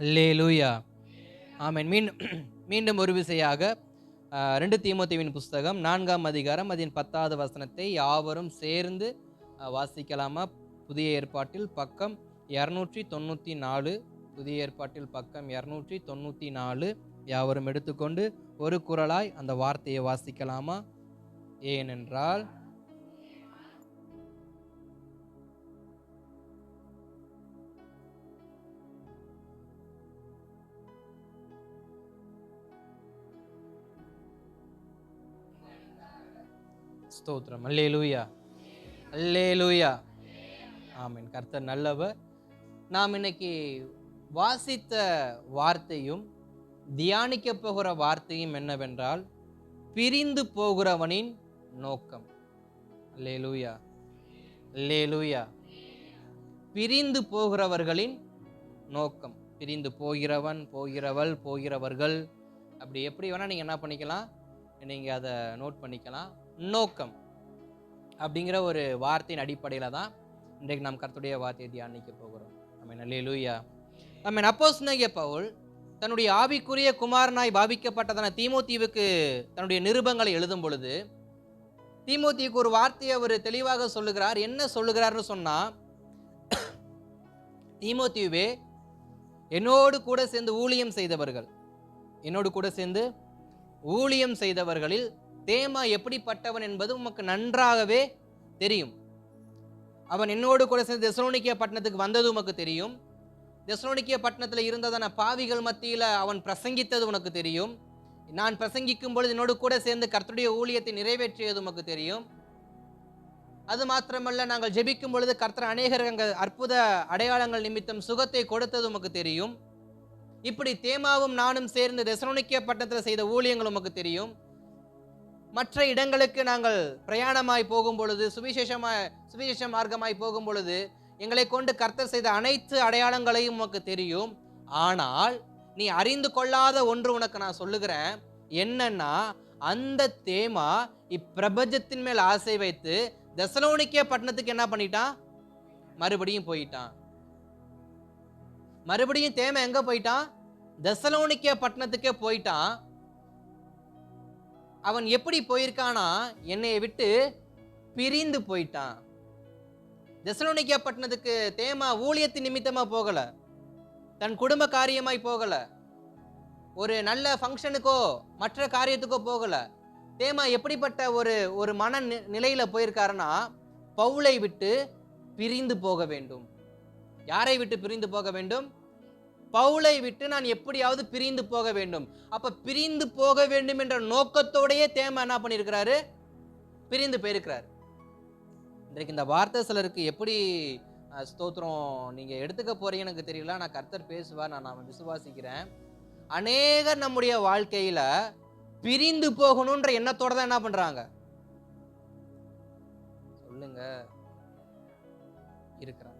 அல்லேலூயா. ஆமென். மீண்டும் ஒரு விசையாக 2 தீமோத்தேயுவின் புஸ்தகம் 4ஆம் அதிகாரம் அதன் 10வது வசனத்தை யாவரும் சேர்ந்து வாசிக்கலாமா? புதிய ஏற்பாட்டில் பக்கம் 294. புதிய ஏற்பாட்டில் பக்கம் 294. யாவரும் எடுத்துக்கொண்டு ஒரு குரலாய் அந்த வார்த்தையை வாசிக்கலாமா? ஏனென்றால் ஸ்தோத்திரம். அல்லேலூயா, அல்லேலூயா. ஆமென். கர்த்தர் நல்லவர். நாம் இன்னைக்கு வாசித்த வார்த்தையும் தியானிக்க போகிற வார்த்தையும் என்னவென்றால், பிரிந்து போகிறவனின் நோக்கம். அல்லேலூயா, அல்லேலூயா. பிரிந்து போகிறவர்களின் நோக்கம். பிரிந்து போகிறவன், போகிறவள், போகிறவர்கள், அப்படி எப்படி வேணா நீங்க என்ன பண்ணிக்கலாம், நீங்க அதை நோட் பண்ணிக்கலாம். நோக்கம் அப்படிங்கிற ஒரு வார்த்தையின் அடிப்படையில தான் இன்றைக்கு நாம் கர்த்தருடைய வார்த்தையை தியானிக்க போகிறோம். ஆமென். அல்லேலூயா. ஆமென். அப்போஸ்தலனாகிய பவுல் தன்னுடைய ஆவிக்குரிய குமாரனாய் பாவிக்கப்பட்டதான தீமோத்தேயுவுக்கு தன்னுடைய நிருபங்களை எழுதும் பொழுது தீமோத்தேயுவுக்கு ஒரு வார்த்தையை அவர் தெளிவாக சொல்லுகிறார். என்ன சொல்லுகிறார்னு சொன்னா, தீமோத்தேயுவே, என்னோடு கூட சேர்ந்து ஊழியம் செய்தவர்களில் தேமா எப்படிப்பட்டவன் என்பது உமக்கு நன்றாகவே தெரியும். அவன் என்னோடு கூட சேர்ந்து தெசலோனிக்கே பட்டணத்துக்கு வந்தது உமக்கு தெரியும். தெசலோனிக்கே பட்டணத்தில் இருந்ததான பாவிகள் மத்தியில் அவன் பிரசங்கித்தது உனக்கு தெரியும். நான் பிரசங்கிக்கும் பொழுது என்னோடு கூட சேர்ந்து கர்த்தருடைய ஊழியத்தை நிறைவேற்றியது உமக்கு தெரியும். அது மாத்திரமல்ல, நாங்கள் ஜெபிக்கும் பொழுது கர்த்தர் அநேகர் அற்புத அடையாளங்கள் நிமித்தம் சுகத்தை கொடுத்தது உமக்கு தெரியும். இப்படி தேமாவும் நானும் சேர்ந்து தெசலோனிக்கே பட்டணத்தில் செய்த ஊழியங்கள் உமக்கு தெரியும். மற்ற இடங்களுக்கு நாங்கள் பிரயாணமாய் போகும் பொழுது, சுவிசேஷ மார்க்கமாய் போகும் பொழுது எங்களை கொண்டு கர்த்தர் செய்த அனைத்து அடையாளங்களையும் உனக்கு தெரியும். ஆனால் நீ அறிந்து கொள்ளாத ஒன்று உனக்கு நான் சொல்லுகிறேன். என்னன்னா, அந்த தேமா இப்பிரபஞ்சத்தின் மேல் ஆசை வைத்து தெசலோனிக்கே பட்டணத்துக்கு என்ன பண்ணிட்டான்? மறுபடியும் போயிட்டான். மறுபடியும் தேமா எங்க போயிட்டான்? தெசலோனிக்கே பட்டணத்துக்கே போயிட்டான். அவன் எப்படி போயிருக்கானா, என்னை விட்டு பிரிந்து போயிட்டான். தெசலோனிக்கே பட்டணத்துக்கு தேமா ஊழியத்தின் நிமித்தமா போகல, தன் குடும்ப காரியமாய் போகல, ஒரு நல்ல ஃபங்க்ஷனுக்கோ மற்ற காரியத்துக்கோ போகல. தேமா எப்படிப்பட்ட ஒரு மன நிலையில போயிருக்காருன்னா, பவுலை விட்டு பிரிந்து போக வேண்டும். யாரை விட்டு பிரிந்து போக வேண்டும்? பவுலை விட்டு நான் எப்படியாவது பிரிந்து போக வேண்டும். அப்ப பிரிந்து போக வேண்டும் என்ற நோக்கத்தோடையே தேமா என்ன பண்ணியிருக்கிறாரு? பிரிந்து போயிருக்கிறார். இன்றைக்கு இந்த வார்த்தை சிலருக்கு எப்படி ஸ்தோத்திரம் நீங்க எடுத்துக்க போறீங்க எனக்கு தெரியல. நான் கர்த்தர் பேசுவார், நான் விசுவாசிக்கிறேன். அநேகர் நம்முடைய வாழ்க்கையில பிரிந்து போகணும்ன்ற எண்ணத்தோட தான் என்ன பண்றாங்க? சொல்லுங்க, இருக்கிறாங்க.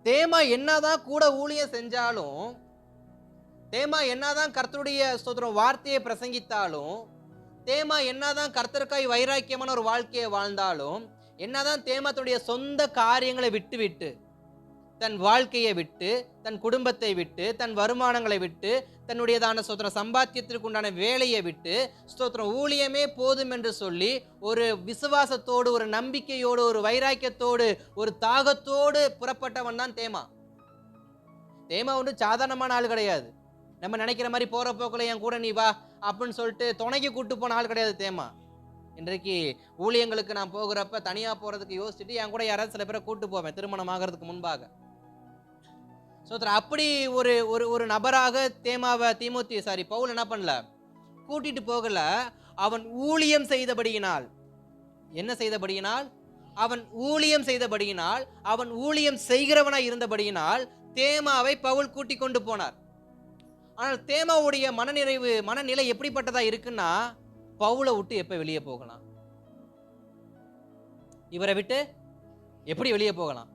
தேமா என்னதான் கூட ஊழியம் செஞ்சாலும், தேமா என்னதான் கர்த்தருடைய ஸ்தோத்திரம் வார்த்தையை பிரசங்கித்தாலும், தேமா என்னதான் கர்த்தருக்காய் வைராக்கியமான ஒரு வாழ்க்கையை வாழ்ந்தாலும், என்னதான் தேமா தன்னுடைய சொந்த காரியங்களை விட்டு, தன் வாழ்க்கையை விட்டு, தன் குடும்பத்தை விட்டு, தன் வருமானங்களை விட்டு, தன்னுடையதான ஸ்தோத்திரம் சம்பாத்தியத்திற்கு உண்டான வேலையை விட்டு, ஸ்தோத்திரம் ஊழியமே போதும் என்று சொல்லி ஒரு விசுவாசத்தோடு, ஒரு நம்பிக்கையோடு, ஒரு வைராக்கியத்தோடு, ஒரு தாகத்தோடு புறப்பட்டவன் தான் தேமா. தேமா ஒன்று சாதாரணமான ஆள் கிடையாது. நம்ம நினைக்கிற மாதிரி போற போக்கில் என் கூட நீ வா அப்படின்னு சொல்லிட்டு துணைக்கு கூட்டு போன ஆள் கிடையாது தேமா. இன்றைக்கு ஊழியங்களுக்கு நான் போகிறப்ப தனியா போறதுக்கு யோசிச்சுட்டு என் கூட யாராவது சில பேரை கூட்டு போவேன் திருமணம் ஆகிறதுக்கு முன்பாக. அப்படி ஒரு நபராக பவுல் என்ன பண்ணல, கூட்டிட்டு போகல. அவன் ஊழியம் செய்தபடியினால், என்ன செய்தபடியினால்? அவன் ஊழியம் செய்தபடியினால், அவன் ஊழியம் செய்கிறவனாய் இருந்தபடியினால் தேமாவை பவுல் கூட்டி கொண்டு போனார். ஆனால் தேமாவுடைய மனநிலை எப்படிப்பட்டதா இருக்குன்னா, பவுலை விட்டு எப்ப வெளியே போகலாம், இவரை விட்டு எப்படி வெளியே போகலாம்?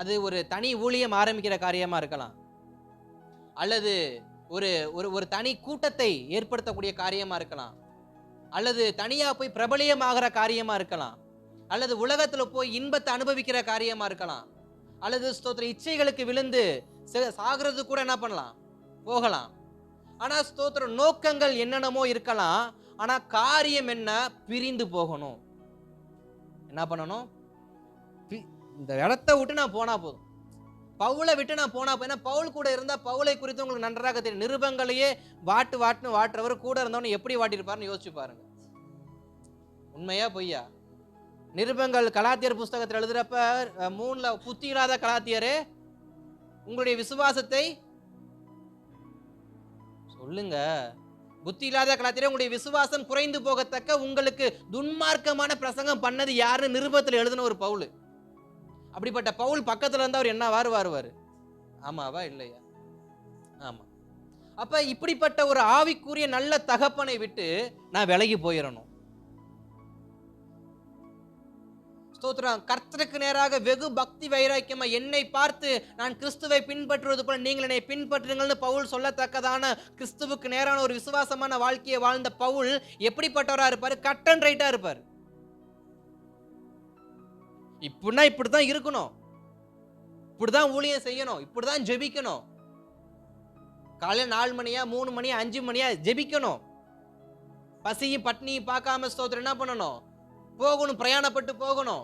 அது ஒரு தனி ஊழியம் ஆரம்பிக்கிற காரியமா இருக்கலாம், அல்லது ஒரு தனி கூட்டத்தை ஏற்படுத்தக்கூடிய காரியமா இருக்கலாம், அல்லது தனியா போய் பிரபலியமாகிற காரியமா இருக்கலாம், அல்லது உலகத்துல போய் இன்பத்தை அனுபவிக்கிற காரியமா இருக்கலாம், அல்லது ஸ்தோத்திர இச்சைகளுக்கு விழுந்து சாகிறது கூட என்ன பண்ணலாம், போகலாம். ஆனா ஸ்தோத்திர நோக்கங்கள் என்னென்னமோ இருக்கலாம், ஆனா காரியம் என்ன, பிரிந்து போகணும். என்ன பண்ணணும், இந்த இடத்த விட்டு நான் போனா போதும், பவுலை விட்டு நான் போனா போதும். ஏன்னா பவுல் கூட இருந்தா பவுலை குறித்து உங்களுக்கு நன்றாக தெரியும். நிருபங்களையே வாட்டுன்னு வாட்டுறவர் கூட இருந்தவனு எப்படி வாட்டியிருப்பாருன்னு யோசிச்சு பாருங்க. உண்மையா பொய்யா? நிருபங்கள் கலாத்தியர் புஸ்தகத்தில் எழுதுறப்ப 3ல புத்தி இல்லாத கலாத்தியரே உங்களுடைய விசுவாசத்தை சொல்லுங்க, புத்தி இல்லாத கலாத்தியரே உங்களுடைய விசுவாசம் குறைந்து போகத்தக்க உங்களுக்கு துன்மார்க்கமான பிரசங்கம் பண்ணது யாருன்னு நிருபத்தில் எழுதின ஒரு பவுல். அப்படிப்பட்ட பவுல் பக்கத்துல இருந்தா அவர் என்ன வருவாரு? ஆமாவா இல்லையா? ஆமா. அப்ப இப்படிப்பட்ட ஒரு ஆவிக்குரிய நல்ல தகப்பனை விட்டு நான் விலகி போயிடணும். ஸ்தோத்திரம். கர்த்தருக்கு நேராக வெகு பக்தி வைராக்கியமா என்னை பார்த்து நான் கிறிஸ்துவை பின்பற்றுவது போல நீங்கள் என்னை பின்பற்றுங்கள்னு பவுல் சொல்லத்தக்கதான கிறிஸ்துவுக்கு நேரான ஒரு விசுவாசமான வாழ்க்கையை வாழ்ந்த பவுல் எப்படிப்பட்டவரா இருப்பாரு? கட் அண்ட் ரைட்டா இருப்பார். இப்படின்னா இப்படிதான் இருக்கணும், இப்படிதான் ஊழியம் செய்யணும், இப்படிதான் ஜெபிக்கணும். காலையில 4 மணியா 3 மணியா 5 மணியா ஜெபிக்கணும். பசியும் பட்னியும் பார்க்காம ஸ்தோத்திரம் என்ன பண்ணணும், போகணும், பிரயாணப்பட்டு போகணும்.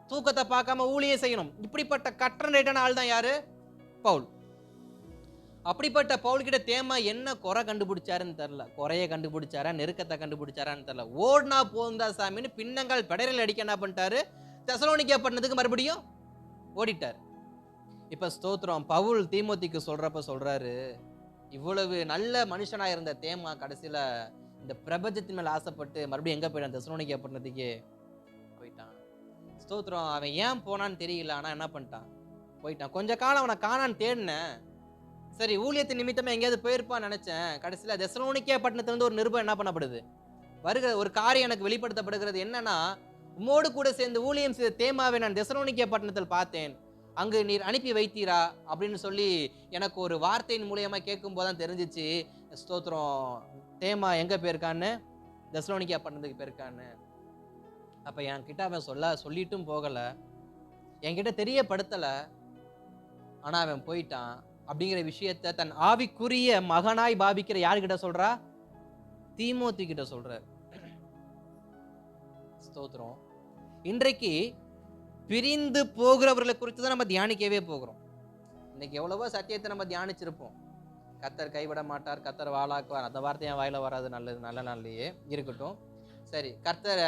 தூக்கத்தை பார்க்காம ஊழியம் செய்யணும். இப்படிப்பட்ட கட்டண ரைட்டான ஆள் தான் யாரு? பவுல். அப்படிப்பட்ட பவுல் கிட்ட தேமா என்ன குறை கண்டுபிடிச்சாருன்னு தெரியல. குறைய கண்டுபிடிச்சாரா, நெருக்கத்தை கண்டுபிடிச்சாரான்னு தெரியல. ஓடுனா போந்தா சாமின்னு பின்னங்கால் பெடரில் அடிக்க என்ன பண்ணிட்டாரு, தெசலோனிக்கே பண்ணதுக்கு மறுபடியும் ஓடிட்டார். இப்ப ஸ்தோத்திரம். பவுல் தீமோத்திக்கு சொல்றாரு, இவ்வளவு நல்ல மனுஷனா இருந்த தேமா கடைசியில இந்த பிரபஞ்சத்தின் மேல ஆசைப்பட்டு மறுபடியும் எங்க போயிட்டான்? தெசலோனிக்கே பட்டணத்துக்கே போயிட்டான். ஸ்தோத்திரம். அவன் ஏன் போனான்னு தெரியல, ஆனா என்ன பண்ணிட்டான், போயிட்டான். கொஞ்ச காலம் அவனை காணான்னு தேடினேன். சரி, ஊழியத்தின் நிமித்தமா எங்கேயாவது போயிருப்பான்னு நினைச்சேன். கடைசியில தெசலோனிக்கே பட்டணத்திலிருந்து ஒரு நிருபம் என்ன பண்ணப்படுது, வருகிற ஒரு காரியம் எனக்கு வெளிப்படுத்தப்படுகிறது. என்னன்னா, உம்மோடு கூட சேர்ந்து ஊழியம் செய்த தேமாவை நான் தெசலோனிக்கே பட்டணத்தில் பார்த்தேன், அங்கு நீர் அனுப்பி வைத்தீரா அப்படின்னு சொல்லி எனக்கு ஒரு வார்த்தையின் மூலியமா கேட்கும் போதுதான் தெரிஞ்சிச்சு, ஸ்தோத்திரம், தேமா எங்க போயிருக்கான்னு, தெசலோனிக்கே பட்டணத்துக்கு போயிருக்கான்னு. அப்ப என்கிட்ட அவன் சொல்லிட்டும் போகல, என்கிட்ட தெரியப்படுத்தல, ஆனா அவன் போயிட்டான் அப்படிங்கிற விஷயத்த தன் ஆவிக்குரிய மகனாய் பாவிக்கிற யாருக்கிட்ட சொல்றா? தீமோத்தி கிட்ட சொல்ற. ஸ்தோத்திரம். இன்றைக்கு பிரிந்து போகிறவர்களை குறித்து தான் நம்ம தியானிக்கவே போகிறோம். இன்னைக்கு எவ்வளவோ சத்தியத்தை நம்ம தியானிச்சிருப்போம். கர்த்தர் கைவிட மாட்டார், கர்த்தர் வாழாக்குவார், அந்த வார்த்தை என் வாயில வராது, நல்ல நாள்லயே இருக்கட்டும். சரி, கர்த்தர்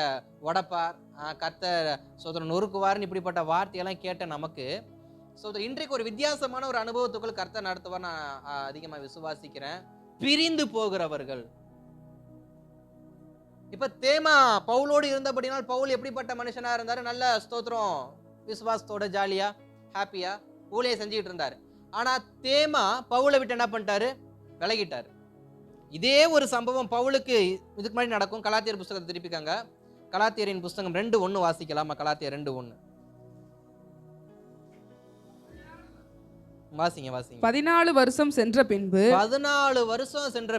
உடைப்பார், கர்த்தர் சோதரன் நொறுக்குவார்னு இப்படிப்பட்ட வார்த்தையெல்லாம் கேட்ட நமக்கு சோதரன் இன்றைக்கு ஒரு வித்தியாசமான ஒரு அனுபவத்துக்குள் கர்த்தர் நடத்துவார் நான் அதிகமா விசுவாசிக்கிறேன். பிரிந்து போகிறவர்கள். இப்ப தேமா பவுலோடு இருந்தபடினால் பவுல் எப்படிப்பட்ட மனுஷனா இருந்தாரு? நல்ல ஸ்தோத்திரம், விசுவாசத்தோட ஜாலியா ஹாப்பியா ஊழியம் செஞ்சுட்டு இருந்தாரு. ஆனா தேமா பவுலை விட்டு என்ன பண்ணிட்டாரு? விலகிட்டாரு. இதே ஒரு சம்பவம் பவுலுக்கு இதுக்கு முன்னாடி நடக்கும். கலாத்தியர் புஸ்தகத்தை திருப்பிக்காங்க. கலாத்தியரின் புஸ்தகம் 2:1 வாசிக்கலாமா? கலாத்தியர் 2:1 வாசிங்க. 14 வருஷம் சென்ற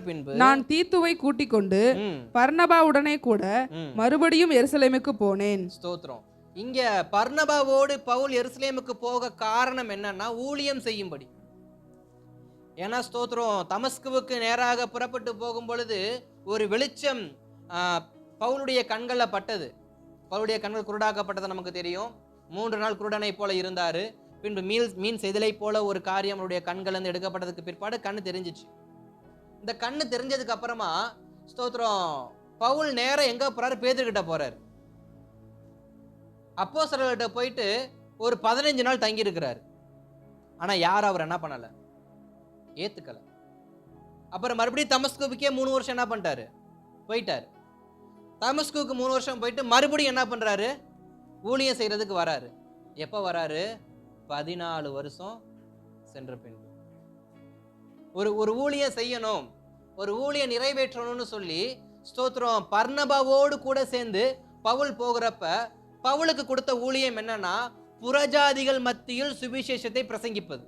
பின்பு நான் தீத்துவை கூட்டிக் கொண்டு பர்னபாவுடனே கூட மறுபடியும் எருசலேமுக்கு போனேன். ஸ்தோத்திரம். இங்க பர்னபாவோடு பவுல் எருசலேமுக்கு போக காரணம் என்னன்னா, ஊழியம் செய்யும்படி. ஏன்னா ஸ்தோத்திரம், தமஸ்குவுக்கு நேராக புறப்பட்டு போகும் பொழுது ஒரு வெளிச்சம் பவுலுடைய கண்கள்ல பட்டது. பவுலுடைய கண்கள் குருடாக்கப்பட்டது நமக்கு தெரியும். 3 நாள் குருடனை போல இருந்தாரு. பின்பு மீன் செய்தலை போல ஒரு காரியம் அவருடைய கண்கள் இருந்து எடுக்கப்பட்டதுக்கு பிற்பாடு கண்ணு தெரிஞ்சிச்சு. இந்த கண்ணு தெரிஞ்சதுக்கு அப்புறமா ஸ்தோத்திரம், பவுல் நேரம் எங்க போறாரு? பேதுருகிட்ட போறாரு. அப்போஸ்தலர்கிட்ட போயிட்டு ஒரு 15 நாள் தங்கி இருக்கிறாரு. ஆனா யாரும் அவர் என்ன பண்ணல, ஏத்துக்கல. அப்புறம் மறுபடியும் தமஸ்குவுக்கே 3 வருஷம் என்ன பண்ணிட்டாரு? போயிட்டாரு. தமஸ்குவுக்கு 3 வருஷம் போயிட்டு மறுபடியும் என்ன பண்றாரு? ஊழியம் செய்யறதுக்கு வராரு. எப்ப வராரு? 14 வருஷம் சென்ற பின்பு. ஒரு ஊழியம் செய்யணும், ஒரு ஊழியம் நிறைவேற்றணும்னு சொல்லி ஸ்தோத்திரம் பர்னபாவோடு கூட சேர்ந்து பவுல் போகிறப்ப பவுலுக்கு கொடுத்த ஊழியம் என்னன்னா, புறஜாதிகள் மத்தியில் சுவிசேஷத்தை பிரசங்கிப்பது.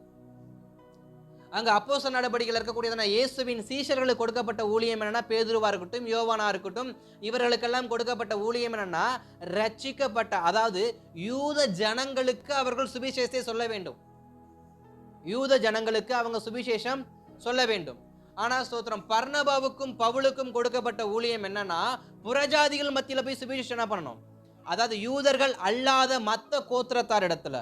அங்க அப்போஸ்தலர் நடபடிகள் இருக்கக்கூடியதான இயேசுவின் சீஷர்களுக்கு கொடுக்கப்பட்ட ஊழியம் என்னன்னா, பேதுருவா இருக்கட்டும், யோவானா இருக்கட்டும், இவர்களுக்கெல்லாம் கொடுக்கப்பட்ட ஊழியம் என்னன்னா, ரட்சிக்கப்பட்ட, அதாவது யூத ஜனங்களுக்கு அவர்கள் சுவிசேஷத்தை சொல்ல வேண்டும். யூத ஜனங்களுக்கு அவங்க சுவிசேஷம் சொல்ல வேண்டும். ஆனா ஸ்தோத்திரம், பர்னபாவுக்கும் பவுலுக்கும் கொடுக்கப்பட்ட ஊழியம் என்னன்னா, புறஜாதிகள் மத்தியில போய் சுவிசேஷம் என்ன பண்ணணும், அதாவது யூதர்கள் அல்லாத மற்ற கோத்திரத்தார் இடத்துல,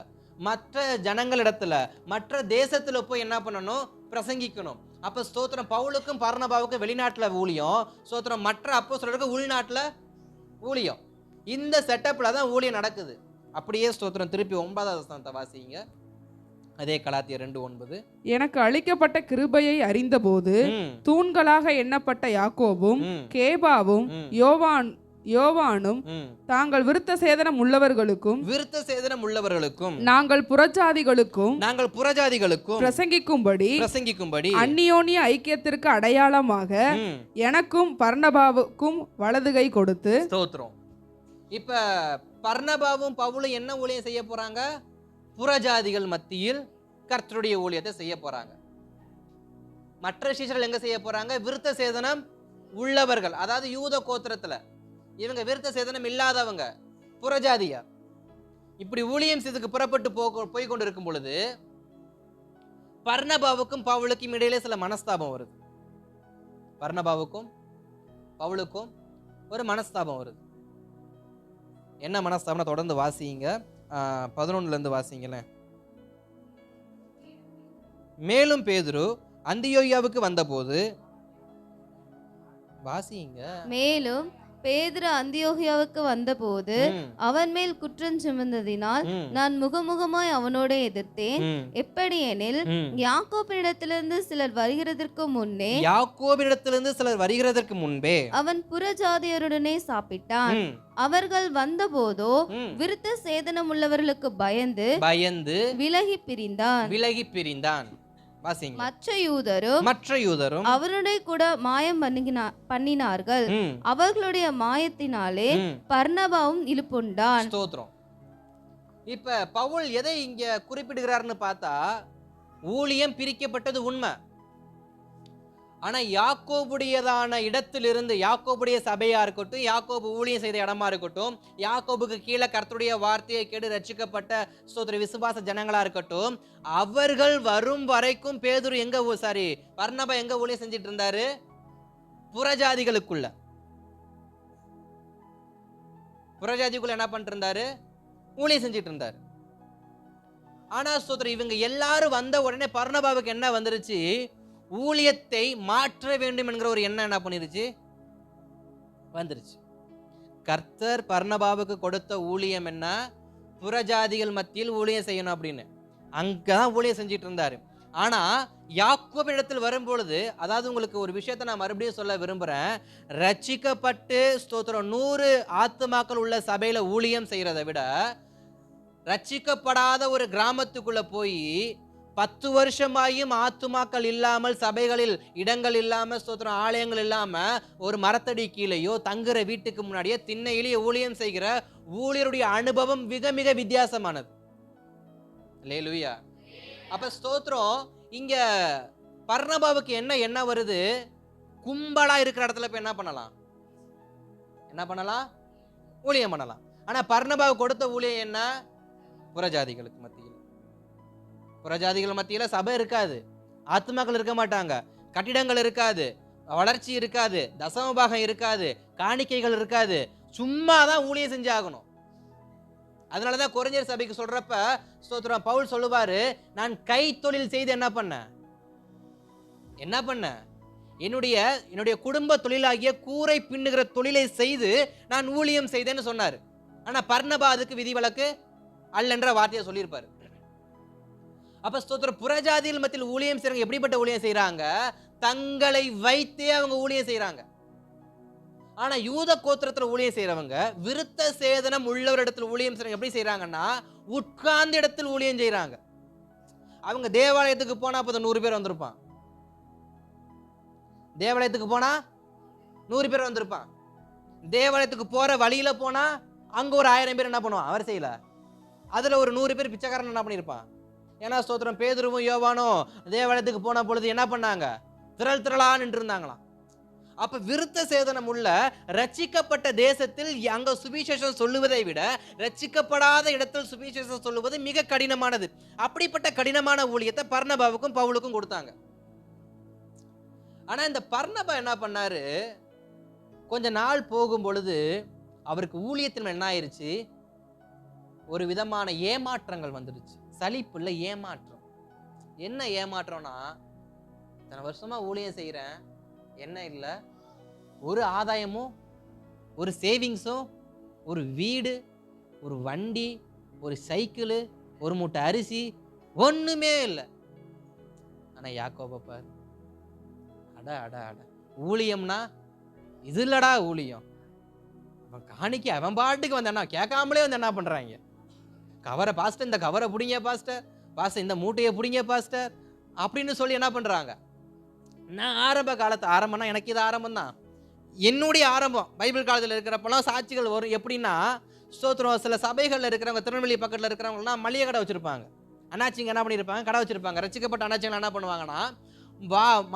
மற்ற ஜனங்கள் இடத்துல, மற்ற தேசத்துல போய் என்ன பண்ணணும், பிரசங்கிக்கணும். அப்ப ஸ்தோத்திரம், பவுலுக்கும் பர்னபாவுக்கும் வெளிநாட்டுல ஊழியம், ஸ்தோத்திரம், மற்ற அப்போஸ்தலருக்கு உள்நாட்டுல ஊழியம். இந்த செட்டப்ல தான் ஊழியம் நடக்குது. அப்படியே ஸ்தோத்திரம், திருப்பி 9வது வசனத்தை வாசிங்க. அதே கலாத்தியர் 2:9. எனக்கு அளிக்கப்பட்ட கிருபையை அறிந்தபோது தூண்களாக எண்ணப்பட்ட யாக்கோபும் கேபாவும் யோவானும் தாங்கள் விருத்த சேதனம் உள்ளவர்களுக்கும் நாங்கள் புறஜாதிகளுக்கும் பிரசங்கிக்கும்படி அந்நியோனிய ஐக்கியத்திற்கு அடையாளமாக எனக்கும் பர்னபாவுக்கும் வலதுகை கொடுத்து. ஸ்தோத்திரம். இப்ப பர்னபாவும் பவுலும் என்ன ஊழியம் செய்ய போறாங்க? புறஜாதிகள் மத்தியில் கர்த்தருடைய ஊழியத்தை செய்ய போறாங்க. மற்ற சீஷர்கள் எங்க செய்ய போறாங்க? விருத்த சேதனம் உள்ளவர்கள், அதாவது யூத கோத்திரத்துல. இவங்க விருத்த சேதனம் இல்லாதவங்க, புறஜாதியா. இப்படி ஊழியம் செய்ததுக்கு புறப்பட்டு போய் கொண்டு இருக்கும் பொழுது பர்னபாவுக்கும் பவுலுக்கும் இடையிலே சில மனஸ்தாபம் வருது. பர்னபாவுக்கும் பவுலுக்கும் ஒரு மனஸ்தாபம் வருது. என்ன மனஸ்தாபம்? தொடர்ந்து வாசிங்க, 11ல இருந்து வாசிங்களேன். மேலும் பேதுரு அந்தியோகியாவுக்கு வந்தபோது, வாசிங்க. மேலும் பேதுரு அந்தியோகியாவுக்கு வந்தபோது அவன் மேல் குற்றம் சுமந்ததினால் நான் முகமுகமாய் அவனோட எதிர்த்தேன். எப்படியெனில் யாக்கோபினிடத்திலிருந்து சிலர் வருகிறதற்கு முன்பே அவன் புறஜாதியருடனே சாப்பிட்டான். அவர்கள் வந்தபோதோ விருத்த சேதனம் உள்ளவர்களுக்கு பயந்து விலகி பிரிந்தான். மற்ற யூதரும் அவருடைய கூட மாயம் பண்ணினார்கள். அவர்களுடைய மாயத்தினாலே பர்னபாவும் இழுப்புண்டான். ஸ்தோத்திரம். இப்ப பவுல் எதை இங்க குறிப்பிடுகிறார்னு பார்த்தா, ஊழியம் பிரிக்கப்பட்டது உண்மை. ஆனா யாக்கோபுடையதான இடத்திலிருந்து, யாக்கோபுடைய சபையா இருக்கட்டும், யாக்கோபு ஊழியம் செய்த இடமா இருக்கட்டும், யாக்கோபுக்கு கீழே கர்த்தருடைய வார்த்தையை கேட்டு ரட்சிக்கப்பட்ட ஸ்தோத்திர விசுவாச ஜனங்களா இருக்கட்டும், அவர்கள் வரும் வரைக்கும் பேதுரு பர்னபா எங்க ஊழியம் செஞ்சிட்டு இருந்தாரு? புறஜாதிகளுக்குள்ள என்ன பண்ணிட்டு இருந்தாரு? ஊழியம் செஞ்சிட்டு இருந்தாரு. ஆனா ஸ்தோத்திர, இவங்க எல்லாரும் வந்த உடனே பர்னபாவுக்கு என்ன வந்துருச்சு? ஊழியத்தை மாற்ற வேண்டும் என்கிற ஒரு எண்ணம் என்ன பண்ணிருச்சு? வந்துருச்சு. கர்த்தர் பர்னபாவுக்கு கொடுத்த ஊழியம் என்ன? புறஜாதிகள் மத்தியில் ஊழியம் செய்யணும் அப்படின்னு. அங்கதான் ஊழியம் செஞ்சிட்டு இருந்தாரு. ஆனா யாக்கோபு இடத்தில் வரும்பொழுது, அதாவது உங்களுக்கு ஒரு விஷயத்தை நான் மறுபடியும் சொல்ல விரும்புறேன். ரட்சிக்கப்பட்டு ஸ்தோத்திரம் 100 ஆத்துமாக்கள் உள்ள சபையில ஊழியம் செய்யறதை விட, ரட்சிக்கப்படாத ஒரு கிராமத்துக்குள்ள போய் 10 வருஷமாயும் ஆத்துமாக்கள் இல்லாமல், சபைகளில் இடங்கள் இல்லாம, ஸ்தோத்திரம் ஆலயங்கள் இல்லாம, ஒரு மரத்தடி கீழேயோ தங்குற வீட்டுக்கு முன்னாடியே திண்ணையிலேயே ஊழியம் செய்கிற ஊழியருடைய அனுபவம் மிக மிக வித்தியாசமானது. அல்லேலூயா. அப்ப ஸ்தோத்திரம், இங்க பர்னபாவுக்கு என்ன வருது? கும்பலா இருக்கிற இடத்துல போய் என்ன பண்ணலாம்? ஊழியம் பண்ணலாம். ஆனா பர்னபாவுக்கு கொடுத்த ஊழியம் என்ன? புறஜாதிகளுக்கு மத்தியில சபை இருக்காது, ஆத்துமாக்கள் இருக்க மாட்டாங்க, கட்டிடங்கள் இருக்காது, வளர்ச்சி இருக்காது, தசமபாகம் இருக்காது, காணிக்கைகள் இருக்காது, சும்மா தான் ஊழியம் செஞ்சாகணும். அதனாலதான் கொரிந்தியர் சபைக்கு சொல்றப்ப ஸ்தோத்திரம் பவுல் சொல்லுவாரு, நான் கை தொழில் செய்து என்ன பண்ண என்னுடைய குடும்ப தொழிலாகிய கூரை பின்னுகிற தொழிலை செய்து நான் ஊழியம் செய்தேன்னு சொன்னாரு. ஆனா பர்னபா அதுக்கு விதிவிலக்கு அல்லன்ற வார்த்தையை சொல்லியிருப்பாரு. அப்ப ஸ்தோத்திரம், புறஜாதிகள் மத்தியில் ஊழியம் செய்யறாங்க. எப்படிப்பட்ட ஊழியம் செய்யறாங்க? தங்களை வைத்தே அவங்க ஊழியம் செய்யறாங்க. ஆனா யூத கோத்திரத்துல ஊழியம் செய்யறவங்க விருத்த சேதனம் உள்ளவரிடத்தில் ஊழியம் செய்யறாங்க. எப்படி செய்யறாங்கன்னா, உட்கார்ந்த இடத்தில் ஊழியம் செய்யறாங்க. அவங்க தேவாலயத்துக்கு போனா அப்ப 100 பேர் வந்திருப்பான். தேவாலயத்துக்கு போனா 100 பேர் வந்திருப்பான். தேவாலயத்துக்கு போற வழியில போனா அங்க ஒரு 1000 பேர் என்ன பண்ணுவான்? அவர் செய்யல. அதுல ஒரு 100 பேர் பிச்சைக்காரன் என்ன பண்ணிருப்பான்? ஏன்னா ஸ்தோத்திரம் பேதுருவும் யோவானும் தேவாலயத்துக்கு போன பொழுது என்ன பண்ணாங்க? திரளா நின்று இருந்தாங்களாம். அப்ப விருத்த சேதனம் உள்ள ரட்சிக்கப்பட்ட தேசத்தில் அங்க சுவிசேஷம் சொல்லுவதை விட ரட்சிக்கப்படாத இடத்தில் சுவிசேஷம் சொல்லுவது மிக கடினமானது. அப்படிப்பட்ட கடினமான ஊழியத்தை பர்னபாவுக்கும் பவுலுக்கும் கொடுத்தாங்க. ஆனா இந்த பர்னபா என்ன பண்ணாரு? கொஞ்ச நாள் போகும் பொழுது அவருக்கு ஊழியத்தின் என்ன ஆயிருச்சு? ஒரு விதமான ஏமாற்றங்கள் வந்துருச்சு. சலிப்பு இல்ல, ஏமாற்றம். என்ன ஏமாற்றம்னா, இத்தனை வருஷமா ஊழியம் செய்யறேன், என்ன இல்லை, ஒரு ஆதாயமும் ஒரு சேவிங்ஸும் ஒரு வீடு, ஒரு வண்டி, ஒரு சைக்கிள், ஒரு மூட்டை அரிசி, ஒண்ணுமே இல்லை. ஆனா யாக்கோபை பாரு, அட அட அட, ஊழியம்னா இது இல்லடா ஊழியம். அவன் காணிக்க அவன் பாட்டுக்கு வந்தானா, கேட்காமலே வந்து என்ன பண்றாங்க? கவரை பாஸ்டர், இந்த கவரை பிடிங்க பாஸ்டர், பாஸ்டர் இந்த மூட்டையை பிடிங்க பாஸ்டர் அப்படின்னு சொல்லி என்ன பண்றாங்க? நான் ஆரம்ப காலத்து ஆரம்பம்னா எனக்கு இது ஆரம்பம் தான். என்னுடைய ஆரம்பம் பைபிள் காலத்தில் இருக்கிறப்பெல்லாம் சாட்சிகள் வரும். எப்படின்னா, ஸ்தோத்திரம், சில சபைகளில் இருக்கிறவங்க, திருநெல்வேலி பக்கத்தில் இருக்கிறவங்கலாம் மளிகை கடை வச்சிருப்பாங்க. அண்ணாச்சிங்க என்ன பண்ணியிருப்பாங்க? கடை வச்சிருப்பாங்க. ரசிக்கப்பட்ட அண்ணாச்சிகள் என்ன பண்ணுவாங்கன்னா,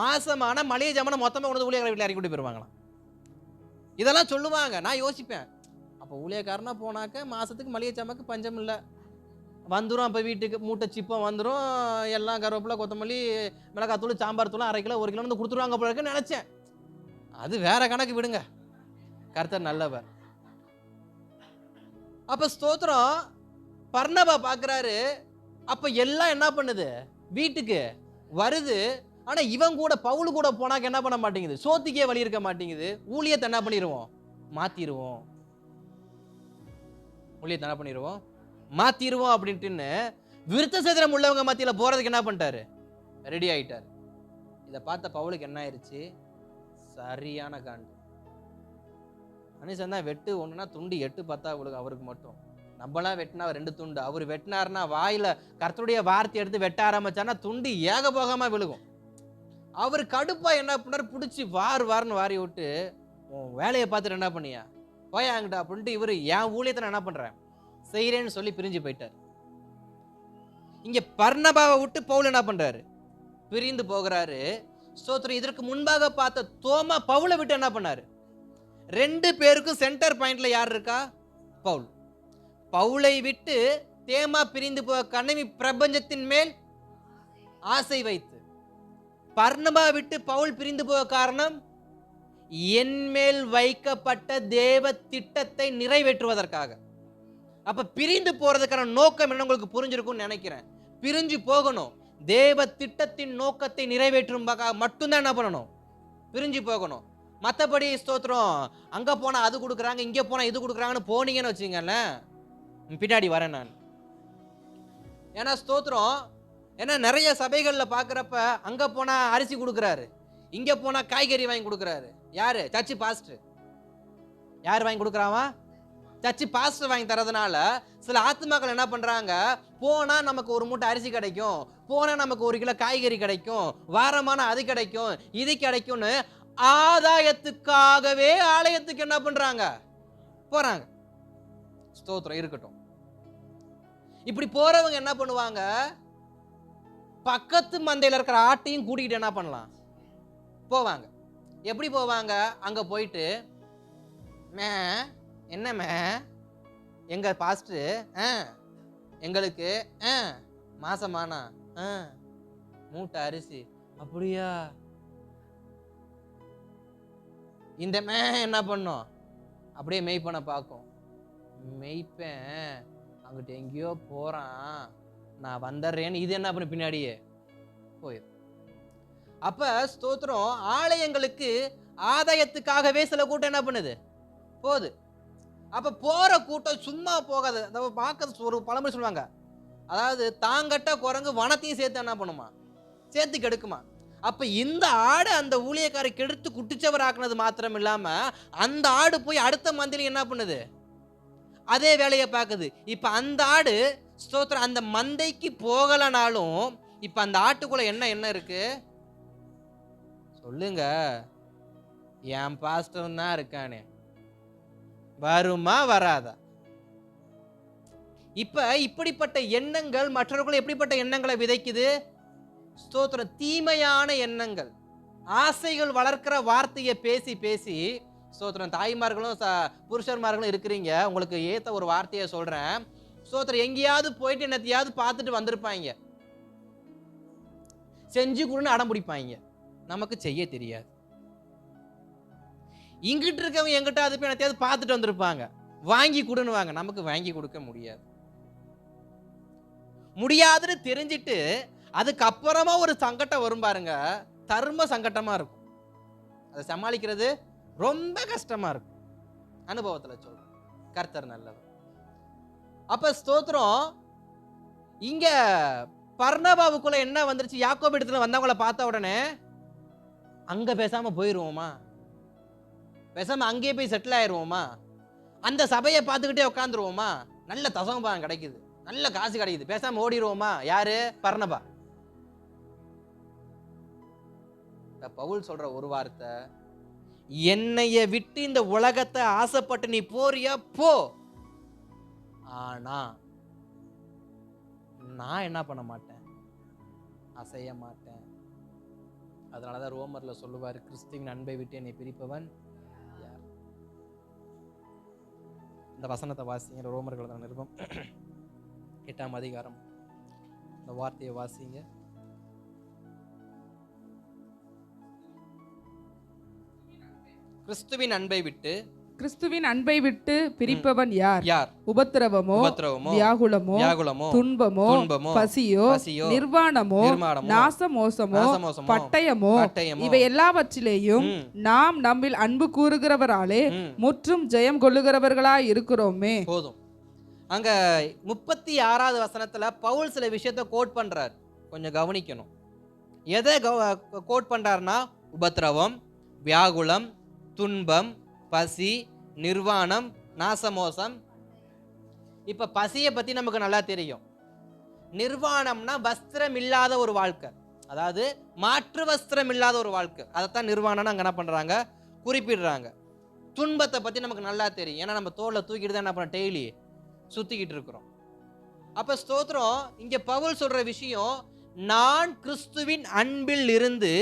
மாசமான மளிகை ஜாமான மொத்தமாக கொண்டு ஊழியக்கார வீட்டில் இறக்கி கூட்டி போயிடுவாங்களாம். இதெல்லாம் சொல்லுவாங்க. நான் யோசிப்பேன், அப்போ ஊழியக்காரனா போனாக்க மாசத்துக்கு மளிகை ஜாமாக்கு பஞ்சம் இல்லை, வந்துடும். அப்போ வீட்டுக்கு மூட்டை சிப்பம் வந்துடும், எல்லாம் கருவேப்பிலை, கொத்தமல்லி, மிளகாத்தூள், சாம்பார் தூள் 1/2 கிலோ 1 கிலோ வந்து கொடுத்துருவாங்க போல இருக்குன்னு நினச்சேன். அது வேற கணக்கு, விடுங்க, கர்த்தர் நல்லவர். அப்போ ஸ்தோத்திரம், பர்னபா பார்க்குறாரு. அப்போ எல்லாம் என்ன பண்ணுது? வீட்டுக்கு வருது. ஆனால் இவன் கூட பவுல் கூட போனாக்க என்ன பண்ண மாட்டேங்குது? சோத்துக்கே வழி இருக்க மாட்டேங்குது. ஊழியத்தை என்ன பண்ணிடுவோம்? மாற்றிடுவோம். ஊழியத்தை என்ன பண்ணிடுவோம்? மாத்திருவோம் அப்படின்ட்டு விருத்த சேதனம் உள்ளவங்க மத்தியில் போறதுக்கு என்ன பண்ணிட்டாரு? ரெடி ஆயிட்டார். இதை பார்த்த பவுலுக்கு என்ன ஆயிடுச்சு? சரியான காண்டு. மனுஷன் தான் வெட்டு ஒண்ணுனா துண்டு 8 10 விழுகும் அவருக்கு மட்டும். நம்மளாம் வெட்டினா 2 துண்டு, அவர் வெட்டினார்னா வாயில கர்த்தருடைய வார்த்தை எடுத்து வெட்ட ஆரம்பிச்சானா துண்டு ஏகபோகமா விழுகும். அவர் கடுப்பா என்ன பண்ணாரு? பிடிச்சி வாருன்னு வாரி விட்டு, உன் வேலையை பார்த்துட்டு என்ன பண்ணியா போயாங்கிட்ட அப்படின்ட்டு இவரு என் ஊழியத்தை நான் என்ன பண்றேன் செய்யறேன்னு சொல்லி பிரிஞ்சு போயிட்டார். இங்க பர்னபாவை விட்டு பவுல் என்ன பண்றாரு? பிரிந்து போகிறாரு. ஸ்தோத்திரம். இதற்கு முன்பாக பார்த்த தோமா பவுலை விட்டு என்ன பண்ணாரு? 2 பேருக்கும் சென்டர் பாயிண்ட்ல யார் இருக்கா? பவுல். பவுலை விட்டு தேமா பிரிந்து போக கண்ணமி பிரபஞ்சத்தின் மேல் ஆசை வைத்து, பர்னபா விட்டு பவுல் பிரிந்து போக காரணம் என் மேல் வைக்கப்பட்ட தேவ திட்டத்தை நிறைவேற்றுவதற்காக. அப்ப பிரிந்து போறதுக்கான நோக்கம் என்ன உங்களுக்கு புரிஞ்சிருக்கும்னு நினைக்கிறேன். பிரிஞ்சு போகணும், தேவ திட்டத்தின் நோக்கத்தை நிறைவேற்றும் மட்டும்தான் என்ன பண்ணணும்? பிரிஞ்சு போகணும். மற்றபடி ஸ்தோத்திரம், அங்க போனா அது கொடுக்குறாங்க, இங்க போனா இது கொடுக்குறாங்கன்னு போனீங்கன்னு வச்சுங்களேன், பின்னாடி வரேன் நான். ஏன்னா ஸ்தோத்திரம், ஏன்னா நிறைய சபைகள்ல பாக்குறப்ப அங்க போனா அரிசி கொடுக்குறாரு, இங்க போனா காய்கறி வாங்கி கொடுக்குறாரு. யாரு? Church pastor. யார் வாங்கி கொடுக்குறாவா? சர்ச்சு பாஸ்டர் வாங்கி தரதுனால சில ஆத்மாக்கள் என்ன பண்றாங்க? போனா நமக்கு ஒரு மூட்டை அரிசி கிடைக்கும், போனா நமக்கு 1 கிலோ காய்கறி கிடைக்கும், வாரமான அது கிடைக்கும், இது கிடைக்கும்னு ஆதாயத்துக்காகவே ஆலயத்துக்கு என்ன பண்றாங்க? போறாங்க. ஸ்தோத்திரம் இருக்கட்டும். இப்படி போறவங்க என்ன பண்ணுவாங்க? பக்கத்து மந்தையில் இருக்கிற ஆட்டையும் கூட்டிகிட்டு என்ன பண்ணலாம்? போவாங்க. எப்படி போவாங்க? அங்க போயிட்டு, என்னமே எங்க பாஸ்டர் எங்களுக்கு மாசமானா மூட்டை அரிசி, அப்படியா? இந்த என்ன பண்ணும்? அப்படியே மெய்ப்பனை பார்க்கும். மெய்ப்பேன் அங்கிட்ட எங்கேயோ போறான், நான் வந்துடுறேன்னு இது என்ன பண்ண பின்னாடியே போயிடும். அப்ப ஸ்தோத்திரம், ஆலயங்களுக்கு ஆதாயத்துக்காகவே சில கூட்டம் என்ன பண்ணுது? போகுது. அப்ப போற கூட்டம் சும்மா போகாது. பார்க்க ஒரு பழமொழி சொல்லுவாங்க, அதாவது தாங்கட்ட குரங்கு வனத்தையும் சேர்த்து என்ன பண்ணுமா? சேர்த்து கெடுக்குமா? அப்ப இந்த ஆடு அந்த ஊழியக்காரை கெடுத்து குட்டிச்சவர் ஆக்குனது மாத்திரம் இல்லாம அந்த ஆடு போய் அடுத்த மந்தையில என்ன பண்ணுது? அதே வேலையை பார்க்குது. இப்ப அந்த ஆடு ஸ்தோத்திரம் அந்த மந்தைக்கு போகலனாலும் இப்ப அந்த ஆட்டுக்குள்ள என்ன இருக்கு சொல்லுங்க? என் பாஸ்டர் தான் இருக்கானே, வருமா வராதா? இப்ப இப்படிப்பட்ட எண்ணங்கள் மற்றவர்கள் எப்படிப்பட்ட எண்ணங்களை விதைக்குது? ஸ்தோத்திரம், தீமையான எண்ணங்கள், ஆசைகள் வளர்க்கிற வார்த்தையை பேசி பேசி. ஸ்தோத்திரம், தாய்மார்களும் புருஷன்மார்களும் இருக்கிறீங்க, உங்களுக்கு ஏத்த ஒரு வார்த்தையை சொல்றேன். ஸ்தோத்திரம், எங்கேயாவது போயிட்டு என்னத்தையாவது பார்த்துட்டு வந்திருப்பாங்க, செஞ்சு கொடுன்னு அடம் பிடிப்பாங்க, நமக்கு செய்ய தெரியாது. இங்கிட்டு இருக்கவங்க எங்கிட்ட அது போய் என்னத்தையாவது பார்த்துட்டு வந்திருப்பாங்க, வாங்கி கொடுன்னு வாங்க, நமக்கு வாங்கி கொடுக்க முடியாது. முடியாதுன்னு தெரிஞ்சிட்டு அதுக்கப்புறமா ஒரு சங்கடம் வரும் பாருங்க, தர்ம சங்கட்டமா இருக்கும். அதை சமாளிக்கிறது ரொம்ப கஷ்டமா இருக்கும். அனுபவத்துல சொல்றேன், கர்த்தர் நல்லவர். அப்ப ஸ்தோத்திரம், இங்க பர்னபாவுக்குள்ள என்ன வந்துருச்சு? யாக்கோபு இடத்துல வந்தவங்கள பார்த்த உடனே அங்க பேசாம போயிருவோமா, பேசாம அங்கேயே போய் செட்டில் ஆயிருவோமா, அந்த சபையை பார்த்துக்கிட்டே உட்காந்துருவோமா, நல்ல தசமபாகம் கிடைக்குது, நல்ல காசு கிடைக்குது, பேசாம ஓடிடுவோமா? யாரு? பர்னபா. பவுல் சொல்ற ஒரு வார்த்தை, என்னைய விட்டு இந்த உலகத்தை ஆசைப்பட்டு நீ போறியா போ, ஆனா நான் என்ன பண்ண மாட்டேன், அசைய மாட்டேன். அதனாலதான் ரோமர்ல சொல்லுவாரு, கிறிஸ்துவின் அன்பை விட்டு என்னை பிரிப்பவன் யார்? இந்த வசனத்தை வாசிங்க, ரோமர்கள் நிருபம் 8ஆம் அதிகாரம், இந்த வார்த்தையை வாசிங்க. கிறிஸ்துவின் அன்பை விட்டு பிரிப்பவன் யார்? உபத்திரவமோ, வியாகுலமோ, துன்பமோ, பசியோ, நிர்வாணமோ, நாசமோசமோ, பட்டயமோ, இவை எல்லாவற்றிலேயும் நாம் நம்மில் அன்பு கூறுகிறவராலே முற்றும் ஜெயம் கொள்ளுகிறவர்களாய் இருக்கிறோமே. போதும். அங்க 36வது வசனத்துல பவுல் சில விஷயத்தை கோட் பண்றார், கொஞ்சம் கவனிக்கணும். எதை கோட் பண்றாருன்னா, உபத்திரவம், வியாகுலம், துன்பம், பசி, நிர்வாணம், நாசமோசம். இப்ப பசியை பத்தி நமக்கு நல்லா தெரியும். நிர்வாணம்னா வஸ்திரம் இல்லாத ஒரு வாழ்க்கை, அதாவது மாற்று வஸ்திரம் இல்லாத ஒரு வாழ்க்கை, அதைத்தான் நிர்வாணம்னு அங்க என்ன பண்றாங்க, குறிப்பிடுறாங்க. துன்பத்தை பத்தி நமக்கு நல்லா தெரியும், ஏன்னா நம்ம தோல்ல தூக்கிட்டு தான் என்ன பண்ண டெய்லி சுத்திக்கிட்டு இருக்கிறோம். அப்ப ஸ்தோத்திரம், இங்க பவுல் சொல்ற விஷயம், நான் கிறிஸ்துவின் அன்பில் இருந்து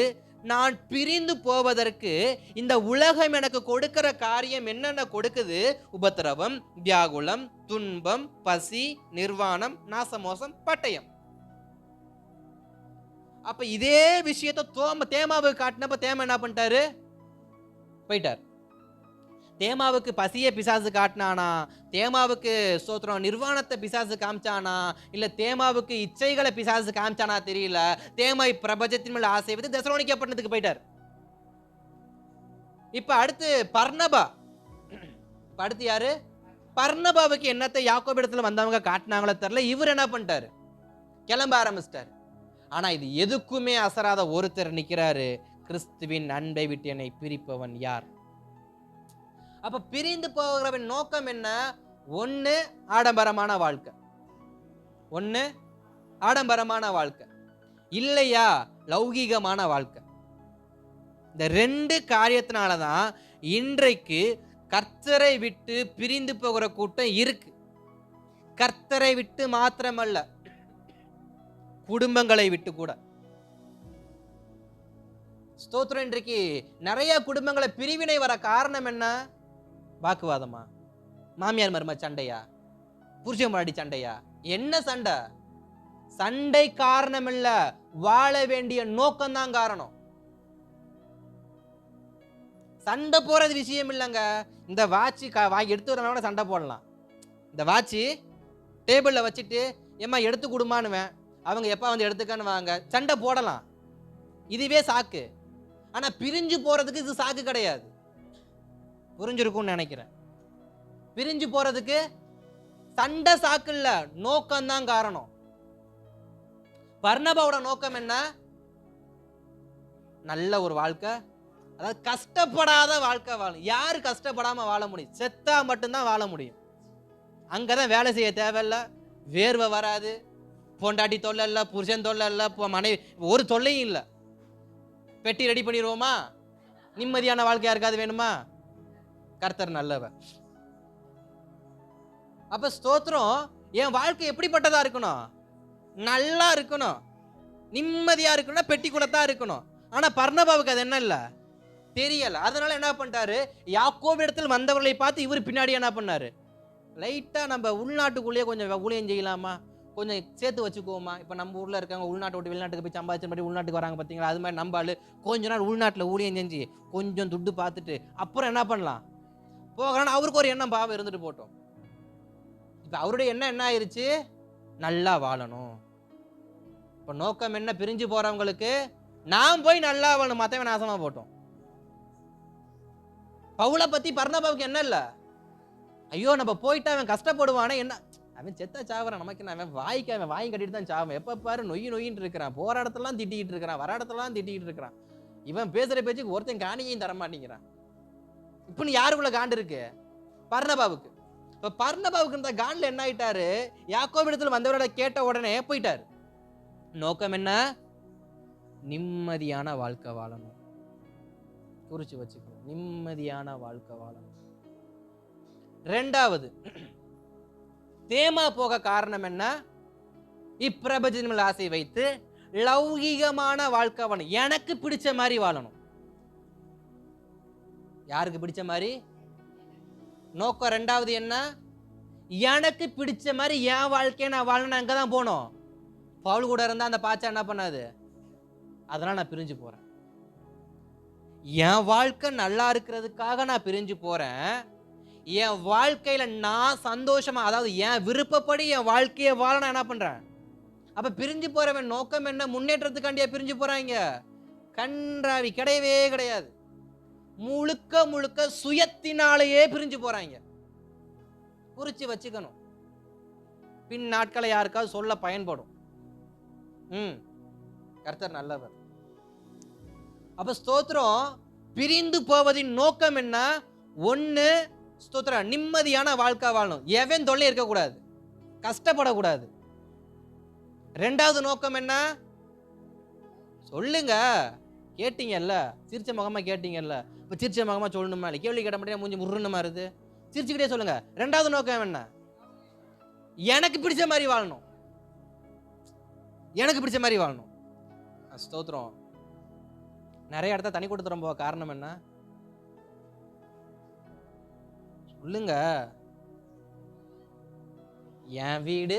நான் பிரிந்து போவதற்கு இந்த உலகம் எனக்கு கொடுக்கிற காரியம் என்னென்ன கொடுக்குது? உபத்திரவம், வியாகுலம், துன்பம், பசி, நிர்வாணம், நாசமோசம், பட்டயம். அப்ப இதே விஷயத்தை தேமாவுக்கு காட்டினப்ப தேமா என்ன பண்ணிட்டாரு? போயிட்டார். தேமாவுக்கு பசியை பிசாசு காட்டினானா, தேமாவுக்கு ஸ்தோத்திரம் நிர்வாணத்தை பிசாசு காமிச்சானா, இல்ல தேமாவுக்கு இச்சைகளை பிசாசு காமிச்சானா தெரியல. தேமா பிரபஞ்சத்தின் மேல ஆசை வைத்து தெசலோனிக்கே பட்டணத்துக்கு போயிட்டார். இப்ப அடுத்து பர்னபா. அடுத்து யாரு? பர்னபாவுக்கு என்னத்தை யாக்கோபு இடத்துல வந்தவங்க காட்டினாங்களோ தெரியல, இவர் என்ன பண்ணிட்டாரு? கிளம்ப ஆரம்பிச்சிட்டாரு. ஆனா இது எதுக்குமே அசராத ஒருத்தர் நிக்கிறாரு, கிறிஸ்துவின் அன்பை விட்டு என்னை பிரிப்பவன் யார்? அப்ப பிரிந்து போகிறவன் நோக்கம் என்ன? ஒண்ணு ஆடம்பரமான வாழ்க்கை, இல்லையா லௌகீகமான வாழ்க்கை. இந்த ரெண்டு காரியத்தினாலதான் இன்றைக்கு கர்த்தரை விட்டு பிரிந்து போகிற கூட்டம் இருக்கு. கர்த்தரை விட்டு மாத்திரமல்ல, குடும்பங்களை விட்டு கூட. ஸ்தோத்திரம், இன்றைக்கு நிறைய குடும்பங்களை பிரிவினை வர காரணம் என்ன? வாக்குவாதமா? மாமியார் மரும சண்டையா? புருஷன் பொண்டாட்டி சண்டையா? என்ன சண்டை? சண்டை காரணம் இல்ல, வாழ வேண்டிய நோக்கம் தான் காரணம். சண்டை போறது விஷயம் இல்லைங்க. இந்த வாட்சி எடுத்து வரவன சண்டை போடலாம். இந்த வாட்சி டேபிள்ல வச்சுட்டு ஏமா எடுத்து கொடுமானுவேன், அவங்க எப்ப வந்து எடுத்துக்கன்னு வாங்க, சண்டை போடலாம். இதுவே சாக்கு. ஆனா பிரிஞ்சு போறதுக்கு இது சாக்கு கிடையாது. புரிஞ்சிருக்கும்னு நினைக்கிறேன். பிரிஞ்சு போறதுக்கு சண்டை சாக்கு இல்ல, நோக்கம் தான் காரணம். பர்னபாவோட நோக்கம் என்ன? நல்ல ஒரு வாழ்க்கை, அதாவது கஷ்டப்படாத வாழ்க்கை வாழும். யாரு கஷ்டப்படாம வாழ முடியும்? செத்தா மட்டும்தான் வாழ முடியும். அங்கதான் வேலை செய்ய தேவையில்ல, வேர்வை வராது, பொண்டாட்டி தொல்லை இல்ல, புருஷன் தொல்லை இல்ல, மனைவி ஒரு தொல்லையும் இல்லை. பெட்டி ரெடி பண்ணிடுவோமா? நிம்மதியான வாழ்க்கை யாருக்காவது வேணுமா? கர்த்தர் நல்லவர். அப்ப ஸ்தோத்திரம், என் வாழ்க்கை எப்படிப்பட்டதா இருக்கணும்? நல்லா இருக்கணும், நிம்மதியா இருக்கணும், பெட்டிக்குள்ளதான் இருக்கணும். ஆனா பர்னபாவுக்கு அது என்ன இல்ல, தெரியல. அதனால என்ன பண்ணிட்டாரு, யாக்கோபு இடத்தில் வந்தவர்களை பார்த்து இவர் பின்னாடி என்ன பண்ணாரு, லைட்டா நம்ம உள்நாட்டுக்குள்ளேயே கொஞ்சம் ஊழியம் செய்யலாமா, கொஞ்சம் சேர்த்து வச்சுக்குவோமா. இப்போ நம்ம ஊரில் இருக்காங்க உள்நாட்டை விட்டு வெளிநாட்டுக்கு போய் சம்பாதிச்ச மாதிரி உள்நாட்டுக்கு வராங்க பார்த்தீங்களா, அது மாதிரி நம்ம ஆளு கொஞ்ச நாள் உள்நாட்டில் ஊழியம் செஞ்சு கொஞ்சம் துட்டு பார்த்துட்டு அப்புறம் என்ன பண்ணலாம் போகிறான்னு அவருக்கு ஒரு எண்ணம் பாவம் இருந்துட்டு போட்டோம். இப்போ அவருடைய எண்ணம் என்ன ஆயிடுச்சு, நல்லா வாழணும். இப்போ நோக்கம் என்ன, பிரிஞ்சு போறவங்களுக்கு நான் போய் நல்லா வாழணும், மற்றவன் நாசமா போட்டோம். பவுலை பத்தி பர்னபாவுக்கு என்ன இல்லை, ஐயோ நம்ம போயிட்டு அவன் கஷ்டப்படுவானே, என்ன அவன் செத்த சாவறான், நமக்கு என்ன, அவன் வாய் கட்டிட்டு தான் சாவன், எப்போ பாரு நொய்யின்னு இருக்கிறான், போற இடத்துலாம் திட்டிக்கிட்டு இருக்கிறான், வர இடத்துலாம் திட்டிக்கிட்டு இருக்கிறான், இவன் பேசுற பேச்சுக்கு ஒருத்தன் காணிக்கையும் தர மாட்டேங்கிறான். இப்ப யாருக்குள்ள காண்டு இருக்கு, பர்னபாவுக்கு. இப்ப பர்னபாவுக்கு இந்த காண்டில் என்ன ஆயிட்டாரு, யாக்கோபு இடத்துல வந்தவரோட கேட்ட உடனே போயிட்டாரு. நோக்கம் என்ன, நிம்மதியான வாழ்க்கை வாழணும். குறிச்சு வச்சுக்கணும், நிம்மதியான வாழ்க்கை வாழணும். ரெண்டாவது, தேமா போக காரணம் என்ன, இப்பிரபஞ்சத்தில் ஆசை வைத்து லௌகிகமான வாழ்க்கை வாழணும், எனக்கு பிடிச்ச மாதிரி வாழணும். யாருக்கு பிடிச்ச மாதிரி நோக்கம். ரெண்டாவது என்ன, எனக்கு பிடிச்ச மாதிரி என் வாழ்க்கையை நான் வாழணும், அங்கதான் போனோம். பவுல் கூட இருந்தா அந்த பாச்சா என்ன பண்ணாது, அதனால நான் பிரிஞ்சு போறேன். என் வாழ்க்கை நல்லா இருக்கிறதுக்காக நான் பிரிஞ்சு போறேன். என் வாழ்க்கையில நான் சந்தோஷமா, அதாவது என் விருப்பப்படி என் வாழ்க்கையை வாழ நான் என்ன பண்றேன். அப்ப பிரிஞ்சு போறவன் நோக்கம் என்ன, முன்னேற்றத்துக்காண்டியா பிரிஞ்சு போறாங்க, கன்றாவி கிடையவே கிடையாது. முழுக்க முழுக்க சுயத்தினாலேயே பிரிஞ்சு போறாங்க. குறிச்சு வச்சுக்கணும், பின் நாட்களை யாருக்காவது சொல்ல பயன்படும். கர்த்தர் நல்லவர். அப்ப ஸ்தோத்திரம், பிரிந்து போவதின் நோக்கம் என்ன, ஒண்ணு ஸ்தோத்திரம் நிம்மதியான வாழ்க்கை வாழணும், எவன் தொல்லை இருக்கக்கூடாது, கஷ்டப்படக்கூடாது. ரெண்டாவது நோக்கம் என்ன சொல்லுங்க, கேட்டீங்கல்ல, சிரிச்ச முகமா கேட்டீங்கல்ல, இப்ப சிரிச்ச முகமா சொல்லணுமா, கேள்வி கேட்ட மாட்டேன் மூஞ்சி முருணுமா இருக்கு, சிரிச்சுக்கிட்டே சொல்லுங்க. ரெண்டாவது நோக்கம் என்ன, எனக்கு பிடிச்ச மாதிரி வாழணும், எனக்கு பிடிச்ச மாதிரி வாழணும். ஸ்தோத்திரம், நிறைய இடத்த தனி கொடுத்துறோம் போக காரணம் என்ன சொல்லுங்க. என் வீடு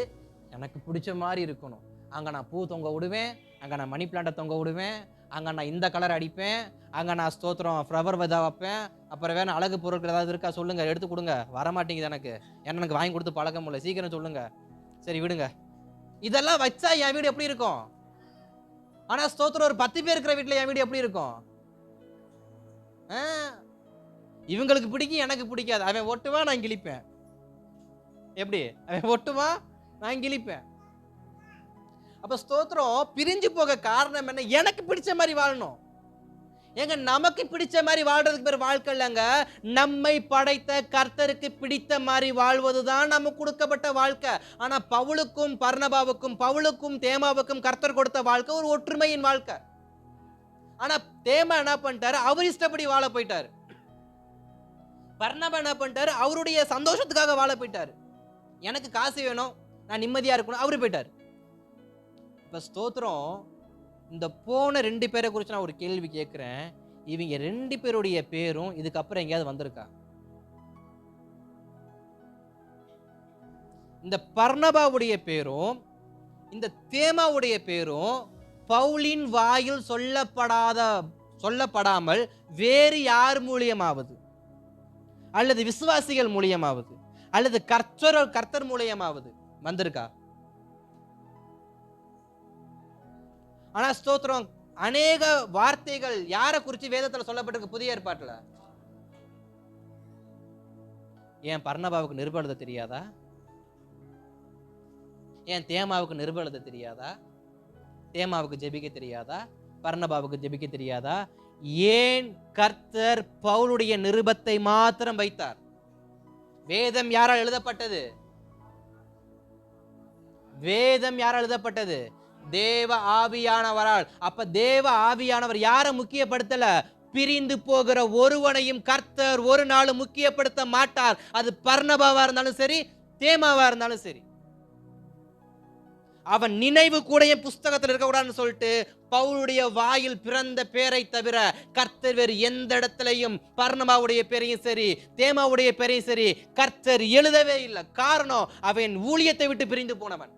எனக்கு பிடிச்ச மாதிரி இருக்கணும், அங்க நான் பூ தொங்க விடுவேன், அங்க நான் மணி பிளான்ட்டை தொங்க விடுவேன், அங்க நான் இந்த கலர் அடிப்பேன், அங்க நான் ஸ்தோத்திரம் ஃப்ளவர் விதை வைப்பேன். அப்புறம் வேணும் அழகு பொருட்கள் ஏதாவது இருக்கா சொல்லுங்க, எடுத்து கொடுங்க. வரமாட்டேங்குது எனக்கு, ஏன்னா எனக்கு வாங்கி கொடுத்து பழக்கம் இல்லை, சீக்கிரம் சொல்லுங்க. சரி விடுங்க, இதெல்லாம் வச்சா என் வீடு எப்படி இருக்கும். ஆனா ஸ்தோத்திரம், ஒரு 10 பேர் இருக்கிற வீட்டுல என் வீடு எப்படி இருக்கும். இவங்களுக்கு பிடிக்கும், எனக்கு பிடிக்காது. அவன் ஒட்டுவா, நான் கிழிப்பேன். எப்படி அவன் ஒட்டுவா, நான் கிழிப்பேன். அப்ப ஸ்தோத்திரம், பிரிஞ்சு போக காரணம் என்ன, எனக்கு பிடிச்ச மாதிரி வாழணும். ஏங்க, நமக்கு பிடிச்ச மாதிரி வாழ்றதுக்கு பேர் வாழ்க்கை இல்லைங்க, நம்மை படைத்த கர்த்தருக்கு பிடித்த மாதிரி வாழ்வதுதான் நமக்கு கொடுக்கப்பட்ட வாழ்க்கை. ஆனா பவுலுக்கும் பர்னபாவுக்கும், பவுலுக்கும் தேமாவுக்கும் கர்த்தர் கொடுத்த வாழ்க்கை ஒரு ஒற்றுமையின் வாழ்க்கை. ஆனா தேமா என்ன பண்ணிட்டாரு, அவர் இஷ்டப்படி வாழ போயிட்டாரு. பர்னபா என்ன பண்ணிட்டாரு, அவருடைய சந்தோஷத்துக்காக வாழ போயிட்டாரு. எனக்கு காசு வேணும், நான் நிம்மதியா இருக்கணும், அவரு போயிட்டாரு. இப்ப ஸ்தோத்திரம், இந்த போன 2 பேரை குறித்து நான் ஒரு கேள்வி கேட்கிறேன். இவங்க 2 பேருடைய பேரும் இதுக்கப்புறம் எங்கேயாவது வந்திருக்கா? இந்த பர்னபாவுடைய பேரும் இந்த தேமாவுடைய பேரும் பவுலின் வாயில் சொல்லப்படாமல் வேறு யார் மூலியமாவது, அல்லது விசுவாசிகள் மூலியமாவது, அல்லது கர்த்தர் மூலியமாவது வந்திருக்கா? ஆனா ஸ்தோத்திரம், அநேக வார்த்தைகள் யாரை குறித்து வேதத்துல சொல்லப்பட்டிருக்கு புதிய ஏற்பாட்டுல. ஏன் பர்னபாவுக்கு நிருபம் எழுத தெரியாதா? ஏன் தேமாவுக்கு நிருபம் எழுத தெரியாதா? தேமாவுக்கு ஜெபிக்க தெரியாதா? பர்னபாவுக்கு ஜெபிக்க தெரியாதா? ஏன் கர்த்தர் பவுலுடைய நிருபத்தை மாத்திரம் வைத்தார்? வேதம் யாரால் எழுதப்பட்டது? வேதம் யாரால் எழுதப்பட்டது? தேவ ஆவியானவரால். அப்ப தேவ ஆவியானவர் யாரை முக்கியப்படுத்தல? பிரிந்து போகிற ஒருவனையும் கர்த்தர் ஒரு நாளும் முக்கியப்படுத்த மாட்டார். அது பர்னபாவா இருந்தாலும் சரி, தேமாவா இருந்தாலும் சரி. அவன் நினைவு கூட என் புஸ்தகத்தில் இருக்கக்கூடாதுன்னு சொல்லிட்டு பவுலுடைய வாயில் பிறந்த பேரை தவிர கர்த்தர் வேறு எந்த இடத்துலையும் பர்னபாவுடைய பேரையும் சரி தேமாவுடைய பேரையும் சரி கர்த்தர் எழுதவே இல்லை. காரணம், அவன் ஊழியத்தை விட்டு பிரிந்து போனவன்.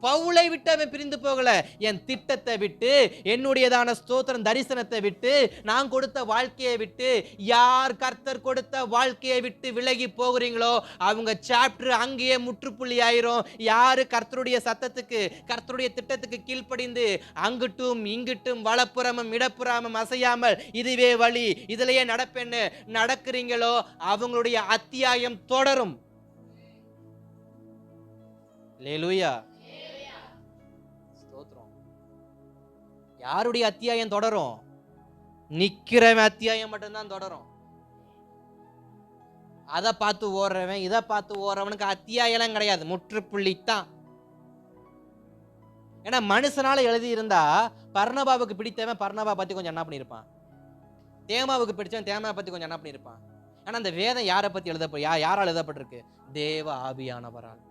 பவுலை விட்டு அவன் பிரிந்து போகல, என் திட்டத்தை விட்டு, என்னுடையதான ஸ்தோத்திரம் தரிசனத்தை விட்டு, நான் கொடுத்த வாழ்க்கையை விட்டு. யார் கர்த்தர் கொடுத்த வாழ்க்கையை விட்டு விலகி போகிறீங்களோ அவங்க சாப்டர் அங்கேயே முற்றுப்புள்ளி ஆயிரும். யாரு கர்த்தருடைய சத்தத்துக்கு கர்த்தருடைய திட்டத்துக்கு கீழ்ப்படிந்து அங்கிட்டும் இங்கிட்டும் வலப்புறமும் இடப்புறமும் அசையாமல் இதுவே வழி இதுலயே நடப்பேன்னு நடக்கிறீங்களோ அவங்களுடைய அத்தியாயம் தொடரும். அல்லேலூயா. யாருடைய அத்தியாயம் தொடரும்? நிக்கிறவன் அத்தியாயம் மட்டும்தான் தொடரும். அதை பார்த்து ஓடுறவன் இதை பார்த்து ஓடுறவனுக்கு அத்தியாயம் கிடையாது, முற்றுப்புள்ளித்தான். ஏன்னா மனுஷனால எழுதி இருந்தா பர்னபாவுக்கு பிடித்தவன் பர்னபா பத்தி கொஞ்சம் என்ன பண்ணியிருப்பான், தேமாவுக்கு பிடிச்சவன் தேமா பத்தி கொஞ்சம் என்ன பண்ணியிருப்பான். ஆனா அந்த வேதம் யாரை பத்தி யாரால் எழுதப்பட்டிருக்கு? தேவ ஆவியானவரால்.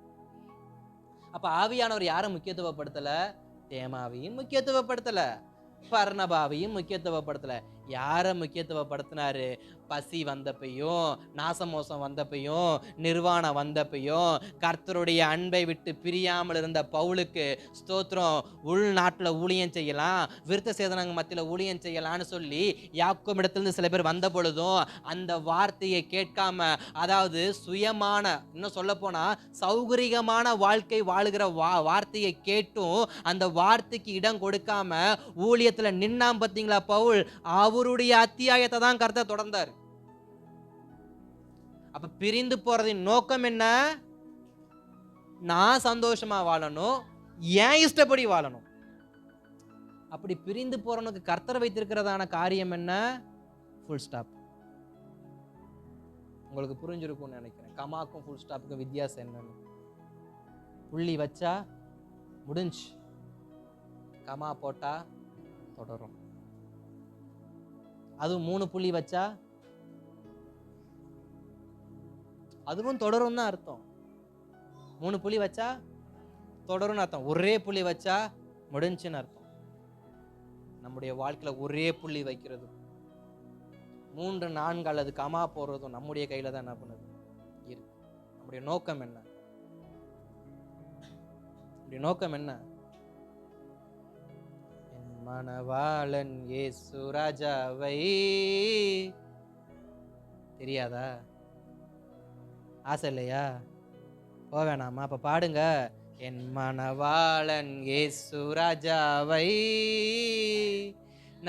அப்ப ஆவியானவர் யாரை முக்கியத்துவப்படுத்தல? தேமாவையும் முக்கியத்துவப்படுத்தல, பர்னபாவையும் முக்கியத்துவப்படுத்தல. யாரை முக்கியத்துவப்படுத்தினாரு? பசி வந்தப்பையும் நாசமோசம் வந்தப்பையும் நிர்வாணம் வந்தப்பையும் கர்த்தருடைய அன்பை விட்டு பிரியாமல் இருந்த பவுலுக்கு ஸ்தோத்திரம் உள்நாட்டில் ஊழியம் செய்யலாம், விருத்த சேதனங்க மத்தியில் ஊழியம் செய்யலான்னு சொல்லி யாக்கோபு இடத்துலேருந்து சில பேர் வந்த பொழுதும் அந்த வார்த்தையை கேட்காம, அதாவது சுயமான, இன்னும் சொல்ல போனா சௌகரியமான வாழ்க்கை வாழுகிற வார்த்தையை கேட்டும் அந்த வார்த்தைக்கு இடம் கொடுக்காம ஊழியத்தில் நின்னாம். பார்த்தீங்களா பவுல்? அவருடைய அத்தியாயத்தை தான் கர்த்தர் தொடர்ந்தார். அப்ப பிரிந்து போறதின் நோக்கம் என்ன? நான் சந்தோஷமா வாழணும், ஏன் இஷ்டப்படி வாழணும். அப்படி பிரிந்து போறவனுக்கு கர்த்தர் வைத்திருக்கிறதான காரியம் என்ன? Full stop. உங்களுக்கு புரிஞ்சிருக்கும்னு நினைக்கிறேன். கமாக்கும் ஃபுல் ஸ்டாப்புக்கும் வித்தியாசம் என்னன்னு. புள்ளி வச்சா முடிஞ்சு, கமா போட்டா தொடரும். அதுவும் 3 புள்ளி வச்சா அதுவும் தொடரும் தான் அர்த்தம். 3 புள்ளி வச்சா தொடரும்னு அர்த்தம். ஒரே புள்ளி வச்சா முடிஞ்சுன்னு அர்த்தம். நம்முடைய வாழ்க்கையில ஒரே புள்ளி வைக்கிறது 3, 4 அல்லது கமா போறதும் நம்முடைய கையில தான் என்ன பண்ணுது இருக்கு. நம்முடைய நோக்கம் என்ன? நம்முடைய நோக்கம் என்ன? மணவாளன் இயேசு ராஜாவை தெரியாதா? ஆசை இல்லையா? போவேணாமா? அப்ப பாடுங்க. என் மணவாளன் இயேசு ராஜாவை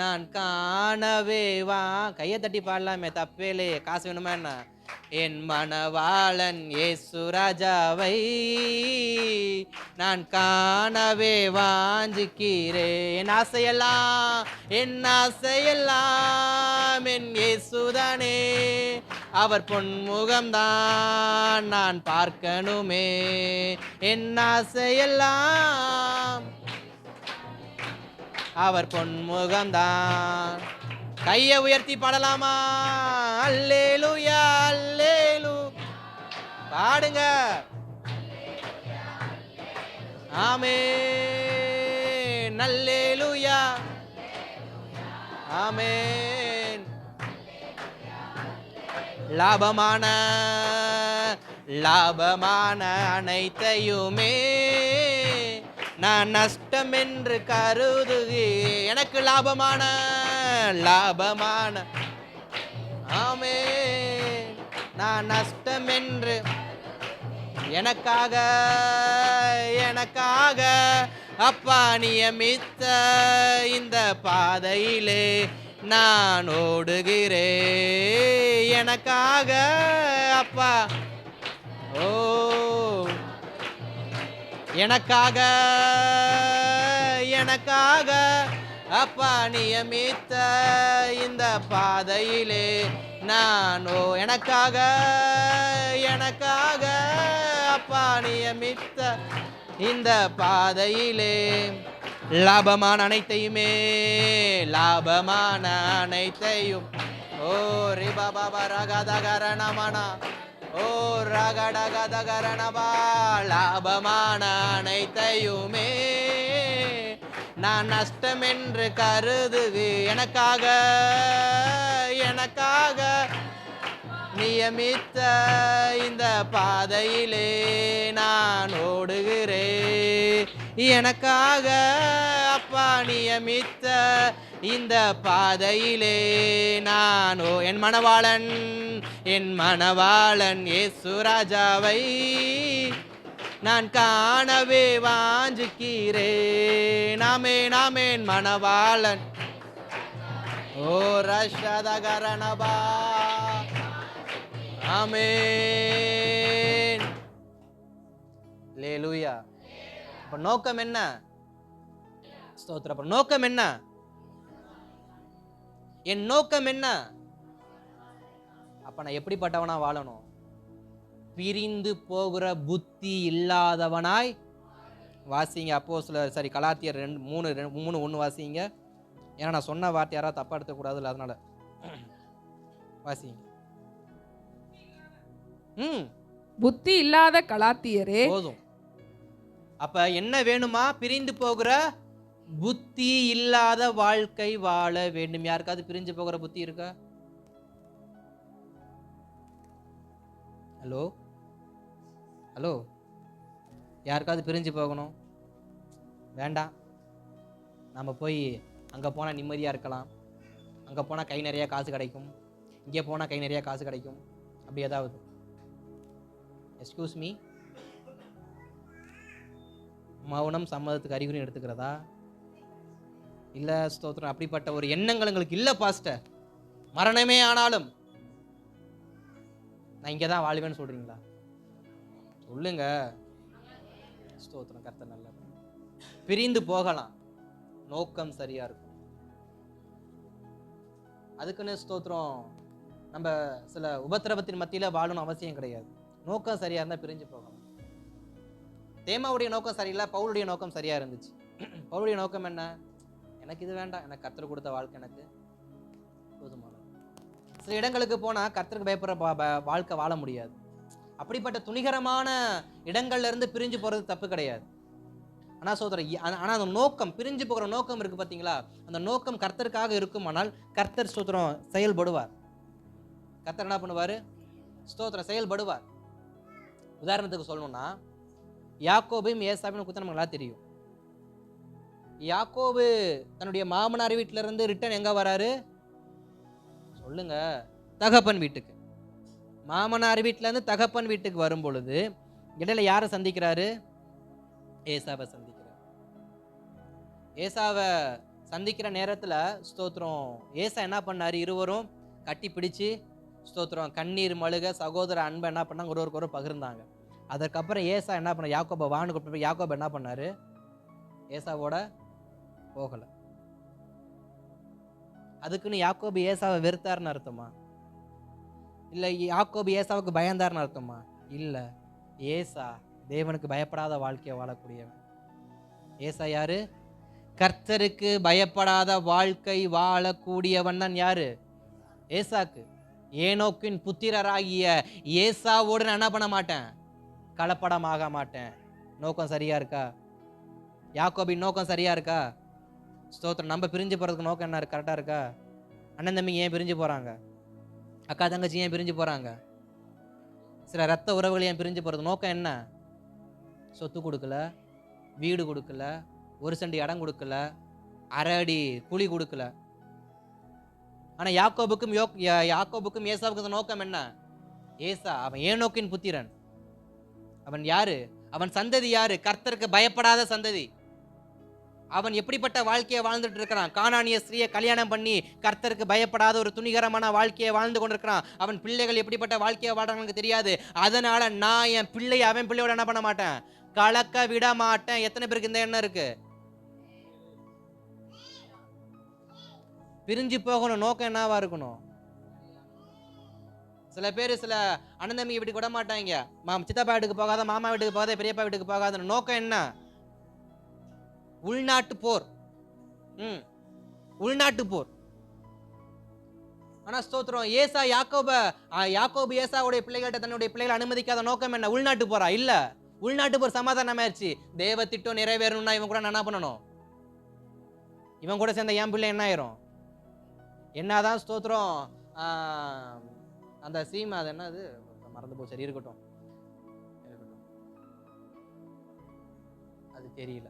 நான் காணவே வா. கையை தட்டி பாடலாமே, தப்பேலே. காசு வேணுமா என்ன? என் மணவாளன் இயேசு ராஜாவை நான் காணவே வாஞ்சிக்கிறேன். என் ஆசையெல்லாம் என் இயேசுதானே, அவர் பொன்முகம்தான் நான் பார்க்கணுமே. என் ஆசையெல்லாம் அவர் பொன்முகம்தான். கையை உயர்த்தி பாடலாமா? அல்லேலூயா அல்லேலூ. பாடுங்க. ஆமென் அல்லேலூயா ஆமென். லாபமான அனைத்தையுமே நான் நஷ்டம் என்று கருதுகிறேன். எனக்கு லாபமான ஆமென். நான் நஷ்டம் என்று எனக்காக அப்பா நியமித்த இந்த பாதையிலே நான் ஓடுகிறேன். எனக்காக அப்பா, ஓ எனக்காக அப்பா நியமித்த இந்த பாதையிலே நான், ஓ எனக்காக அப்பா நியமித்த இந்த பாதையிலே லாபமான அனைத்தையும் ஓ ரிபாபா ரகதகரணமனா ஓ ரகடகதகரணபா லாபமான அனைத்தையுமே நான் நஷ்டம் என்று கருதுகு எனக்காக நியமித்த இந்த பாதையிலே நான் ஓடுகிறேன். எனக்காக அப்பா நியமித்த இந்த பாதையிலே நான் என் மணவாளன் இயேசு ராஜாவை நான் காணவே வாஞ்சிக்கிறேன். ஆமென் மணவாளன் ஓ ரஷதகரணபா ஆமென் அல்லேலூயா. அப்ப நோக்கம் என்ன? ஸ்தோத்திரம். அப்ப நோக்கம் என்ன? என் நோக்கம் என்ன? அப்ப நான் எப்படிப்பட்டவனா வாழணும்? பிரிந்து போகிற புத்தி இல்லாதவனாய் வாசிங்க. அப்போஸ்தலர் கலாத்தியர் 3:1 வாசிங்க. ஏன்னா நான் சொன்ன வார்த்தை யாராவது தப்பா எடுத்துக்கூடாதுல்ல, அதனால வாசிங்க. புத்தி இல்லாத கலாத்தியரே போதும். அப்ப என்ன வேணுமா? பிரிந்து போகிற புத்தி இல்லாத வாழ்க்கை வாழ வேண்டும். யாருக்காவது பிரிஞ்சு போகிற புத்தி இருக்கா? ஹலோ ஹலோ யாருக்காவது பிரிஞ்சு போகணும்? வேண்டாம். நம்ம போய் அங்கே போனால் நிம்மதியாக இருக்கலாம், அங்கே போனால் கை நிறையா காசு கிடைக்கும், இங்கே போனால் கை நிறையா காசு கிடைக்கும், அப்படி ஏதாவது? எக்ஸ்கியூஸ் மீ, மௌனம் சம்மதத்துக்கு அறிகுறி எடுத்துக்கிறதா? இல்லை ஸ்தோத்திரம். அப்படிப்பட்ட ஒரு எண்ணங்கள் எங்களுக்கு இல்லை பாஸ்டர். மரணமே ஆனாலும் நான் இங்கே தான் வாழ்வேன்னு சொல்கிறீங்களா? சொல்லுங்க. ஸ்தோத்திரம். கர்த்தர் நல்லவர். பிரிந்து போகலாம், நோக்கம் சரியா இருக்கும். அதுக்குன்னு ஸ்தோத்திரம் நம்ம சில உபத்திரவத்தின் மத்தியில் வாழணும் அவசியம் கிடையாது. நோக்கம் சரியா இருந்தால் பிரிஞ்சு போகலாம். தேமாவுடைய நோக்கம் சரியில்லை, பவுலுடைய நோக்கம் சரியா இருந்துச்சு. பவுலுடைய நோக்கம் என்ன? எனக்கு இது வேண்டாம், எனக்கு கர்த்தர் கொடுத்த வாழ்க்கை எனக்கு போதுமான. சில இடங்களுக்கு போனால் கர்த்தருக்கு பயப்படுற வாழ்க்கை வாழ முடியாது. அப்படிப்பட்ட துணிகரமான இடங்கள்ல இருந்து பிரிஞ்சு போகிறது தப்பு கிடையாது. ஆனால் ஆனால் அந்த நோக்கம், பிரிஞ்சு போகிற நோக்கம் இருக்கு பார்த்தீங்களா, அந்த நோக்கம் கர்த்தருக்காக இருக்குமானால் கர்த்தர் ஸ்தோத்திரம் செயல்படுவார். கர்த்தர் என்ன பண்ணுவார்? ஸ்தோத்திரம் செயல்படுவார். உதாரணத்துக்கு சொல்லணும்னா, யாக்கோபையும் ஏசாவையும் குறித்து நமக்கு நல்லா தெரியும். யாக்கோபு தன்னுடைய மாமனார் வீட்டில இருந்து ரிட்டர்ன் எங்க வராரு? சொல்லுங்க, தகப்பன் வீட்டுக்கு. மாமனார் வீட்டில இருந்து தகப்பன் வீட்டுக்கு வரும் பொழுது இடையில யாரை சந்திக்கிறாரு? ஏசாவை சந்திக்கிறார். ஏசாவை சந்திக்கிற நேரத்தில் ஸ்தோத்திரம் ஏசா என்ன பண்ணாரு? இருவரும் கட்டி பிடிச்சு ஸ்தோத்திரம் கண்ணீர் மழுக சகோதர அன்பை என்ன பண்ணாங்க? ஒருவருக்கு ஒரு பகிர்ந்தாங்க. அதற்கப்புறம் ஏசா என்ன பண்ண? யாக்கோபை வான்னு கூப்பிட்டு யாக்கோபை என்ன பண்ணாரு? ஏசாவோட போகலை. அதுக்குன்னு யாக்கோபு ஏசாவை வெறுத்தாருன்னு அர்த்தமா? இல்லை யாக்கோபு ஏசாவுக்கு பயந்தாருன்னு அர்த்தமா? இல்லை, ஏசா தேவனுக்கு பயப்படாத வாழ்க்கையை வாழக்கூடியவன். ஏசா யாரு? கர்த்தருக்கு பயப்படாத வாழ்க்கை வாழக்கூடியவன் தான் யாரு? ஏசாக்கு. ஏனோக்கின் புத்திரராகிய ஏசாவோடு நான் என்ன பண்ண மாட்டேன்? கலப்படமாக மாட்டேன். நோக்கம் சரியா இருக்கா? யாக்கோபின் நோக்கம் சரியா இருக்கா? ஸ்தோத்திரம். நம்ம பிரிஞ்சு போகிறதுக்கு நோக்கம் என்ன இருக்கு? கரெக்டாக இருக்கா? அண்ணன் தம்பி ஏன் பிரிஞ்சு போகிறாங்க? அக்கா தங்கச்சி ஏன் பிரிஞ்சு போகிறாங்க? சில ரத்த உறவுகள் ஏன் பிரிஞ்சு போகிறது? நோக்கம் என்ன? சொத்து கொடுக்கல, வீடு கொடுக்கல, ஒரு சென்ட் இடம் கொடுக்கல, அரை அடி குழி கொடுக்கல. ஆனால் யாக்கோபுக்கும் ஏசாவுக்கும் நோக்கம் என்ன? ஏசா அவன் ஏனோக்கின் புத்திரன். அவன் யாரு? அவன் சந்ததி யாரு? கர்த்தருக்கு பயப்படாத சந்ததி. அவன் எப்படிப்பட்ட வாழ்க்கையை வாழ்ந்துட்டு இருக்கிறான்? கானானிய ஸ்திரியை கல்யாணம் பண்ணி கர்த்தருக்கு பயப்படாத ஒரு துணிகரமான வாழ்க்கையை வாழ்ந்து கொண்டிருக்கிறான். அவன் பிள்ளைகள் எப்படிப்பட்ட வாழ்க்கையை வாழ்றாங்க தெரியாது. அதனால நான் என் பிள்ளையை அவன் பிள்ளையோட என்ன பண்ண மாட்டேன்? கலக்க விட மாட்டேன். எத்தனை பேருக்கு இந்த எண்ணம் இருக்கு? பிரிஞ்சு போகணும். நோக்கம் என்னவா இருக்கணும்? சில பேர் சில அண்ணன் தம்பி இப்படி விட மாட்டாங்க. சித்தப்பா வீட்டுக்கு போகாத, மாமா வீட்டுக்கு போகாத, பெரியப்பா வீட்டுக்கு போகாத. நோக்கம் என்ன? உள்நாட்டு போர். உள்நாட்டு போர். ஆனா ஸ்தோத்திரம், யாக்கோபு ஏசாவுடைய பிள்ளைகள்கிட்ட தன்னுடைய பிள்ளைகளை அனுமதிக்காத நோக்கம் என்ன? உள்நாட்டு போறா இல்ல, உள்நாட்டு போர் சமாதானம் ஆயிடுச்சு. தேவ திட்டம் நிறைவேறணும்னா இவன் கூட நான் என்ன பண்ணணும்? இவன் கூட சேர்ந்த என் பிள்ளை என்ன ஆயிரும்? என்னதான் ஸ்தோத்திரம் அந்த சீமா, அது என்னது மறந்து போச்சு, சரி இருக்கட்டும், அது தெரியல,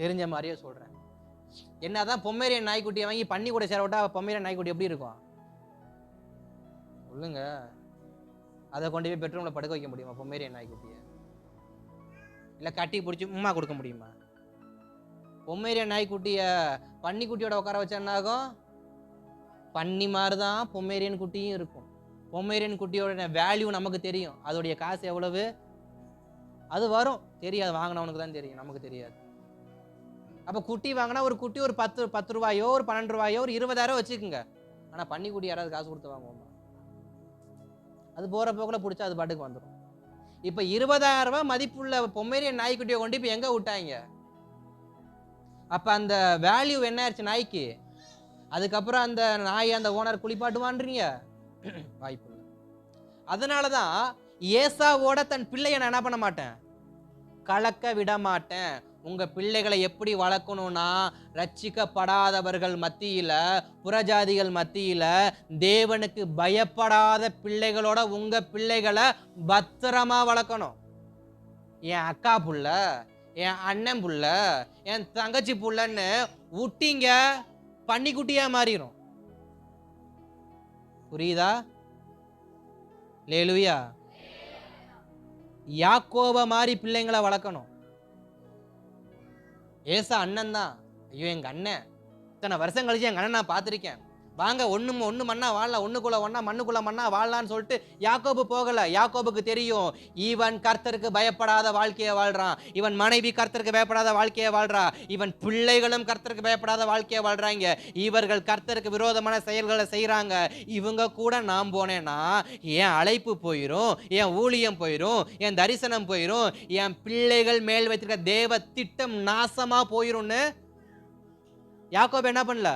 தெரிஞ்ச மாதிரியே சொல்றேன். என்னதான் பொம்மேரியன் நாய்க்குட்டியை வாங்கி பண்ணி கூட சேர விட்டா பொம்மேரியன் நாய்க்குட்டி எப்படி இருக்கும் சொல்லுங்க? அதை கொண்டு போய் பெட்ரூம்ல படுக்க வைக்க முடியுமா பொம்மேரியன் நாய்க்குட்டியை? இல்ல கட்டி பிடிச்சி உம்மா கொடுக்க முடியுமா? பொம்மேரியன் நாய்க்குட்டிய பன்னிக்குட்டியோட உட்கார வச்சா என்ன ஆகும்? பன்னி மாதிரிதான் பொம்மேரியன் குட்டியும் இருக்கும். பொம்மேரியன் குட்டியோட வேல்யூ நமக்கு தெரியும், அதோடைய காசு எவ்வளவு அது வரும் தெரியாது, வாங்கினவனுக்கு தான் தெரியும், நமக்கு தெரியாது. அப்ப குட்டி வாங்கினா ஒரு குட்டி ஒரு 10 ரூபாயோ ஒரு 12 ரூபாயோ ஒரு 20,000 வச்சுக்குங்க. ஆனா பன்னிக்குட்டி யாராவது காசு கொடுத்து வாங்குவோமா? அது போற போக்குல பிடிச்சா அது பாட்டுக்கு வந்துடும். இப்ப 20,000 ரூபாய் மதிப்புள்ள பொம்மேரியன் நாய்க்குட்டியை கொண்டு இப்ப எங்க விட்டாங்க? அப்ப அந்த வேல்யூ என்ன ஆயிடுச்சு நாய்க்கு? அதுக்கப்புறம் அந்த நாய் அந்த ஓனர் குளிப்பாட்டுவான்றீங்க? வாய்ப்பு இல்லை. அதனாலதான் ஏசாவோட தன் பிள்ளையை நான் என்ன பண்ண மாட்டேன், கலக்க விட மாட்டேன். உங்க பிள்ளைகளை எப்படி வளர்க்கணும்னா, ரட்சிக்கப்படாதவர்கள் மத்தியில, புறஜாதிகள் மத்தியில, தேவனுக்கு பயப்படாத பிள்ளைகளோட உங்க பிள்ளைகளை பத்திரமா வளர்க்கணும். என் அக்கா புள்ள, என் அண்ணன் புள்ள, என் தங்கச்சி புள்ளன்னு விட்டீங்க, பன்னிக்குட்டியா மாறிடும். புரியுதா? லேலுயா. யாக்கோப மாதிரி பிள்ளைங்களை வளர்க்கணும். ஏசா அண்ணன் தான். ஐயோ எங்க அண்ணன் இத்தனை வருஷம் கழிச்சு எங்க அண்ணன் நான் பார்த்திருக்கேன், வாங்க ஒண்ணு மண்ணா வாழலாம், ஒண்ணுக்குள்ள ஒண்ணா மண்ணுக்குள்ள மண்ணா வாழலான்னு சொல்லிட்டு யாக்கோபு போகல. யாக்கோபுக்கு தெரியும், இவன் கர்த்தருக்கு பயப்படாத வாழ்க்கையை வாழ்றான், இவன் மனைவி கர்த்தருக்கு பயப்படாத வாழ்க்கையை வாழ்றா, இவன் பிள்ளைகளும் கர்த்தருக்கு பயப்படாத வாழ்க்கையை வாழ்றாங்க, இவர்கள் கர்த்தருக்கு விரோதமான செயல்களை செய்யறாங்க. இவங்க கூட நான் போனேன்னா என் அழைப்பு போயிரும், என் ஊழியம் போயிரும், என் தரிசனம் போயிரும், என் பிள்ளைகள் மேல் வைத்திருக்க தேவ திட்டம் நாசமா போயிரும்னு யாக்கோபு என்ன பண்ணல,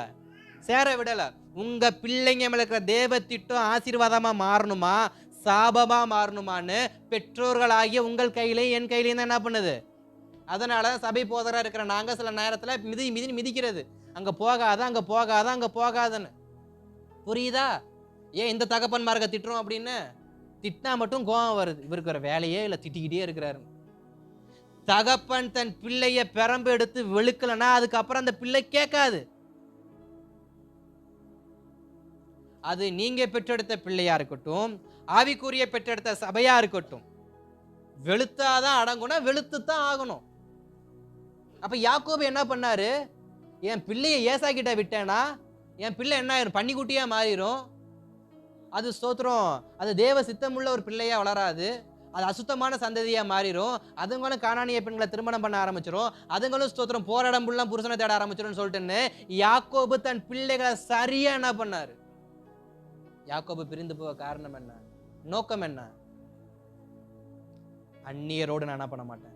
சேர விடல. உங்க பிள்ளைங்க மேல இருக்கிற தேவ திட்டம் ஆசீர்வாதமா மாறணுமா சாபமா மாறணுமான்னு பெற்றோர்களாகிய உங்கள் கையிலையும் என் கையிலையும் தான் என்ன பண்ணுது. அதனால சபை போதரா இருக்கிற நாங்க சில நேரத்துல மிதிக்கிறது, அங்க போகாத அங்க போகாத அங்க போகாதன்னு. புரியுதா? ஏன் இந்த தகப்பன்மார்க்க திட்டுறோம் அப்படின்னு? திட்டினா மட்டும் கோபம் வருது, இவருக்கு ஒரு வேலையே இல்லை, திட்டிக்கிட்டே இருக்கிறாரு. தகப்பன் தன் பிள்ளைய பெரம்பு எடுத்து வெளுக்கலன்னா அதுக்கப்புறம் அந்த பிள்ளை கேட்காது. அது நீங்க பெற்றெடுத்த பிள்ளையா இருக்கட்டும், ஆவிக்குரிய பெற்றெடுத்த சபையா இருக்கட்டும், வெளுத்தாதான் அடங்குனா வெளுத்துத்தான் ஆகணும். அப்ப யாக்கோபு என்ன பண்ணாரு, என் பிள்ளைய ஏசா கிட்ட விட்டேனா என் பிள்ளை என்ன ஆயிரும், பன்னிக்குட்டியா மாறிடும். அது ஸ்தோத்திரம், அது தேவ சித்தமுள்ள ஒரு பிள்ளையா வளராது, அது அசுத்தமான சந்ததியா மாறிடும். அதுங்களும் கானானிய பெண்களை திருமணம் பண்ண ஆரம்பிச்சிடும், அதுங்களும் ஸ்தோத்திரம் போராடம் புல்லாம் புருஷனை தேட ஆரம்பிச்சிடும் சொல்லிட்டுன்னு யாக்கோபு தன் பிள்ளைகளை சரியா என்ன பண்ணாரு. யாக்கோபு பிரிந்து போக காரணம் என்ன, நோக்கம் என்ன? அந்நியரோடு நான் என்ன பண்ண மாட்டேன்,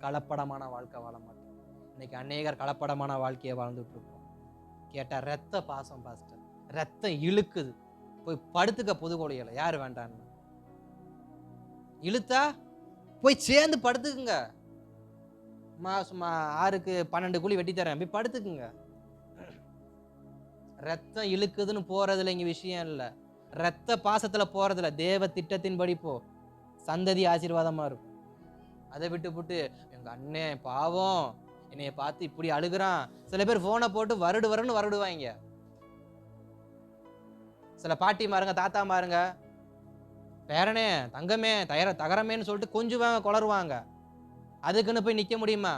கலப்படமான வாழ்க்கை வாழ மாட்டேன். இன்னைக்கு அநேகர் கலப்படமான வாழ்க்கையை வாழ்ந்துட்டு இருக்கோம். கேட்டா ரத்த பாசம் பாஸ்டர், ரத்தம் இழுக்குது, போய் படுத்துக்க புதுக்கோடையில, யாரு வேண்டான்னு இழுத்தா போய் சேர்ந்து படுத்துக்குங்க. சும்மா 6க்கு 12 கூலி வெட்டி தரேன், போய் படுத்துக்குங்க. ரத்தம் இழுக்குதுன்னு போறதுல இங்க விஷயம் இல்லை, ரத்த பாசத்துல போறதுல தேவ திட்டத்தின்படி போ, சந்ததி ஆசீர்வாதமா இருக்கும். அதை விட்டு எங்க அண்ணன் பாவம் என்னைய பார்த்து இப்படி அழுகுறான். சில பேர் போனை போட்டு வருடுன்னு வருடுவாங்க. சில பாட்டி மாருங்க தாத்தா மாருங்க, பேரனே தங்கமே தகரமேன்னு சொல்லிட்டு கொஞ்சுவாங்க, குளருவாங்க. அதுக்குன்னு போய் நிக்க முடியுமா?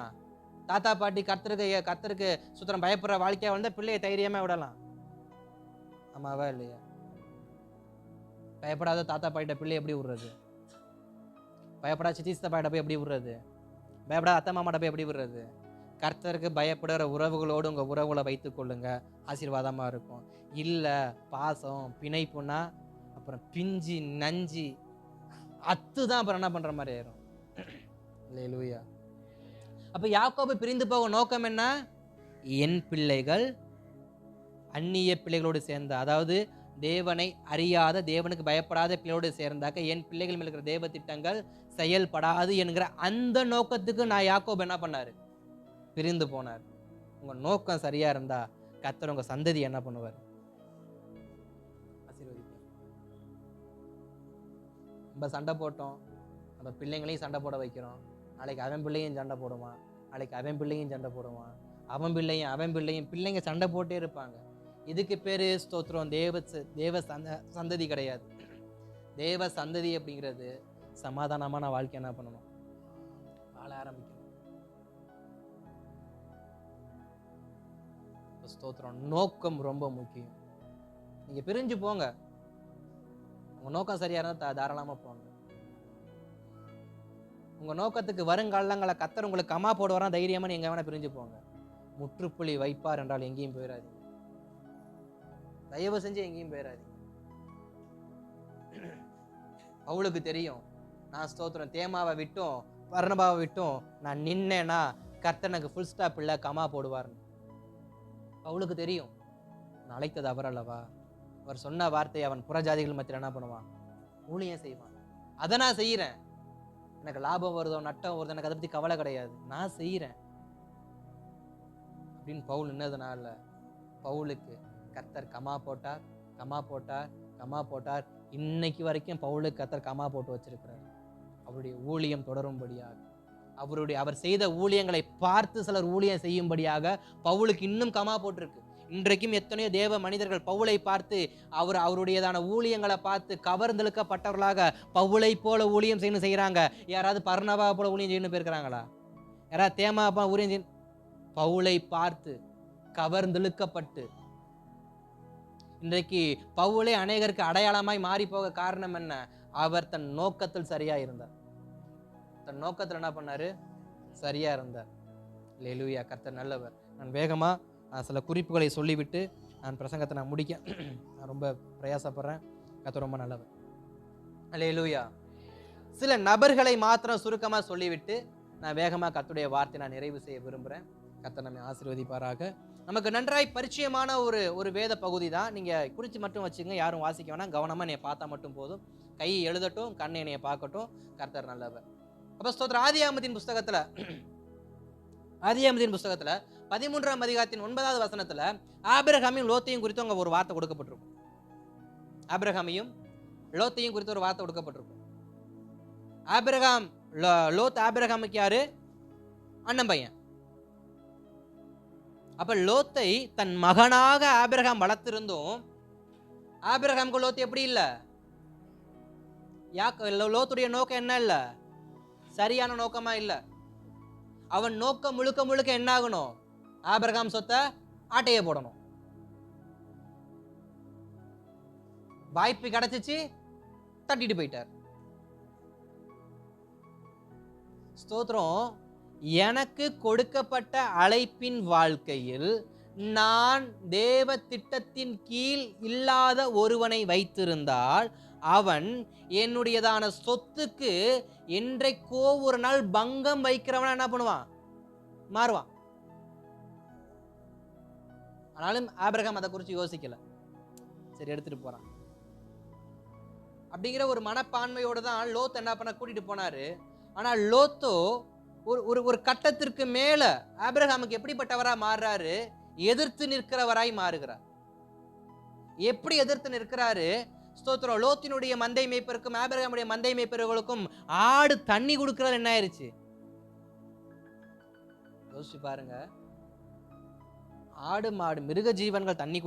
தாத்தா பாட்டி கர்த்தருக்கு சுத்தரம் பயப்படுற வாழ்க்கையா வந்தா பிள்ளைய தைரியமா விடலாம். ஆமாவா இல்லையா? பயப்படாத தாத்தா பாட்டிட்ட பிள்ளை எப்படி விடுறது? பயப்படாத சித்தி சித்தப்பாட்ட போய் எப்படி விடுறது? பயப்படாத அத்தை மாமாட்ட போய் எப்படி விடுறது? கர்த்தருக்கு பயப்படுற உறவுகளோடு உங்க உறவுகளை வைத்துக் கொள்ளுங்க, ஆசீர்வாதமா இருக்கும். இல்ல பாசம் பிணைப்புனா அப்புறம் பிஞ்சி நஞ்சி அத்துதான் அப்புறம் என்ன பண்ற மாதிரி ஆயிரும். அல்லேலூயா. அப்ப யாக்கோபு பிரிந்து போக நோக்கம் என்ன? என் பிள்ளைகள் அந்நிய பிள்ளைகளோடு சேர்ந்தா, அதாவது தேவனை அறியாத, தேவனுக்கு பயப்படாத பிள்ளையோடு சேர்ந்தாக்க என் பிள்ளைகள் மேல் இருக்கிற தேவ திட்டங்கள் செயல்படாது என்கிற அந்த நோக்கத்துக்கு நான் யாக்கோபு என்ன பண்ணாரு? பிரிந்து போனார். உங்க நோக்கம் சரியா இருந்தா கர்த்தர் உங்க சந்ததி என்ன பண்ணுவார்? ஆசீர்வதிப்பார். நம்ம சண்டை போட்டோம், நம்ம பிள்ளைங்களையும் சண்டை போட வைக்கிறோம். நாளைக்கு அவன் பிள்ளையும் சண்டை போடுவான், நாளைக்கு அவன் பிள்ளையும் சண்டை போடுவான், அவன் பிள்ளையும் பிள்ளைங்க சண்டை போட்டே இருப்பாங்க. இதுக்கு பேரு ஸ்தோத்திரம் தேவ சந்ததி கிடையாது. தேவ சந்ததி அப்படிங்கிறது சமாதானமான வாழ்க்கை என்ன பண்ணணும்? வாழ ஆரம்பிக்கணும். ஸ்தோத்திரம். நோக்கம் ரொம்ப முக்கியம். நீங்க பிரிஞ்சு போங்க, உங்க நோக்கம் சரியா இருந்தா தாராளமா போங்க. உங்க நோக்கத்துக்கு வருங்காலங்களை கர்த்தர் உங்களுக்கு கமா போடுவாராம், தைரியமா நீங்க வேணா பிரிஞ்சு போங்க. முற்றுப்புள்ளி வைப்பார் என்றால் எங்கேயும் போயிடாதீங்க. தயவு செஞ்சு எங்கேயும் போயிடாதீங்க. அவளுக்கு தெரியும், நான் ஸ்தோத்திரம் தேமாவை விட்டும் பர்னபாவை விட்டும் நான் நின்னேன்னா கர்த்தர் எனக்கு ஃபுல் ஸ்டாப் இல்லை, கமா போடுவார்னு. அவளுக்கு தெரியும், நான் அழைத்தது அவர் அல்லவா. அவர் சொன்ன வார்த்தையை அவன் புறஜாதிகள் மத்தியில் என்ன பண்ணுவான்? ஊழியம் செய்வான். அதை நான் செய்யறேன். எனக்கு லாபம் வருதோ நட்டம் வருதோ எனக்கு அதை பத்தி கவலை கிடையாது, நான் செய்யறேன் அப்படின்னு பவுல் நின்னதுனால பவுலுக்கு கர்த்தர் கமா போட்டார், கமா போட்டார், கமா போட்டார். இன்னைக்கு வரைக்கும் பவுலுக்கு கர்த்தர் கமா போட்டு வச்சிருக்கிறார். அவருடைய ஊழியம் தொடரும்படியாக, அவர் செய்த ஊழியங்களை பார்த்து சிலர் ஊழியம் செய்யும்படியாக பவுலுக்கு இன்னும் கமா போட்டிருக்கு. இன்றைக்கும் எத்தனையோ தேவ மனிதர்கள் பவுலை பார்த்து அவருடையதான ஊழியங்களை பார்த்து கவர்ந்தெழுக்கப்பட்டவர்களாக பவுலை போல ஊழியம் செய்யறாங்க. யாராவது பர்னபா போல ஊழியம் செய்யணும் போயிருக்கிறாங்களா? யாராவது தேமாப்பா ஊழியம் செய்ய? பவுலை பார்த்து கவர்ந்தெழுக்கப்பட்டு இன்றைக்கு பவுலே அநேகருக்கு அடையாளமாய் மாறி போக காரணம் என்ன? அவர் தன் நோக்கத்தில் சரியா இருந்தார். தன் நோக்கத்தில் என்ன பண்ணாரு? சரியா இருந்தார். அல்லேலூயா. கர்த்தர் நல்லவர். நான் வேகமா சில குறிப்புகளை சொல்லிவிட்டு நான் பிரசங்கத்தை நான் முடிக்க நான் ரொம்ப பிரயாசப்படுறேன். கர்த்தர் ரொம்ப நல்லவர். அல்லேலூயா. சில நபர்களை மாத்திரம் சுருக்கமா சொல்லிவிட்டு நான் வேகமா கர்த்தருடைய வார்த்தை நான் நிறைவு செய்ய விரும்புறேன். கர்த்தர் நம்மை ஆசீர்வதிப்பாராக. நமக்கு நன்றாய் பரிச்சயமான ஒரு வேத பகுதி தான். நீங்க குறிச்சு மட்டும் வச்சுங்க, யாரும் வாசிக்க வேணாம். கவனமா என்னைய பார்த்தா மட்டும் போதும். கை எழுதட்டும், கண்ணை என்னைய பார்க்கட்டும். கர்த்தர் நல்லவர். அப்ப ஸ்தோத்திரம். ஆதியாகமத்தின் புஸ்தகத்துல 13ஆம் அதிகாரத்தின் 9வது வசனத்துல ஆபிரகாமையும் லோத்தையும் குறித்து அங்க ஒரு வார்த்தை கொடுக்கப்பட்டிருக்கும். ஆபிரகாமையும் லோத்தையும் குறித்து ஒரு வார்த்தை கொடுக்கப்பட்டிருக்கும். லோத் ஆபிரகாமுக்கு யாரு? அண்ணன் பையன். அப்ப லோத்தை தன் மகனாக ஆபிரகாம் வளர்த்திருந்தும் ஆபிரகாமுக்கு லோத்து எப்படி இல்ல? லோத்துடைய நோக்கம் என்ன இல்ல? சரியான நோக்கமா இல்ல. அவன் நோக்கம் முழுக்க என்ன ஆகணும்? ஆபிரகாம் சொத்தை ஆட்டைய போடணும். வாய்ப்பு கிடைச்சிச்சு, தட்டிட்டு போயிட்டார். ஸ்தோத்திரம். எனக்கு கொடுக்கப்பட்ட அழைப்பின் வாழ்க்கையில் நான் தேவ திட்டத்தின் கீழ் இல்லாத ஒருவனை வைத்திருந்தால் அவன் என்னுடையதான சொத்துக்கு என்றைக்கோ ஒரு நாள் பங்கம் வைக்கிறவன என்ன பண்ணுவான்? மாறுவான். ஆனாலும் ஆபிரகாம் அதை குறித்து யோசிக்கல. சரி, எடுத்துட்டு போறான் அப்படிங்கிற ஒரு மனப்பான்மையோடு தான் லோத் என்ன பண்ண கூட்டிட்டு போனாரு. ஆனா லோத்தோ ஒரு கட்டத்திற்கு மேல ஆபிரகாமுக்கு எப்படிப்பட்டவரா மாறுறாரு? எதிர்த்து நிற்கிறவராய் மாறுகிறார். எப்படி எதிர்த்து நிற்கிறாரு? ஸ்தோத்திரம். லோத்தினுடைய மந்தை மேய்ப்பருக்கும் ஆபிரகாமுடைய மந்தை மேய்ப்பர்களுக்கும் ஆடு தண்ணி கொடுக்கிறது என்ன ஆயிருச்சு? யோசிச்சு பாருங்க. ஆடு மாடு மிருக ஜீவன்கள் தண்ணி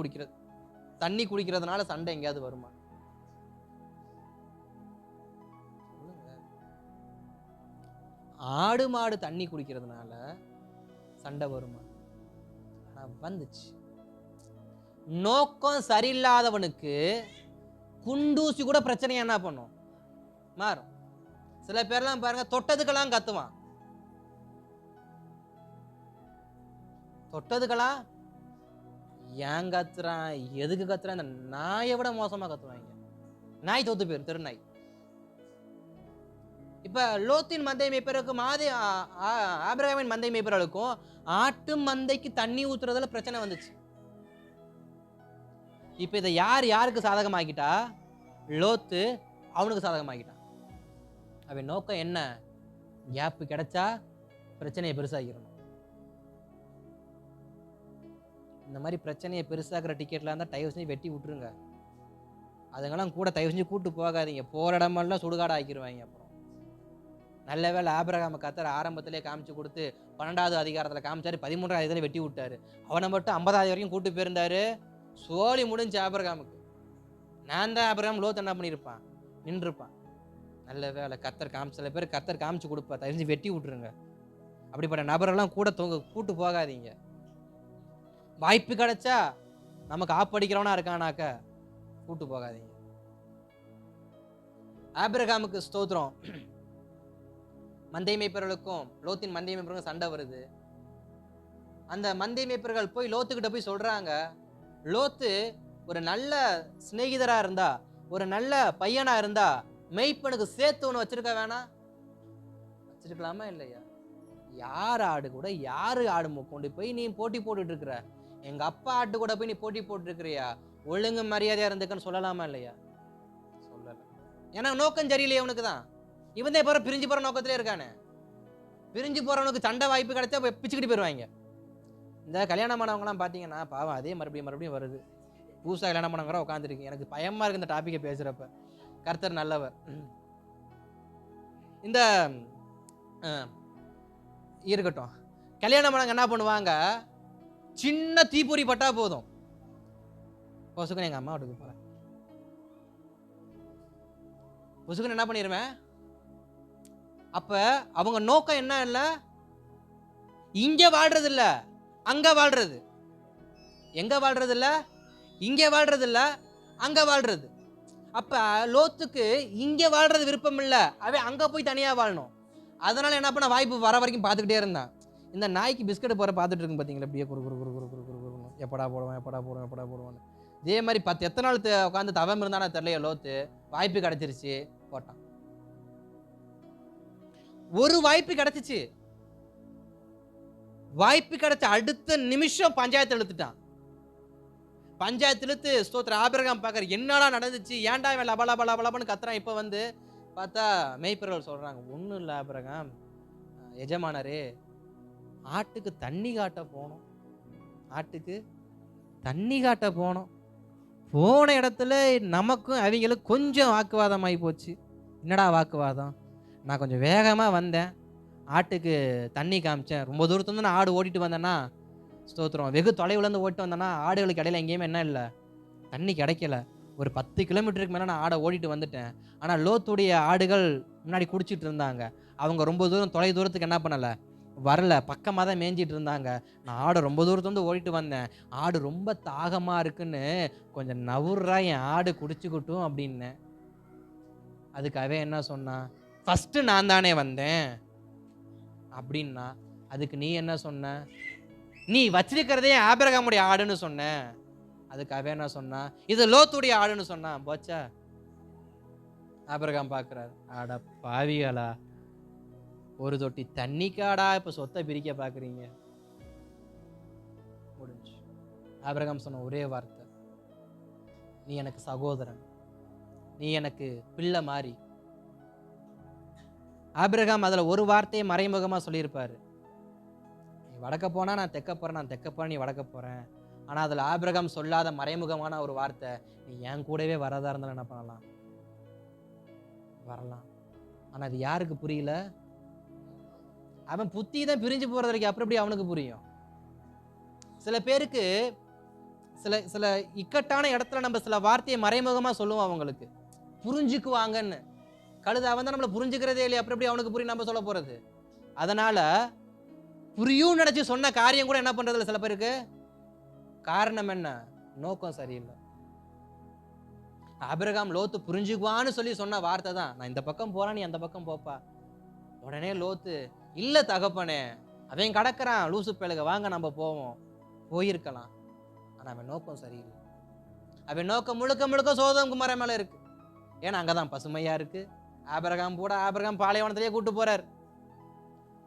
குடிக்கிறதுனால சண்டை எங்கேயாவது வருமா? ஆடு மாடு தண்ணி குடிக்கிறதுனால சண்டை வருமா? வந்துச்சு. நோக்கம் சரியில்லாதவனுக்கு குண்டூசி கூட பிரச்சனையா என்ன பண்ணும்? மாறும். சில பேர்லாம் பாருங்க, தொட்டதுக்கெல்லாம் கத்துவான். தொட்டதுக்கெல்லாம் ஏன் கத்துறான், எதுக்கு கத்துறான்? இந்த நாயை விட மோசமா கத்துவாங்க. நாய் தோத்து போயிரும், தெருநாய். இப்ப லோத்தின் மந்தை மேய்ப்பருக்கும் ஆபிரகாமின் மந்தை மேய்ப்பர்களுக்கும் ஆட்டு மந்தைக்கு தண்ணி ஊத்துறதுல பிரச்சனை வந்துச்சு. இப்போ இதை யாருக்கு சாதகமாக்கிட்டா? லோத்து அவனுக்கு சாதகமாக்கிட்டான். அவன் நோக்கம் என்ன? கேப்பு கிடைச்சா பிரச்சனையை பெருசாக்கிடணும். இந்த மாதிரி பிரச்சனையை பெருசாக்குற டிக்கெட்லாம் இருந்தால் தயவு செஞ்சு வெட்டி விட்டுருங்க. அதுங்கெல்லாம் கூட தயவு செஞ்சு கூட்டு போகாதீங்க. போகிற இடமெல்லாம் சுடுகாடு ஆக்கிடுவாங்க. அப்புறம் நல்ல வேளை ஆபிரகாம கர்த்தர் ஆரம்பத்திலே காமிச்சு கொடுத்து 12வது அதிகாரத்தில் காமிச்சாரு, 13வது அதிகாரத்தில் வெட்டி விட்டாரு. அவனை மட்டும் 50வது வரைக்கும் கூட்டு போயிருந்தாரு. சோழி முடிஞ்சு ஆபிரகாமுக்கு. நான் தான் ஆபிரகாம் லோத் என்ன பண்ணியிருப்பான்? நின்றுப்பான். நல்ல வேலை கர்த்தர் சில பேர் கர்த்தர் காமிச்சு கொடுப்பா, தயவு செஞ்சு வெட்டி விட்டுருங்க. அப்படிப்பட்ட நபரெல்லாம் கூட கூட்டு போகாதீங்க. வாய்ப்பு கிடைச்சா நமக்கு ஆப்படிக்கிறவனா இருக்கானாக்க கூட்டு போகாதீங்க. ஆபிரகாமுக்கு ஸ்தோத்திரம். மந்தை மேய்ப்பர்களுக்கும் லோத்தின் மந்தை மேய்ப்பர்களுக்கும் சண்டை வருது. அந்த மந்தை மேய்ப்பர்கள் போய் லோத்துக்கிட்ட போய் சொல்றாங்க, லோத்து ஒரு நல்ல சிநேகிதரா இருந்தா, ஒரு நல்ல பையனா இருந்தா மெய்ப்பனுக்கு சேர்த்து ஒன்று வச்சிருக்க வேணாம்? வச்சிருக்கலாமா இல்லையா? யார் ஆடு கூட யாரு ஆடு கொண்டு போய் நீ போட்டி போட்டுட்டு இருக்கிற? எங்க அப்பா ஆட்டு கூட போய் நீ போட்டி போட்டு இருக்கிறியா? ஒழுங்கு மரியாதையா இருந்துக்கன்னு சொல்லலாமா இல்லையா? சொல்லல. ஏன்னா நோக்கம் சரியில்லையே அவனுக்கு தான். இவன் தான் இப்போ பிரிஞ்சு போற நோக்கத்திலே இருக்கானே. பிரிஞ்சு போறவனுக்கு சண்டை வாய்ப்பு கிடைச்சா பிச்சுக்கிட்டு போயிடுவாங்க. இந்த கல்யாணம் பண்ணவங்கலாம் பார்த்தீங்கன்னா பாவம் அதே மறுபடியும் வருது. புதுசாக கல்யாணம் பண்ணவங்க உட்காந்துருக்கு. எனக்கு பயமா இருக்கு இந்த டாப்பிக்கை பேசுறப்ப. கர்த்தர் நல்லவர். இந்த இருக்கட்டும். கல்யாணம் பண்ணவங்க என்ன பண்ணுவாங்க? சின்ன தீப்பொறி பட்டா போதும், பொசுக்குன்னு எங்க அம்மா வீட்டுக்கு போறேன், பொசுக்குன்னு என்ன பண்ணிடுவேன். அப்ப அவங்க நோக்கம் என்ன இல்ல? இங்க வாழ்றது இல்ல, அங்க வாழ்றது. எங்க வாழ்றது இல்ல? இங்க வாழ்றது இல்ல, அங்க வாழ்றது. அப்ப லோத்துக்கு இங்க வாழ்றது விருப்பம் இல்ல, அவன் அங்க போய் தனியா வாழணும். அதனால என்ன பண்ண, வாய்ப்பு வர வரைக்கும் பார்த்துக்கிட்டே இருந்தான். இந்த நாய்க்கு பிஸ்கட் போற பார்த்துட்டு இருக்கு பார்த்தீங்களா, அப்படியே குறு குறு குறு குறு குறு குறு குறு எப்படா போடுவான். இதே மாதிரி எத்தனை நாள் உட்காந்து தவம் இருந்தானா தெரியலையே. லோத்து வாய்ப்பு கிடைச்சிருச்சு, போட்டான். ஒரு வாய்ப்பு கிடைச்சிச்சு. வாய்ப்பு கிடைச்ச அடுத்த நிமிஷம் பஞ்சாயத்து இழுத்துட்டான். பஞ்சாயத்து இழுத்து ஸ்தோத்திரம். ஆபிரகாம் பார்க்கற, என்னடா நடந்துச்சு, ஏன்டா இவன் லபலபலபலன்னு கத்துறான். இப்ப வந்து பார்த்தா மேய்ப்பர்கள் சொல்றாங்க, ஒன்றும் இல்லை ஆபிரகாம், எஜமானரே ஆட்டுக்கு தண்ணி காட்ட போனோம். ஆட்டுக்கு தண்ணி காட்ட போனோம். போன இடத்துல நமக்கும் அவங்களுக்கும் கொஞ்சம் வாக்குவாதம் ஆகி போச்சு. என்னடா வாக்குவாதம்? நான் கொஞ்சம் வேகமாக வந்தேன், ஆட்டுக்கு தண்ணி காமிச்சேன். ரொம்ப தூரத்துலேருந்து நான் ஆடு ஓட்டிட்டு வந்தேன்னா, ஸ்தோத்திரம், வெகு தொலைவுலேருந்து ஓட்டிட்டு வந்தேன்னா ஆடுகளுக்கு இடையில எங்கேயுமே என்ன இல்லை, தண்ணி கிடைக்கல. ஒரு 10 கிலோமீட்டருக்கு மேலே நான் ஆடை ஓட்டிட்டு வந்துட்டேன். ஆனால் லோத்துடைய ஆடுகள் முன்னாடி குடிச்சிட்டு இருந்தாங்க. அவங்க ரொம்ப தொலை தூரத்துக்கு என்ன பண்ணலை, வரல, பக்கமாக தான் மேய்ஞ்சிட்டு இருந்தாங்க. நான் ஆடை ரொம்ப தூரத்துலேருந்து ஓடிட்டு வந்தேன். ஆடு ரொம்ப தாகமாக இருக்குன்னு கொஞ்சம் நவுறா என் ஆடு குடிச்சுக்கிட்டும் அப்படின்னேன். அதுக்கு அவன் என்ன சொன்னான், ஃபஸ்ட்டு நான் தானே வந்தேன் அப்படின்னா. அதுக்கு நீ என்ன சொன்ன, நீ வச்சிருக்கிறதே ஆபிரகாமுடைய ஆடுன்னு சொன்ன. அதுக்கு அவன் என்ன சொன்னா, இது லோத்துடைய ஆடுன்னு சொன்னான். போச்சா? ஆபிரகாம் பார்க்கிறார், ஆட பாவிகளா, ஒரு தொட்டி தண்ணிக்காடா இப்ப சொத்தை பிரிக்க பாக்குறீங்க? முடிஞ்சு. ஆபிரகாம் சொன்ன ஒரே வார்த்தை, நீ எனக்கு சகோதரன், நீ எனக்கு பிள்ளை மாதிரி. ஆபிரகாம் அதுல ஒரு வார்த்தையை மறைமுகமா சொல்லியிருப்பாரு, நீ வடக்க போனா நான் தெக்க போறேன், நான் தெக்க போறேன் நீ வடக்க போறேன். ஆனா அதுல ஆபிரகாம் சொல்லாத மறைமுகமான ஒரு வார்த்தை, நீ என் கூடவே வரதா இருந்தாலும் என்ன பண்ணலாம், வரலாம். ஆனா அது யாருக்கு புரியல? அவன் புத்தி தான் பிரிஞ்சு போறது வரைக்கும். அப்புறம் எப்படி அவனுக்கு புரியும்? சில பேருக்கு சில இக்கட்டான இடத்துல நம்ம சில வார்த்தையை மறைமுகமா சொல்லுவோம், அவங்களுக்கு புரிஞ்சுக்குவாங்கன்னு. கழுத அவன் தான் நம்மளை புரிஞ்சுக்கிறதே இல்லையா, அப்புறம் எப்படி அவனுக்கு புரியும் நம்ம சொல்ல போறது? அதனால புரியும் நினைச்சு சொன்ன காரியம் கூட என்ன பண்றதுல சில பேருக்கு காரணம் என்ன, நோக்கம் சரியில்லை. ஆபிரகாம் லோத்து புரிஞ்சுக்குவான்னு சொல்லி சொன்ன வார்த்தை தான், நான் இந்த பக்கம் போறேன் நீ அந்த பக்கம் போப்பா. உடனே லோத்து, இல்ல தகப்பனே, அவன் கடக்கிறான் லூசு பேலுக, வாங்க நம்ம போவோம். போயிருக்கலாம். ஆனா அவன் நோக்கம் சரியில்லை. அவன் நோக்கம் முழுக்க சோதோம் குமார மேல இருக்கு. ஏன்னா அங்கதான் பசுமையா இருக்கு. ஆபிரகாம் பாலைவனத்திலேயே கூட்டு போறார்.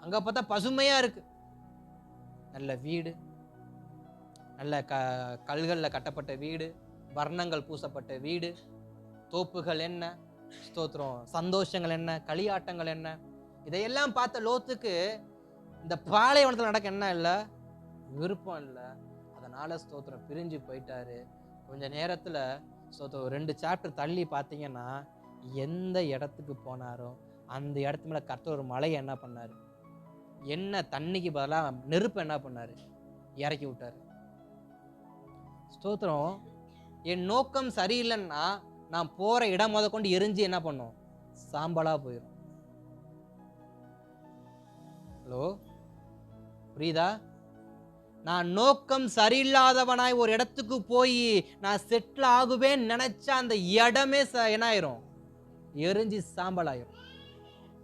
அங்க பார்த்தா பசுமையா இருக்கு, நல்ல வீடு, நல்ல கல்கள்ல கட்டப்பட்ட வீடு, வர்ணங்கள் பூசப்பட்ட வீடு, தோப்புகள் என்ன, ஸ்தோத்திரம், சந்தோஷங்கள் என்ன, களியாட்டங்கள் என்ன, இதையெல்லாம் பார்த்த லோத்துக்கு இந்த பாலைவனத்தில் நடக்க என்ன இல்லை, விருப்பம் இல்லை. அதனால ஸ்தோத்திரம் பிரிஞ்சு போயிட்டாரு. கொஞ்ச நேரத்துல ஸ்தோத்திரம் 2 சாப்டர் தள்ளி பார்த்தீங்கன்னா எந்த இடத்துக்கு போனாரோ அந்த இடத்து மேல கர்த்தர் ஒரு மலையை என்ன பண்ணாரு, என்ன தண்ணிக்கு பதிலாக நெருப்பு என்ன பண்ணாரு, இறக்கி விட்டாரு. ஸ்தோத்திரம். என் நோக்கம் சரியில்லைன்னா நான் போற இடம் முத கொண்டு எரிஞ்சு என்ன பண்ணும், சாம்பலா போயிடும். ஹலோ, புரியுதா? நான் நோக்கம் சரியில்லாதவனாய் ஒரு இடத்துக்கு போய் நான் செட்டில் ஆகுவேன் நினைச்சா அந்த இடமே என்ன ஆயிரும், எரிஞ்சு சாம்பலாயிரும்.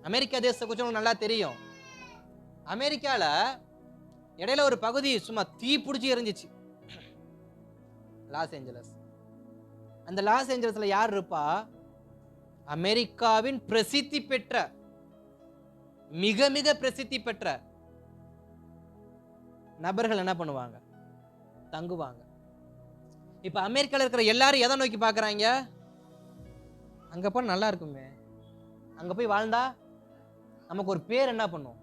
அமெரிக்கா தேசத்தை கொஞ்சம் நல்லா தெரியும். அமெரிக்கால இடையில ஒரு பகுதி சும்மா தீ பிடிச்சி எரிஞ்சிச்சு, லாஸ் ஏஞ்சலஸ். அந்த லாஸ் ஏஞ்சலஸ்ல யார் இருப்பா, அமெரிக்காவின் பிரசித்தி பெற்ற, மிக மிக பிரசித்தி பெற்ற நபர்கள் என்ன பண்ணுவாங்க, தங்குவாங்க. இப்ப அமெரிக்கால இருக்கிற எல்லாரும் எதை நோக்கி பாக்குறாங்க, அங்க போய் நல்லா இருக்குமே, அங்க போய் வாழ்ந்தா நமக்கு ஒரு பேர் என்ன பண்ணும்.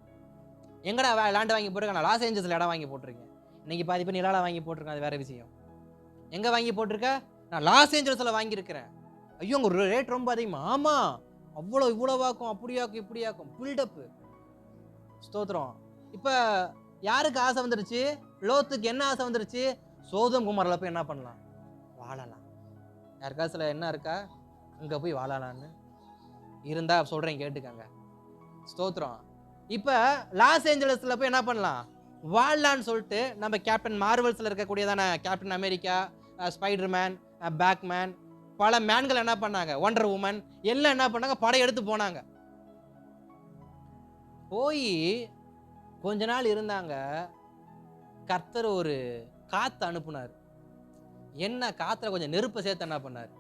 எங்கடா லேண்ட் வாங்கி போட்டிருக்கேன், நான் லாஸ் ஏஞ்சல்ஸ்ல இடம் வாங்கி போட்டிருக்கேன். இன்னைக்கு பாதி பேர் நிலால வாங்கி போட்டிருக்கேன், அது வேற விஷயம். எங்க வாங்கி போட்டிருக்க, நான் லாஸ் ஏஞ்சல்ஸ்ல வாங்கி இருக்கிறேன். ஐயோ உங்க ரேட் ரொம்ப அதிகமா, ஆமா அவ்வளவு இவ்வளவாக்கும், அப்படியாக்கும் இப்படியாக்கும், பில்டப். ஸ்தோத்திரம். இப்ப யாருக்கு ஆசை வந்துருச்சு, லோத்துக்கு என்ன ஆசை வந்துருச்சு, சோதம் குமாரில் போய் என்ன பண்ணலாம், வாழலாம். யாருக்கா சில என்ன இருக்கா, அங்க போய் வாழலான்னு இருந்தா சொல்றேன் கேட்டுக்கங்க. ஸ்தோத்திரம். இப்ப லாஸ் ஏஞ்சலஸ்ல போய் என்ன பண்ணலாம், வாழலான்னு சொல்லிட்டு நம்ம கேப்டன் மார்வல்ஸ்ல இருக்கக்கூடியதான கேப்டன் அமெரிக்கா, ஸ்பைடர்மேன், பேக்மேன், பல மேன்கள் என்ன பண்ணாங்க, ஒண்டர் உமன் எல்லாம் என்ன பண்ணாங்க, படையெடுத்து போனாங்க. போய் கொஞ்ச நாள் இருந்தாங்க. கர்த்தர் ஒரு காத்து அனுப்புனார். என்ன காத்துல கொஞ்சம் நெருப்பை சேர்த்து என்ன பண்ணார்,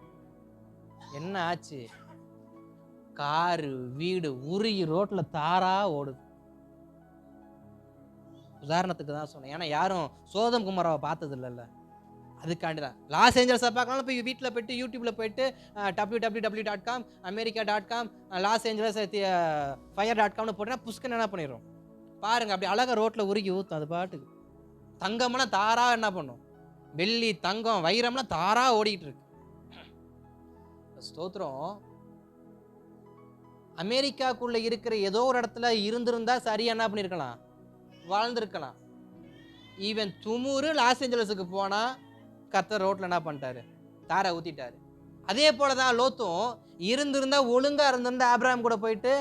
என்ன ஆச்சு, காரு வீடு உருகி ரோட்ல தாரா ஓடுது. உதாரணத்துக்கு தான் சொன்னேன், ஏன்னா யாரும் சோதம் குமாராவை பார்த்தது இல்லைல்ல, அதுக்காண்டிதான். லாஸ் ஏஞ்சல்ஸை பார்க்கலாம், போய் வீட்டில் போயிட்டு யூடியூப்ல போயிட்டு www.com america.com லாஸ் ஏஞ்சலஸ் fire.comனு போட்டீங்கன்னா புஷ்கன் என்ன பண்ணிடும் பாருங்க, அப்படி அழகா ரோட்ல உருகி ஊற்றும். அது பாட்டுக்கு தங்கம்லாம் தாரா என்ன பண்ணும், வெள்ளி தங்கம் வைரம்லாம் தாரா ஓடிக்கிட்டு இருக்கு. ஸ்தோத்திரம். அமெரிக்காக்குள்ள இருக்கிற ஏதோ ஒரு இடத்துல இருந்திருந்தா சரியா என்ன பண்ணிருக்கலாம், வாழ்ந்திருக்கலாம். ஈவன் துமுறு லாஸ் ஏஞ்சலஸுக்கு போனா கர்த்தர் ரோட்ல என்ன பண்ணிட்டாரு, தாரை ஊத்திட்டாரு. அதே போலதான் லோத்தும் இருந்திருந்தா, ஒழுங்கா இருந்திருந்தா ஆபிரகாம் கூட போயிட்டு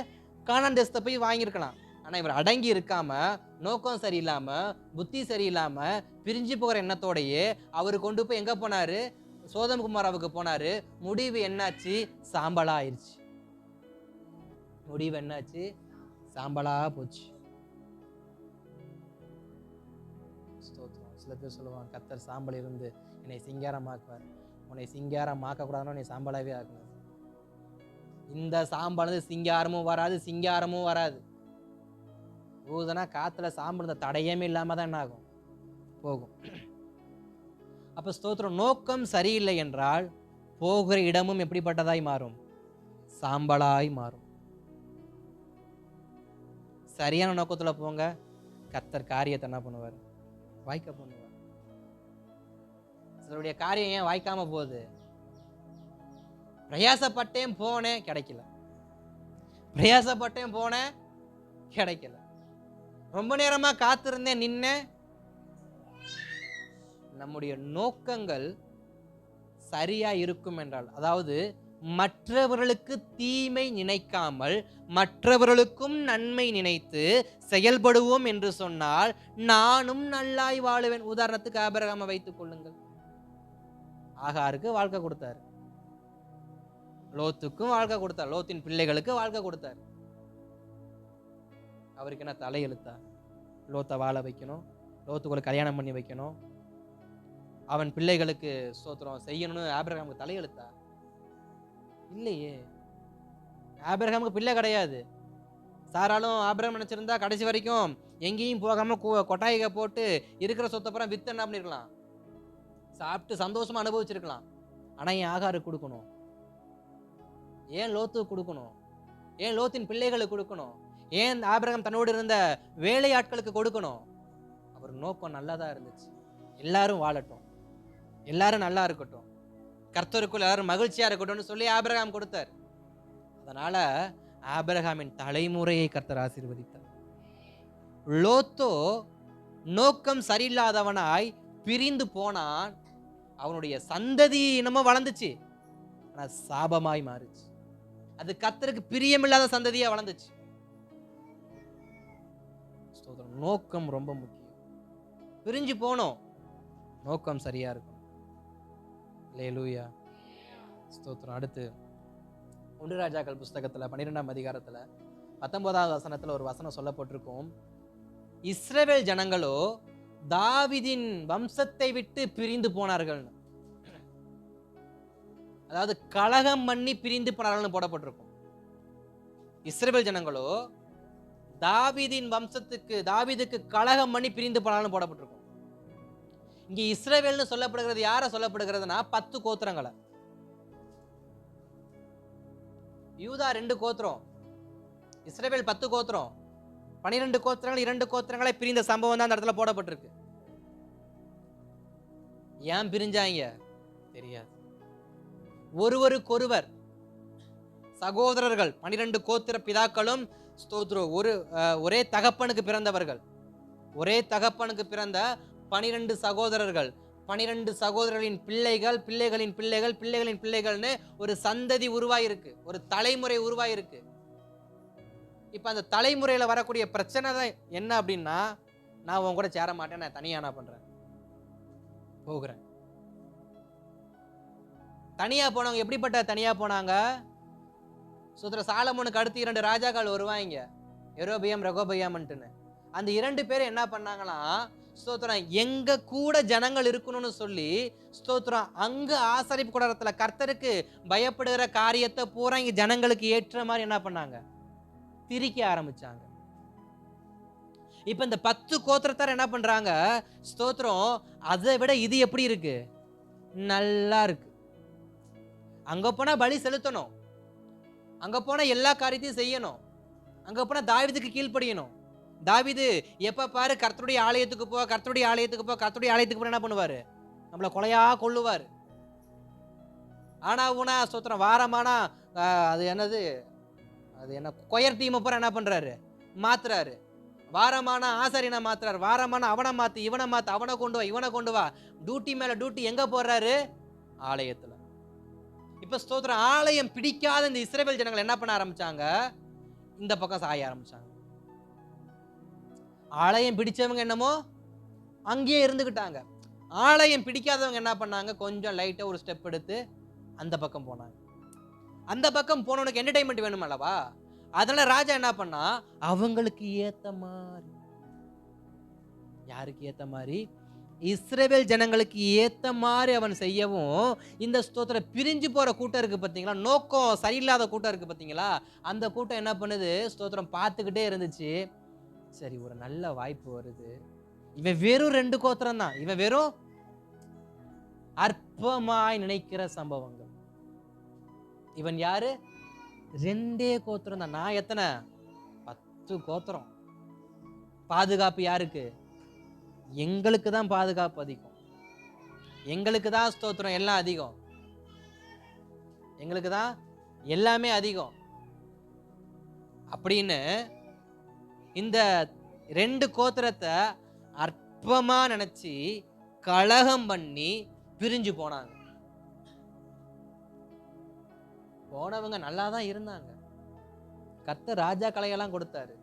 கானான் தேசத்தை போய் வாங்கியிருக்கலாம். ஆனா இவர் அடங்கி இருக்காம, நோக்கம் சரியில்லாம, புத்தி சரியில்லாம, பிரிஞ்சு போகிற எண்ணத்தோடையே அவரு கொண்டு போய் எங்க போனாரு, சோதம் குமாராவுக்கு போனாரு. முடிவு என்னாச்சு, சாம்பலா ஆயிடுச்சு. முடிவு என்னாச்சு, சாம்பலா போச்சு. சில பேர் சொல்லுவாங்க, கர்த்தர் சாம்பல் இருந்து என்னை சிங்காரமாக்குவார். உன்னை சிங்காரமாக்க கூடாதுன்னு உன்னை சாம்பலாவே ஆக்கணும். இந்த சாம்பல் சிங்காரமும் வராது, சிங்காரமும் வராது. ஊதுனா காத்துல சாம்பல் இந்த தடையமே இல்லாம தான் என்ன ஆகும், போகும். அப்ப ஸ்தோத்திரம். நோக்கம் சரியில்லை என்றால் போகிற இடமும் எப்படிப்பட்டதாய் மாறும், சாம்பலாய் மாறும். சரியான நோக்கத்துல போங்க, கர்த்தர் காரியத்தை என்ன பண்ணுவார், வாய்க்க பண்ணுவார். சிலருடைய காரியம் ஏன் வாய்க்காம போகுது, பிரயாசப்பட்டேன் போனேன் கிடைக்கல, பிரயாசப்பட்டேன் போனேன் கிடைக்கல, ரொம்ப நேரமா காத்திருந்தேன் நின்ன. நம்முடைய நோக்கங்கள் சரியா இருக்கும் என்றால், அதாவது மற்றவர்களுக்கு தீமை நினைக்காமல் மற்றவர்களுக்கும் நன்மை நினைத்து செயல்படுவோம் என்று சொன்னால் நானும் நல்லாய் வாழுவேன். உதாரணத்துக்கு ஆபிரகாமை வைத்துக் கொள்ளுங்கள். ஆகாருக்கு வாழ்க்கை கொடுத்தார், லோத்துக்கும் வாழ்க்கை கொடுத்தார், லோத்தின் பிள்ளைகளுக்கு வாழ்க்கை கொடுத்தார். அவருக்கு என்ன தலையெழுத்தா, லோத்தை வாழ வைக்கணும், லோத்துக்குள்ள கல்யாணம் பண்ணி வைக்கணும், அவன் பிள்ளைகளுக்கு ஸ்தோத்திரம் செய்யணும்னு ஆபிரகாமுக்கு தலையெழுத்தா? இல்லையே. ஆபிரகாமுக்கு பிள்ளை கிடையாது. சாராலும் ஆபிரகாம் நினைச்சிருந்தா கடைசி வரைக்கும் எங்கேயும் போகாம கொட்டாய்க போட்டு இருக்கிற சொத்தை பூரா வித்து என்ன பண்ணிருக்கலாம், சாப்பிட்டு சந்தோஷமா அனுபவிச்சிருக்கலாம். ஆனால் ஏன் ஆகாருக்கு கொடுக்கணும்? ஏன் லோத்துக்கு கொடுக்கணும்? ஏன் லோத்தின் பிள்ளைகளுக்கு கொடுக்கணும்? ஏன் ஆபிரகாம் தன்னோடு இருந்த வேலையாட்களுக்கு கொடுக்கணும்? அவர் நோக்கம் நல்லதா இருந்துச்சு. எல்லாரும் வாழட்டும், எல்லாரும் நல்லா இருக்கட்டும், கர்த்தருக்குள் எல்லாரும் மகிழ்ச்சியா இருக்கட்டும்னு சொல்லி ஆபிரகாம் கொடுத்தார். அதனால ஆபிரகாமின் தலைமுறையை கர்த்தர் ஆசீர்வதித்தார். லோத்தோ நோக்கம் சரியில்லாதவனாய் பிரிந்து போனான். அவனுடைய சந்ததி என்னமோ வளர்ந்துச்சு, ஆனா சாபமாய் மாறுச்சு. அது கர்த்தருக்கு பிரியமில்லாத சந்ததியா வளர்ந்துச்சு. நோக்கம் ரொம்ப முக்கியம். பிரிஞ்சு போனோம், நோக்கம் சரியா இருக்கும். அல்லேலூயா, ஸ்தோத்திரம். அடுத்து 1 ராஜாக்கள் புஸ்தகத்துல 12ஆம் அதிகாரத்துல 19வது வசனத்துல ஒரு வசனம் சொல்லப்பட்டிருக்கும். இஸ்ரவேல் ஜனங்களோ தாவீதின் வம்சத்தை விட்டு பிரிந்து போனார்கள். அதாவது கலகம் பண்ணி பிரிந்து போனார்கள் போடப்பட்டிருக்கும். இஸ்ரவேல் ஜனங்களோ தாவீதின் வம்சத்துக்கு, தாவீதுக்கு கலகம் பண்ணி பிரிந்து போனார்கள் போடப்பட்டிருக்கும். இங்க இஸ்ரவேல்னு சொல்லப்படுகிறது யார சொல்லப்படுகிறதுனா 10 கோத்திரங்களை. யூதா 2 கோத்திரம், இஸ்ரவேல் 10 கோத்திரம். 12 கோத்திரங்கள் 2 கோத்திரங்களை பிரிந்த சம்பவம் தான் அந்த இடத்துல போடப்பட்டிருக்கு. ஏன் பிரிஞ்சாங்க தெரியாது. ஒருவருக்கொருவர் சகோதரர்கள். 12 கோத்திர பிதாக்களும் ஸ்தோத்திரம் ஒரே தகப்பனுக்கு பிறந்தவர்கள். ஒரே தகப்பனுக்கு பிறந்த 12 சகோதரர்கள். 12 சகோதரர்களின் பிள்ளைகள், பிள்ளைகளின் பிள்ளைகள், பிள்ளைகளின் பிள்ளைகள்னு ஒரு சந்ததி உருவாயிருக்கு, ஒரு தலைமுறை உருவாயிருக்கு. இப்ப அந்த தலைமுறையில வரக்கூடிய பிரச்சனை தான் என்ன அப்படின்னா, நான் உன் கூட சேர மாட்டேன், நான் தனியா என்ன பண்றேன், போகிறேன். தனியா போனவங்க எப்படிப்பட்ட தனியா போனாங்க? சாலமோனுக்கு அடுத்து 2 ராஜாக்கள் வருவாங்க, யெரொபெயாம் ரெகொபெயாம்னு. அந்த 2 பேரும் என்ன பண்ணாங்களாம், ஸ்தோத்திரம் எங்க கூட ஜனங்கள் இருக்கணும்னு சொல்லி ஸ்தோத்திரம் அங்க ஆசரிப்பு கூடாரத்துல கர்த்தருக்கு பயப்படுகிற காரியத்தை பூரா இங்க ஜனங்களுக்கு ஏற்ற மாதிரி என்ன பண்ணாங்க, திரிக்க ஆரம்பிச்சாங்க. இப்ப இந்த 10 கோத்திரத்தார் என்ன பண்றாங்க, ஸ்தோத்திரம் அதை விட இது எப்படி இருக்கு, நல்லா இருக்கு. அங்க போனா பலி செலுத்தணும், அங்க போனா எல்லா காரியத்தையும் செய்யணும், அங்க போனா தாவீதுக்கு கீழ்ப்படியணும். தாவீது எப்ப பாரு கர்த்தருடைய ஆலயத்துக்கு போ, கர்த்தருடைய ஆலயத்துக்கு போ, கர்த்தருடைய ஆலயத்துக்கு போ என்ன பண்ணுவாரு, நம்மளை கொலையா கொள்ளுவாரு. ஆனா உனா ஸ்தோத்திரம் வாரமானா அது என்னது, அது என்ன கொயர் டீமை பூரா என்ன பண்றாரு, மாத்துறாரு. வாரமான ஆசாரியனை மாத்துறாரு, வாரமான அவனை மாத்து, இவனை மாத்து, அவனை கொண்டு வா, இவனை கொண்டு வா. டியூட்டி மேல டியூட்டி எங்க போடுறாரு, ஆலயத்துல. இப்ப ஸ்தோத்திரம் ஆலயம் பிடிக்காத இந்த இஸ்ரவேல் ஜனங்கள் என்ன பண்ண ஆரம்பிச்சாங்க, இந்த பக்கம் சாய ஆரம்பிச்சாங்க. ஆலயம் பிடிச்சவங்க என்னமோ அங்கேயே இருந்துகிட்டாங்க. ஆலயம் பிடிக்காதவங்க என்ன பண்ணாங்க, கொஞ்சம் லைட்டா ஒரு ஸ்டெப் எடுத்து அந்த பக்கம் போனாங்க. அந்த பக்கம் போனவனுக்கு என்டர்டைன்மெண்ட் வேணும் அல்லவா, அதனால ராஜா என்ன பண்ணா, அவங்களுக்கு ஏத்த மாதிரி, யாருக்கு ஏத்த மாதிரி, இஸ்ரவேல் ஜனங்களுக்கு ஏத்த மாதிரி அவன் செய்யவும், இந்த ஸ்தோத்திரம் பிரிஞ்சு போற கூட்டம் இருக்கு பாத்தீங்களா, நோக்கம் சரியில்லாத கூட்டம் இருக்கு பாத்தீங்களா, அந்த கூட்டம் என்ன பண்ணுது, ஸ்தோத்திரம் பார்த்துக்கிட்டே இருந்துச்சு. சரி ஒரு நல்ல வாய்ப்பு வருது, இவன் வெறும் 2 கோத்திரம் தான், இவன் வெறும் அற்பமாய் நினைக்கிற சம்பவங்கள். இவன் யாரு, 2 கோத்திரம் தான், நான் எத்தனை 10 கோத்திரம். பாதுகாப்பு யாருக்கு, எங்களுக்கு தான் பாதுகாப்பு அதிகம், எங்களுக்கு தான் ஸ்தோத்திரம் எல்லாம் அதிகம், எங்களுக்கு தான் எல்லாமே அதிகம் அப்படின்னு இந்த 2 கோத்திரத்தை அற்பமா நினைச்சு கலகம் பண்ணி பிரிஞ்சு போனாங்க. போனவங்க நல்லா தான் இருந்தாங்க, கர்த்தர் ராஜா கலையெல்லாம் கொடுத்தாரு.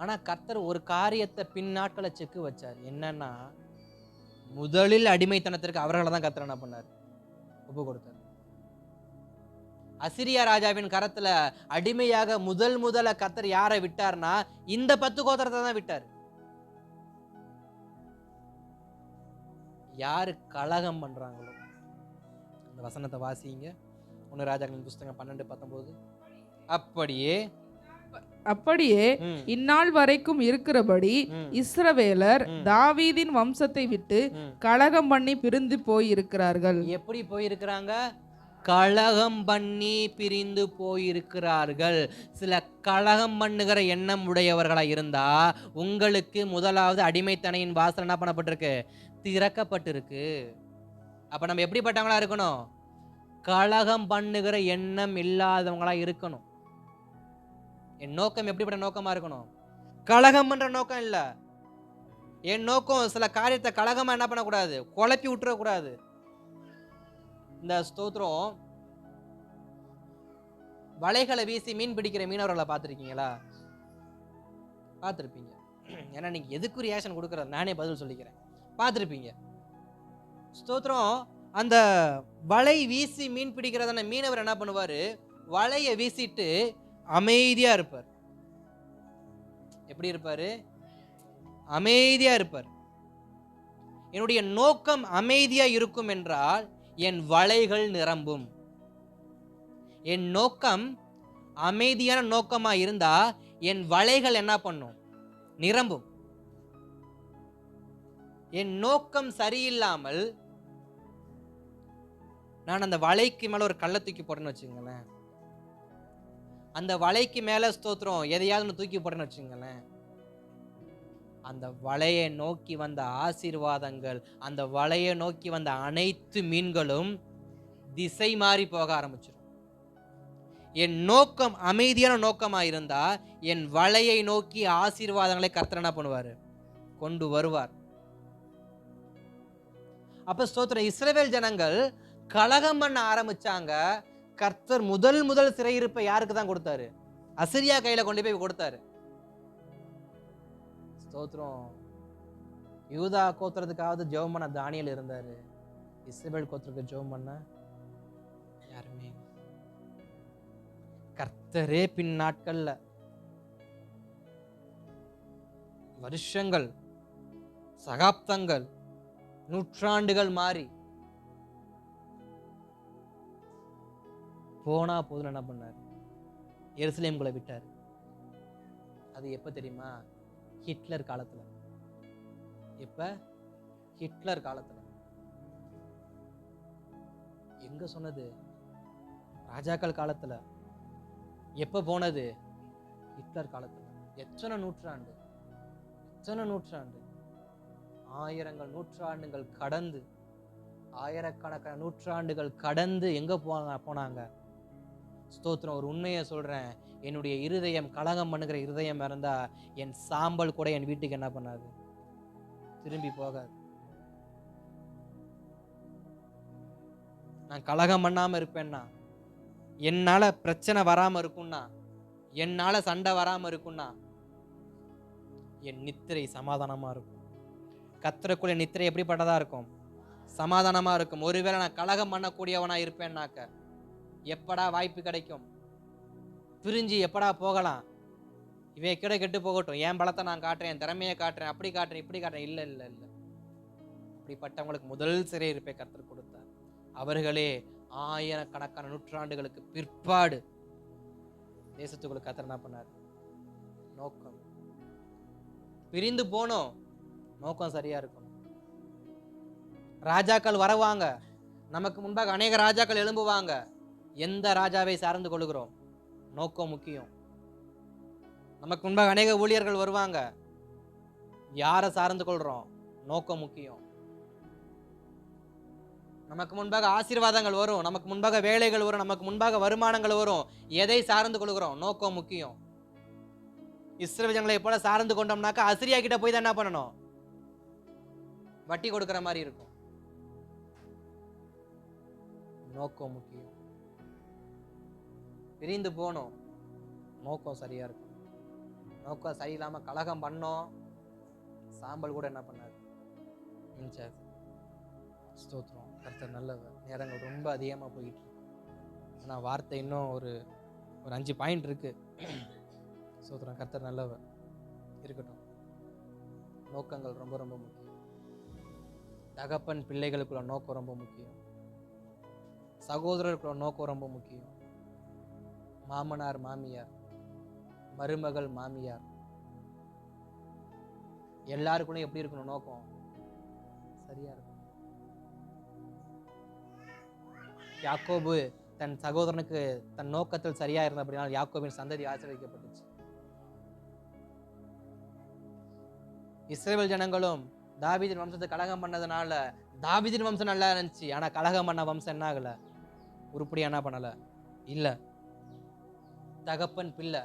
ஆனா கர்த்தர் ஒரு காரியத்தை பின்னாட்களை செக்கு வச்சார். என்னன்னா, முதலில் அடிமைத்தனத்திற்கு அவர்களை தான் கர்த்தர் என்ன பண்ணார், ஒப்பு கொடுத்தார். அசிரியா ராஜாவின் கரத்துல அடிமையாக முதல்ல கர்த்தர் யாரை விட்டார்னா, இந்த 10 கோத்திரத்தை தான் விட்டார். யாரு கலகம் பண்றாங்களோ. அந்த வசனத்தை வாசிங்க, 1 ராஜாக்களின் புஸ்தகம் 12:19. அப்படியே அப்படியே இந்நாள் வரைக்கும் இருக்கிறபடி இஸ்ரவேலர் தாவீதின் வம்சத்தை விட்டு கலகம் பண்ணி பிரிந்து போயிருக்கிறார்கள். எப்படி போயிருக்கிறாங்க? கலகம் பண்ணி பிரிந்து போயிருக்கிறார்கள். சில கலகம் பண்ணுகிற எண்ணம் உடையவர்களா இருந்தா உங்களுக்கு முதலாவது அடிமைத்தனையின் வாசல் என்ன பண்ணப்பட்டிருக்கு? திறக்கப்பட்டிருக்கு. அப்ப நம்ம எப்படிப்பட்டவங்களா இருக்கணும்? கலகம் பண்ணுகிற எண்ணம் இல்லாதவங்களா இருக்கணும். என் நோக்கம் எப்படிப்பட்ட நோக்கமா இருக்கணும்? கலகம் பண்ற நோக்கம் இல்ல. என் நோக்கம் சில காரியத்தை கலகமா என்ன பண்ணக்கூடாது? குழப்பி விட்டுறக்கூடாது. இந்த ஸ்தோத்திரம், வலைகளை வீசி மீன் பிடிக்கிற மீனவர்களை பார்த்துருக்கீங்களா? பார்த்துருப்பீங்க. ஏன்னா நீங்க எதுக்கு ரியாக்ஷன் கொடுக்குறது, நானே பதில் சொல்லிக்கிறேன். பார்த்துருப்பீங்க. ஸ்தோத்திரம், அந்த வலை வீசி மீன் பிடிக்கிறதான மீனவர் என்ன பண்ணுவாரு? வலையை வீசிட்டு அமைதியா இருப்பார். எப்படி இருப்பாரு? அமைதியா இருப்பார். என்னுடைய நோக்கம் அமைதியா இருக்கும் என்றால் என் வலைகள் நிரம்பும். என் நோக்கம் அமைதியான நோக்கமா இருந்தா என் வலைகள் என்ன பண்ணும்? நிரம்பும். என் நோக்கம் சரியில்லாமல் நான் அந்த வலைக்கு மேல ஒரு கல்லை தூக்கி போட்டேன்னு வச்சுங்களேன், அந்த வலைக்கு மேல ஸ்தோத்திரம் எதையாவது தூக்கி போட்டேன்னு வச்சுங்களேன், அந்த வலையை நோக்கி வந்த ஆசீர்வாதங்கள், அந்த வலையை நோக்கி வந்த அனைத்து மீன்களும் திசை மாறி போக ஆரம்பிச்சிடும். என் நோக்கம் அமைதியான நோக்கமா இருந்தா என் வலையை நோக்கி ஆசீர்வாதங்களை கர்த்தர் என்ன பண்ணுவாரு? கொண்டு வருவார். அப்ப ஸ்தோத்திரம், இஸ்ரவேல் ஜனங்கள் கலகம் பண்ண ஆரம்பிச்சாங்க. கர்த்தர் முதல் சிறையிருப்பை யாருக்கு தான் கொடுத்தாரு? அசிரியா கையில கொண்டு போய் கொடுத்தாரு. ஸ்தோத்திரம், யூதா கோத்திரத்துக்காவது ஜெபம் பண்ண தானியேல் இருந்தாரு. இஸ்ரவேல் கோத்திரத்துக்கு ஜெபம் பண்ண யாருமே. கர்த்தரே பின் நாட்கள்ல வருஷங்கள், சகாப்தங்கள், நூற்றாண்டுகள் மாறி போனா போதும் என்ன பண்ணார்? எருசலேம்குள்ள விட்டார். அது எப்ப தெரியுமா? ஹிட்லர் காலத்துல. எப்ப? ஹிட்லர் காலத்துல. எங்க சொன்னது? ராஜாக்கள் காலத்துல. எப்ப போனது? ஹிட்லர் காலத்துல. எத்தனை நூற்றாண்டு, எத்தனை நூற்றாண்டு, ஆயிரங்கள் நூற்றாண்டுகள் கடந்து, ஆயிரக்கணக்கான நூற்றாண்டுகள் கடந்து எங்க போனாங்க? ஸ்தோத்திரம், ஒரு உண்மையை சொல்றேன், என்னுடைய இருதயம் கலகம் பண்ணுகிற இருதயம் இருந்தா என் சாம்பல் கூட என் வீட்டுக்கு என்ன பண்ணாது? திரும்பி போகாது. நான் கலகம் பண்ணாம இருப்பேன்னா, என்னால பிரச்சனை வராம இருக்கும்னா, என்னால சண்டை வராம இருக்கும்னா என் நித்திரை சமாதானமா இருக்கும். கர்த்தருக்குள்ள நித்திரை எப்படிப்பட்டதா இருக்கும்? சமாதானமா இருக்கும். ஒருவேளை நான் கலகம் பண்ணக்கூடியவனா இருப்பேன்னாக்க எப்படா வாய்ப்பு கிடைக்கும்? பிரிஞ்சு எப்படா போகலாம்? இவன் கிட்ட கெட்டு போகட்டும், என் பலத்தை நான் காட்டுறேன், என் திறமையை காட்டுறேன், அப்படி காட்டுறேன், இப்படி காட்டுறேன். இல்லை இல்லை இல்லை, அப்படிப்பட்டவங்களுக்கு முதல் சிறையிருப்பை கர்த்தர் கொடுத்தார். அவர்களே ஆயிரக்கணக்கான நூற்றாண்டுகளுக்கு பிற்பாடு தேசத்துக்குள்ள கர்த்தர் என்ன பண்ணார்? நோக்கம். பிரிந்து போனோம், நோக்கம் சரியா இருக்கணும். ராஜாக்கள் வரவாங்க, நமக்கு முன்பாக அநேக ராஜாக்கள் எழும்புவாங்க. எந்த ராஜாவை சார்ந்து கொள்கிறோம்? நோக்கம் முக்கியம். நமக்கு முன்பாக அநேக ஊழியர்கள் வருவாங்க, யாரை சார்ந்து கொள்றோம்? நோக்கம் முக்கியம். நமக்கு முன்பாக ஆசீர்வாதங்கள் வரும், நமக்கு முன்பாக வேலைகள் வரும், நமக்கு முன்பாக வருமானங்கள் வரும். எதை சார்ந்து கொள்கிறோம்? நோக்கம் முக்கியம். இஸ்ரவேல் ஜனங்களை போல சார்ந்து கொண்டோம்னாக்கா அசிரியா கிட்ட போய் தான் என்ன பண்ணணும்? வட்டி கொடுக்கிற மாதிரி இருக்கும். நோக்கம் முக்கியம். பிரிந்து போனோம், நோக்கம் சரியா இருக்கும். நோக்கம் சரியில்லாம கலகம் பண்ணோம், சாம்பல் கூட என்ன பண்ணாது? ஸ்தோத்திரம், கர்த்தர் நல்லவர். நேரங்கள் ரொம்ப அதிகமாக போயிட்டு இருக்கு. ஆனால் வார்த்தை இன்னும் ஒரு 5 பாயிண்ட் இருக்கு. ஸ்தோத்திரம், கர்த்தர் நல்லவர். இருக்கட்டும். நோக்கங்கள் ரொம்ப ரொம்ப முக்கியம். தகப்பன் பிள்ளைகளுக்குள்ள நோக்கம் ரொம்ப முக்கியம். சகோதரருக்குள்ள நோக்கம் ரொம்ப முக்கியம். மாமனார் மாமியார் மருமகள், மாமியார், எல்லாருக்குள்ள எப்படி இருக்கணும் நோக்கம்? சரியா இருக்கும். யாக்கோபு தன் சகோதரனுக்கு தன் நோக்கத்தில் சரியா இருந்த அப்படின்னா யாக்கோபின் சந்ததி ஆசீர்வதிக்கப்பட்டுச்சு. இஸ்ரவேல் ஜனங்களும் தாவீதின் வம்சத்தை கலகம் பண்ணதுனால தாவீதின் வம்சம் நல்லா இருந்துச்சு, ஆனா கலகம் பண்ண வம்சம் என்ன ஆகல? உருப்படியா என்ன பண்ணல? இல்ல. தகப்பன் பிள்ளை,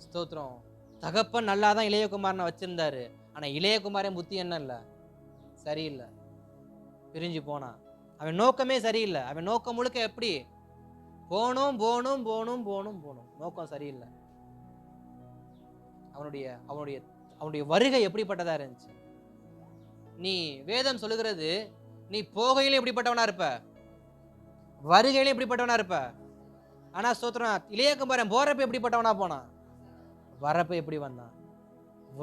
ஸ்தோத்திரம், தகப்பன் நல்லாதான் இளையகுமாரனை வச்சிருந்தாரு, ஆனா இளையகுமாரன் புத்தி என்ன இல்ல, சரியில்லை, பிரிஞ்சு போனான். அவன் நோக்கமே சரியில்லை. அவன் நோக்கம் முழுக்க எப்படி? போனும் போனும் போனும் போனும் போனும். நோக்கம் சரியில்லை. அவனுடைய அவனுடைய அவனுடைய வருகை எப்படிப்பட்டதா இருந்துச்சு? நீ வேதம் சொல்லுகிறது, நீ போகையிலும் எப்படிப்பட்டவனா இருப்ப, வருகையிலும் எப்படிப்பட்டவனா இருப்ப. ஆனா ஸ்தோத்திரம், இளையகுமாரன் போறப்ப எப்படிப்பட்டவனா போனான், வரப்ப எப்படி வந்தான்?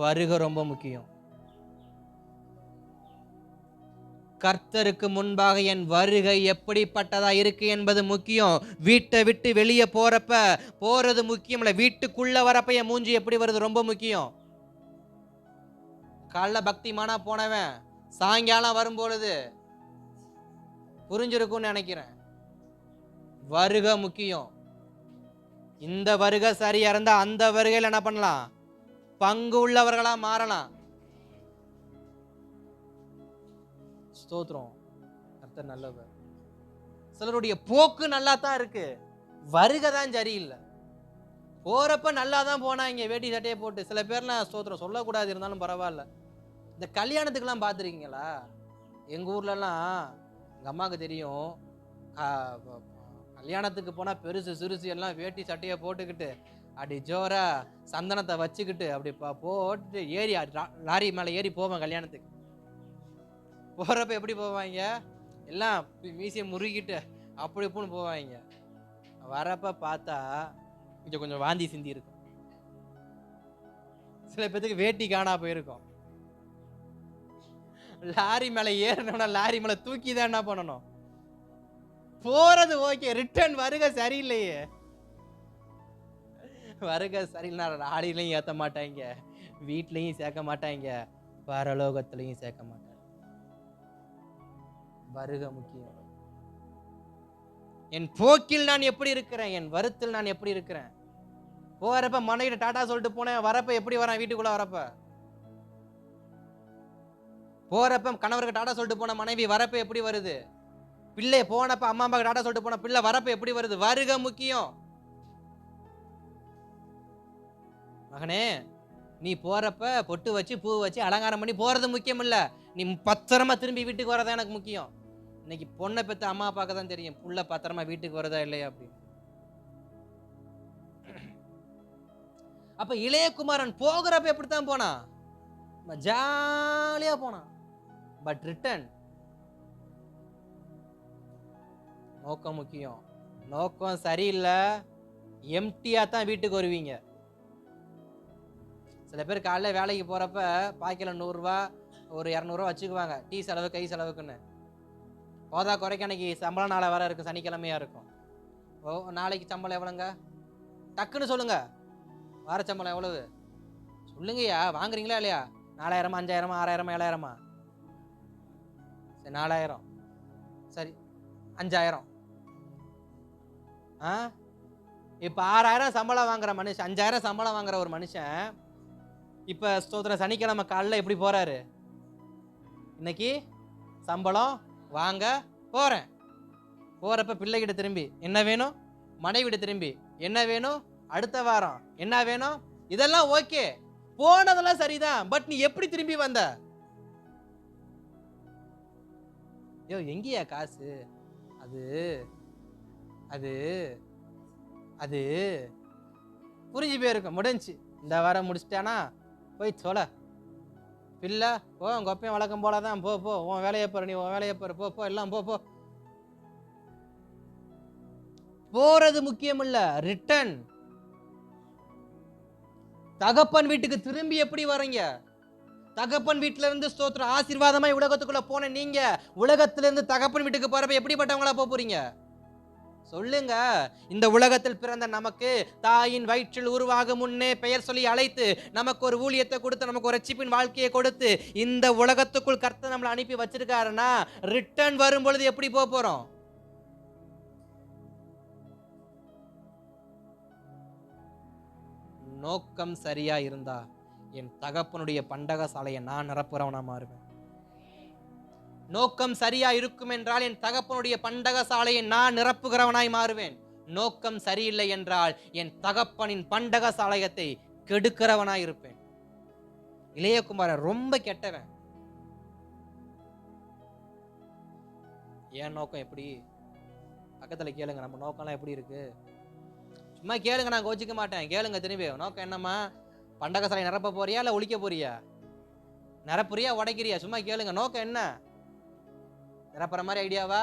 வருகை ரொம்ப முக்கியம். கர்த்தருக்கு முன்பாக என் வருகை எப்படிப்பட்டதா இருக்கு என்பது முக்கியம். வீட்டை விட்டு வெளியே போறது முக்கியம் இல்ல, வீட்டுக்குள்ள வரப்ப என் மூஞ்சி எப்படி வருது ரொம்ப முக்கியம். காலைல பக்திமானா போனவன் சாயங்காலம் வரும்பொழுது புரிஞ்சிருக்கும்னு நினைக்கிறேன். வருகை முக்கியம். இந்த வருகை சரியா இருந்தா அந்த வருகையில் என்ன பண்ணலாம்? பங்கு உள்ளவர்களா மாறலாம். ஸ்தோத்திரம். கர்த்தர் நல்லவர். சிலருடைய போக்கு நல்லா தான் இருக்கு, வருகை தான் சரியில்லை. போறப்ப நல்லா தான் போனாங்க வேட்டி சட்டையை போட்டு. சில பேர்லாம் ஸ்தோத்திரம் சொல்லக்கூடாது, இருந்தாலும் பரவாயில்ல. இந்த கல்யாணத்துக்கெல்லாம் பார்த்துருக்கீங்களா? எங்கள் ஊர்லலாம் எங்கள் அம்மாவுக்கு தெரியும், கல்யாணத்துக்கு போனால் பெருசு சிறுசு எல்லாம் வேட்டி சட்டையை போட்டுக்கிட்டு அப்படி ஜோரா சந்தனத்தை வச்சுக்கிட்டு அப்படி போட்டு ஏறி லாரி மேலே ஏறி போவேன் கல்யாணத்துக்கு. போகிறப்ப எப்படி போவாங்க? எல்லாம் மீசையை முறுகிட்டு அப்படி இப்படின்னு போவாங்க. வரப்ப பார்த்தா கொஞ்சம் வாந்தி சிந்தி இருக்கும். சில பேத்துக்கு வேட்டி காணா போயிருக்கும். லாரி மேலே ஏறணும்னா லாரி மேலே தூக்கி தான் என்ன பண்ணணும்? போறது ஓகே, ரிட்டர்ன் வருகை சரியில்லையே. வருகை சரியில்லைனா லாரிலையும் ஏற்ற மாட்டாங்க, வீட்லையும் சேர்க்க மாட்டாங்க, பரலோகத்திலையும் சேர்க்க மாட்டாங்க. வருகை முக்கியம். என் போக்கில் நான் எப்படி இருக்கிறேன், என் வருத்தில் நான் எப்படி இருக்கிறேன். போறப்ப மனைவிட்ட டாடா சொல்லிட்டு போனேன், வரப்ப எப்படி வரேன்? வீட்டுக்குள்ள வரப்ப போறப்ப கணவருக்கு டாடா சொல்லிட்டு போன மனைவி வரப்ப எப்படி வருது? பிள்ளை போனப்ப அம்மா அப்பாவுக்கு டாடா சொல்லிட்டு போன பிள்ளை வரப்ப எப்படி வருது? வருகை முக்கியம். மகனே, நீ போறப்ப பொட்டு வச்சு பூ வச்சு அலங்காரம் பண்ணி போறது முக்கியம் இல்ல, நீ பத்திரமா திரும்பி வீட்டுக்கு வரதான் எனக்கு முக்கியம். இன்னைக்கு பொண்ணை பெற்ற அம்மா அப்பாவுக்கு தான் தெரியும் புள்ள பத்திரமா வீட்டுக்கு வரதா இல்லையா அப்படின்னு. அப்ப இளையகுமாரன் போகிறப்ப எப்படித்தான் போனான்? ஜாலியா போனான். பட் ரிட்டர்ன் நோக்கம் முக்கியம். நோக்கம் சரியில்லை, எம்டியா தான் வீட்டுக்கு வருவீங்க. சில பேர் காலைல வேலைக்கு போறப்ப பாக்கில 100 ரூபா ஒரு 200 ரூபா வச்சுக்குவாங்க, டீ செலவு கை செலவுக்குன்னு. போதா குறைக்க அன்னைக்கு சம்பளம் நாளை வர இருக்கும், சனிக்கிழமையா இருக்கும். ஓ, நாளைக்கு சம்பளம் எவ்வளோங்க? டக்குன்னு சொல்லுங்க. வார சம்பளம் எவ்வளவு சொல்லுங்கய்யா, வாங்குறீங்களா இல்லையா? 4000, 5000, 6000, 7000? சரி 4000, சரி 5000. இப்போ 6000 சம்பளம் வாங்குற மனுஷன், 5000 சம்பளம் வாங்குற ஒரு மனுஷன் இப்போ ஸ்தோத்திர சனிக்கிழமை காலைல எப்படி போறாரு? இன்னைக்கு சம்பளம் வாங்க போறேன். போறப்ப பிள்ளைகிட்ட திரும்பி என்ன வேணும், மனைவிட திரும்பி என்ன வேணும், அடுத்த வாரம் என்ன வேணும், இதெல்லாம் ஓகே, போனதெல்லாம் சரிதான். பட் நீ எப்படி திரும்பி வந்த? யோ எங்கேயா காசு? அது அது அது புரிஞ்சு போயிருக்கும், முடிஞ்சு. இந்த வாரம் முடிச்சிட்டானா போய் சொல்ல பிள்ளை போ, உங்க அப்பையும் வழக்கம் போலதான், போ போ உன் வேலையை பாரு, நீ உன் வேலையை பாரு, போ போ எல்லாம் போ போ. போறது முக்கியம் இல்ல, ரிட்டர்ன். தகப்பன் வீட்டுக்கு திரும்பி எப்படி வரீங்க? தகப்பன் வீட்டுல இருந்து ஸ்தோத்திரம் ஆசீர்வாதமாய் உலகத்துக்குள்ள போன நீங்க உலகத்துல இருந்து தகப்பன் வீட்டுக்கு போறப்ப எப்படிப்பட்டவங்களா போறீங்க? சொல்லுங்க. இந்த உலகத்தில் பிறந்த நமக்கு தாயின் வயிற்றில் உருவாகும் முன்னே பெயர் சொல்லி அழைத்து நமக்கு ஒரு ஊழியத்தை கொடுத்து நமக்கு ஒரு ரட்சிப்பின் வாழ்க்கையை கொடுத்து இந்த உலகத்துக்குள் கர்த்தர் நம்மளை அனுப்பி வச்சிருக்காருன்னா ரிட்டர்ன் வரும் பொழுது எப்படி போக போறோம்? நோக்கம் சரியா இருந்தா என் தகப்பனுடைய பண்டக சாலையை நான் நிரப்புறவனா மாறுவேன். நோக்கம் சரியா இருக்கும் என்றால் என் தகப்பனுடைய பண்டக சாலையை நான் நிரப்புகிறவனாய் மாறுவேன். நோக்கம் சரியில்லை என்றால் என் தகப்பனின் பண்டக சாலையத்தை கெடுக்கிறவனாய் இருப்பேன். இளையகுமாரன் ரொம்ப கெட்டவன். என் நோக்கம் எப்படி? பக்கத்துல கேளுங்க, நம்ம நோக்கம்லாம் எப்படி இருக்கு? சும்மா கேளுங்க, நான் கோச்சிக்க மாட்டேன். கேளுங்க திரும்பி. நோக்கம் என்னம்மா? பண்டக சாலை நிரப்ப போறியா இல்ல ஒழிக்க போறியா? நிரப்புறியா உடைக்கிறியா? சும்மா கேளுங்க. நோக்கம் என்ன? நிரப்புற மாதிரி ஐடியாவா